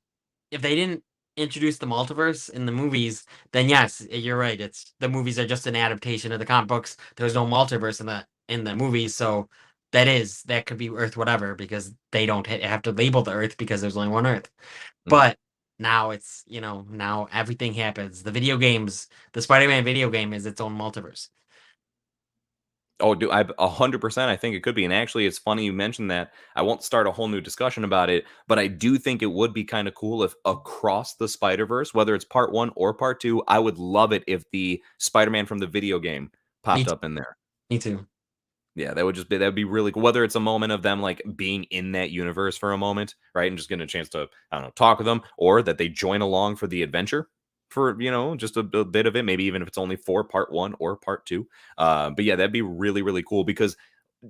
if they didn't introduce the multiverse in the movies, then yes, you're right. It's the movies are just an adaptation of the comic books. There's no multiverse in the movies, so that could be Earth whatever because they don't have to label the Earth because there's only one Earth. Mhm. But now it's now everything happens. The Spider-Man video game is its own multiverse. Oh, do I 100%? I think it could be. And actually, it's funny you mentioned that. I won't start a whole new discussion about it, but I do think it would be kind of cool if across the Spider Verse, whether it's part one or part two, I would love it if the Spider Man from the video game Me popped too. up in there. Me too. Yeah, that'd be really cool. Whether it's a moment of them like being in that universe for a moment, right, and just getting a chance to I don't know talk with them, or that they join along for the adventure for just a bit of it, maybe even if it's only for part one or part two. But yeah, that'd be really really cool because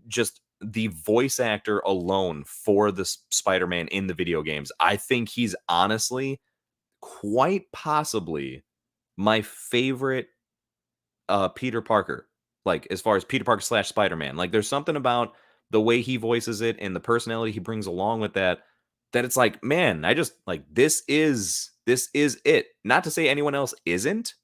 just the voice actor alone for the Spider-Man in the video games, I think he's honestly quite possibly my favorite Peter Parker. Like as far as Peter Parker slash Spider-Man. Like there's something about the way he voices it and the personality he brings along with that that it's like, man, I just like this is it. Not to say anyone else isn't,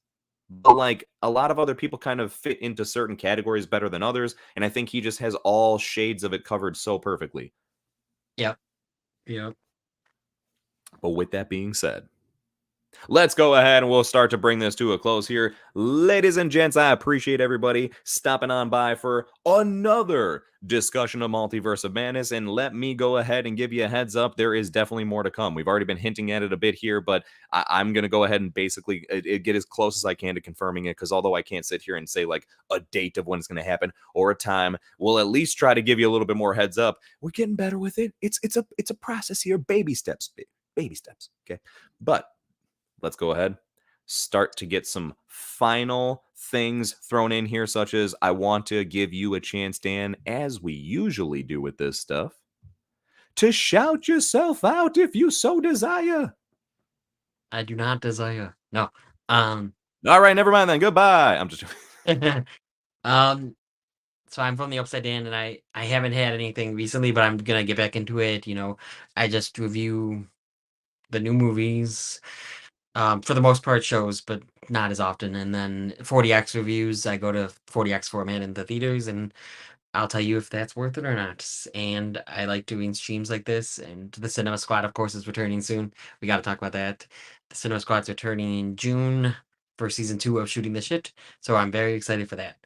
but like a lot of other people kind of fit into certain categories better than others. And I think he just has all shades of it covered so perfectly. Yep. Yep. But with that being said, let's go ahead and we'll start to bring this to a close here. Ladies and gents, I appreciate everybody stopping on by for another discussion of Multiverse of Madness. And let me go ahead and give you a heads up. There is definitely more to come. We've already been hinting at it a bit here, but I'm going to go ahead and basically get as close as I can to confirming it. Because although I can't sit here and say like a date of when it's going to happen or a time, we'll at least try to give you a little bit more heads up. We're getting better with it. It's a process here. Baby steps. Baby steps. Okay. But let's go ahead start to get some final things thrown in here, such as I want to give you a chance, Dan, as we usually do with this stuff, to shout yourself out if you so desire. I do not desire. No. Um. All right, never mind then. Goodbye. I'm just um. So I'm from the Upside Down, and I haven't had anything recently, but I'm gonna get back into it. I just review the new movies. For the most part, shows, but not as often. And then 40x reviews. I go to 40x format in the theaters, and I'll tell you if that's worth it or not. And I like doing streams like this. And the Cinema Squad, of course, is returning soon. We got to talk about that. The Cinema Squad's returning in June for season 2 of Shooting the Shit. So I'm very excited for that.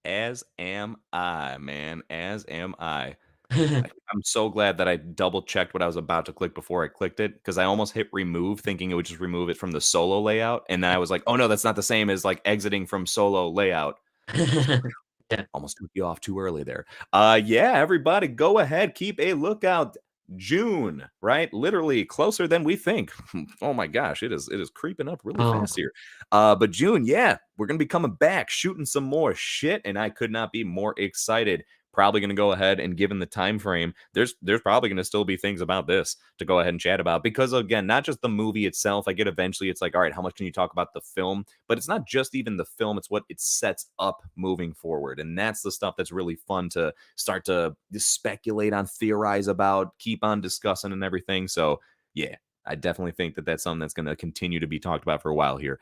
As am I, man. As am I. I'm so glad that I double checked what I was about to click before I clicked it because I almost hit remove thinking it would just remove it from the solo layout. And then I was like, oh no, that's not the same as like exiting from solo layout. Yeah. Almost took you off too early there. Yeah, everybody, go ahead, keep a lookout. June, right? Literally closer than we think. Oh my gosh, it is creeping up really Oh, fast here. But June, yeah, we're gonna be coming back, shooting some more shit, and I could not be more excited. Probably gonna go ahead and given the time frame, there's probably gonna still be things about this to go ahead and chat about because again, not just the movie itself. I get eventually it's like, all right, how much can you talk about the film? But it's not just even the film, it's what it sets up moving forward. And that's the stuff that's really fun to start to speculate on, theorize about, keep on discussing and everything. So, yeah, I definitely think that that's something that's going to continue to be talked about for a while here.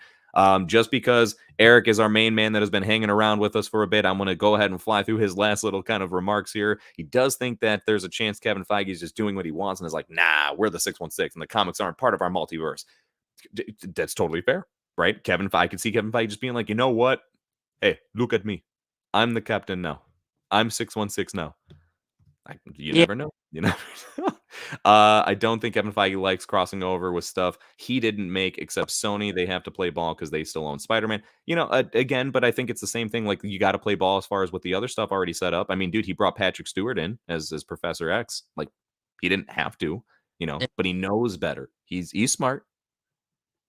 Just because Eric is our main man that has been hanging around with us for a bit, I'm going to go ahead and fly through his last little kind of remarks here. He does think that there's a chance Kevin Feige is just doing what he wants and is like, nah, we're the 616 and the comics aren't part of our multiverse. That's totally fair, right? I could see Kevin Feige just being like, you know what? Hey, look at me. I'm the captain now. I'm 616 now. You yeah. never know. You know. I don't think Kevin Feige likes crossing over with stuff he didn't make, except Sony. They have to play ball because they still own Spider-Man. Again, but I think it's the same thing. Like you got to play ball as far as with the other stuff already set up. I mean, dude, he brought Patrick Stewart in as Professor X. Like he didn't have to, but he knows better. He's smart.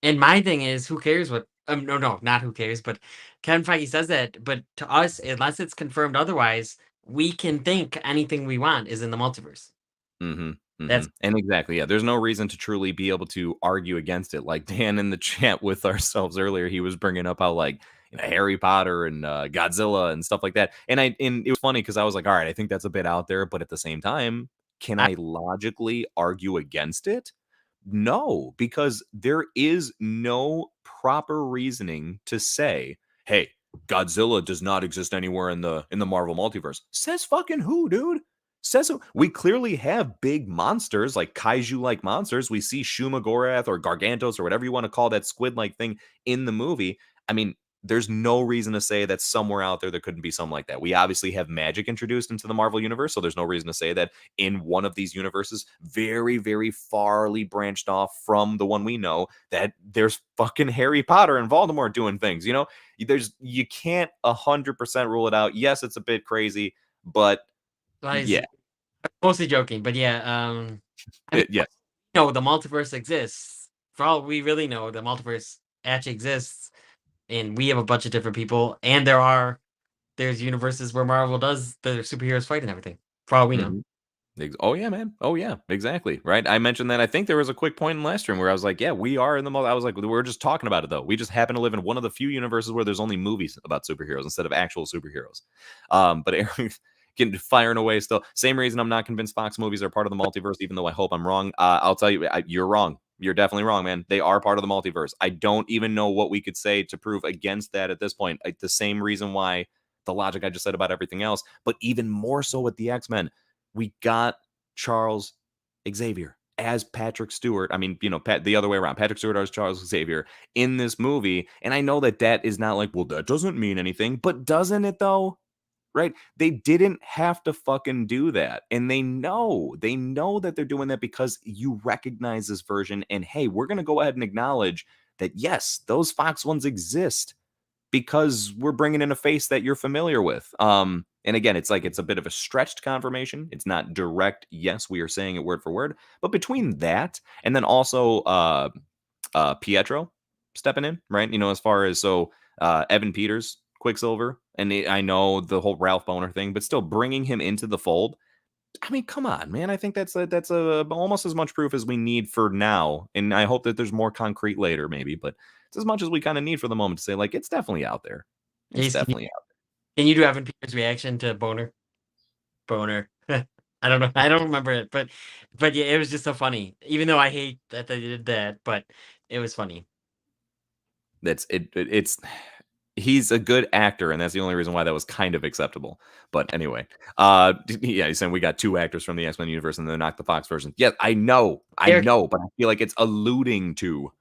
And my thing is, who cares what? No, not who cares, but Kevin Feige says that. But to us, unless it's confirmed otherwise, we can think anything we want is in the multiverse. Mhm, That's mhm, and exactly, yeah, there's no reason to truly be able to argue against it, like Dan in the chat with ourselves earlier, he was bringing up how, like, Harry Potter and, Godzilla and stuff like that, and it was funny because I was like, "Alright, I think that's a bit out there," but at the same time, can I, I logically argue against it? No, because there is no proper reasoning to say, "Hey, Godzilla does not exist anywhere in the Marvel multiverse." Says fucking who, dude? Says who? We clearly have big monsters like kaiju-like monsters. We see Shumagorath or Gargantos or whatever you want to call that squid-like thing in the movie. I mean, there's no reason to say that somewhere out there couldn't be something like that. We obviously have magic introduced into the Marvel universe, so there's no reason to say that in one of these universes, very, very farly branched off from the one we know, that there's fucking Harry Potter and Voldemort doing things. You can't 100% rule it out. Yes, it's a bit crazy, but was yeah, mostly joking, but yeah. I mean, yes. no, the multiverse exists. For all we really know, the multiverse actually exists, and we have a bunch of different people, and there's universes where Marvel does the superheroes fight and everything. For all we know. Mhm. Oh yeah, man. Oh yeah, exactly. Right. I mentioned that. I think there was a quick point in last stream where I was like, "Yeah, we are in the." I was like, "We're just talking about it though. We just happen to live in one of the few universes where there's only movies about superheroes instead of actual superheroes." But Aaron getting firing away still. Same reason I'm not convinced Fox movies are part of the multiverse, even though I hope I'm wrong. I'll tell you, you're wrong. You're definitely wrong, man. They are part of the multiverse. I don't even know what we could say to prove against that at this point. The same reason why the logic I just said about everything else, but even more so with the X-Men. We got Charles Xavier as Patrick Stewart. I mean, the other way around. Patrick Stewart as Charles Xavier in this movie. And I know that is not like, well, that doesn't mean anything, but doesn't it though? Right? They didn't have to fucking do that. And they know that they're doing that because you recognize this version. And hey, we're going to go ahead and acknowledge that, yes, those Fox ones exist because we're bringing in a face that you're familiar with. And again, it's like it's a bit of a stretched confirmation. It's not direct. Yes, we are saying it word for word, but between that and then also Pietro stepping in, right? As far as Evan Peters, Quicksilver, and I know the whole Ralph Boner thing, but still bringing him into the fold. I mean, come on, man. I think that's almost as much proof as we need for now, and I hope that there's more concrete later, maybe. But it's as much as we kind of need for the moment to say, like, it's definitely out there. It's Ace, definitely out. can you do Evan Peters' reaction to Boner? Boner. I don't know. I don't remember it, but yeah, it was just so funny. Even though I hate that they did that, but it was funny. That's it. It's he's a good actor, and that's the only reason why that was kind of acceptable. But anyway, yeah, he's saying we got two actors from the X Men universe, and they're not the Fox version. Yeah, I Eric, know, but I feel like it's alluding to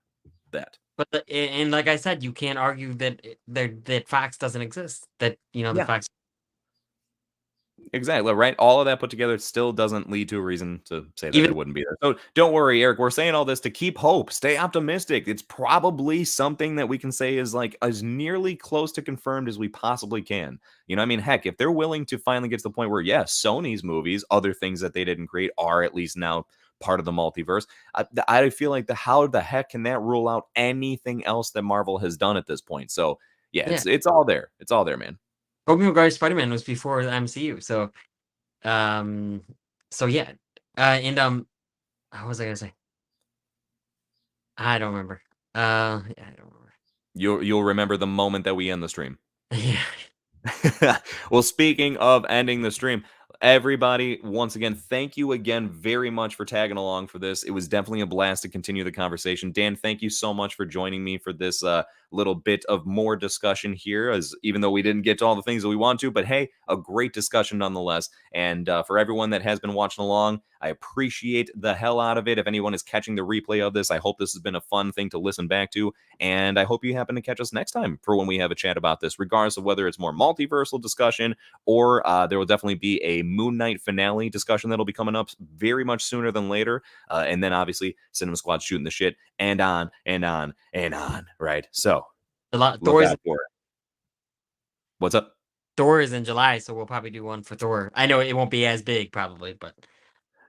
that. but and like I said, you can't argue that that Fox doesn't exist. That the Yeah, Fox. Exactly, right? All of that put together still doesn't lead to a reason to say that Even it wouldn't be there. So don't worry, Eric. We're saying all this to keep hope. Stay optimistic. It's probably something that we can say is like as nearly close to confirmed as we possibly can. You know, I mean, heck, if they're willing to finally get to the point where, yes, Sony's movies, other things that they didn't create, are at least now part of the multiverse. I feel like how the heck can that rule out anything else that Marvel has done at this point? So yeah, yeah, it's all there. It's all there, man. Tobey Maguire's Spider-Man was before the MCU, um, so yeah, and what was I gonna say? I don't remember. Yeah, I don't remember. You'll remember the moment that we end the stream. Yeah. Well, speaking of ending the stream, everybody, once again, thank you again very much for tagging along for this. It was definitely a blast to continue the conversation. Dan, thank you so much for joining me for this little bit of more discussion here, as even though we didn't get to all the things that we want to, but hey, a great discussion nonetheless. And for everyone that has been watching along, I appreciate the hell out of it. If anyone is catching the replay of this, I hope this has been a fun thing to listen back to. And I hope you happen to catch us next time for when we have a chat about this, regardless of whether it's more multiversal discussion or there will definitely be a Moon Knight finale discussion that'll be coming up very much sooner than later. And then obviously Cinema Squad shooting the shit and on and on and on. Right. So A lot look Thor is out for it. What's up? Thor is in July, so we'll probably do one for Thor. I know it won't be as big probably, but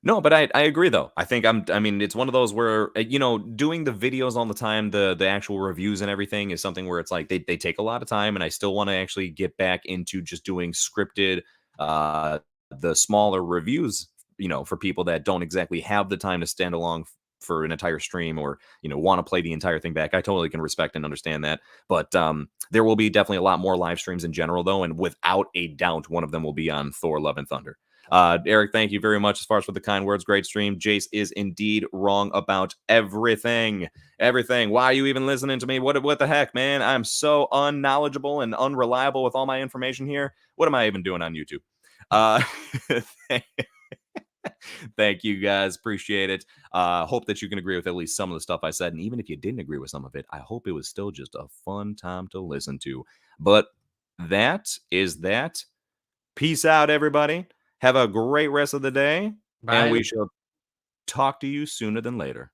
No, but I agree though. I mean, it's one of those where you know, doing the videos all the time, the actual reviews and everything is something where it's like they take a lot of time, and I still want to actually get back into just doing scripted, uh, the smaller reviews, you know, for people that don't exactly have the time to stand along for an entire stream or you know want to play the entire thing back. I totally can respect and understand that, but there will be definitely a lot more live streams in general though, and without a doubt, one of them will be on Thor: Love and Thunder. Eric, thank you very much as far as for the kind words. Great stream. Jace is indeed wrong about everything. Everything. Why are you even listening to me? What the heck, man? I'm so unknowledgeable and unreliable with all my information here. What am I even doing on YouTube? Uh, thank you guys. Appreciate it. Hope that you can agree with at least some of the stuff I said. And even if you didn't agree with some of it, I hope it was still just a fun time to listen to. But that is that. Peace out, everybody. Have a great rest of the day, and bye. we shall talk to you sooner than later.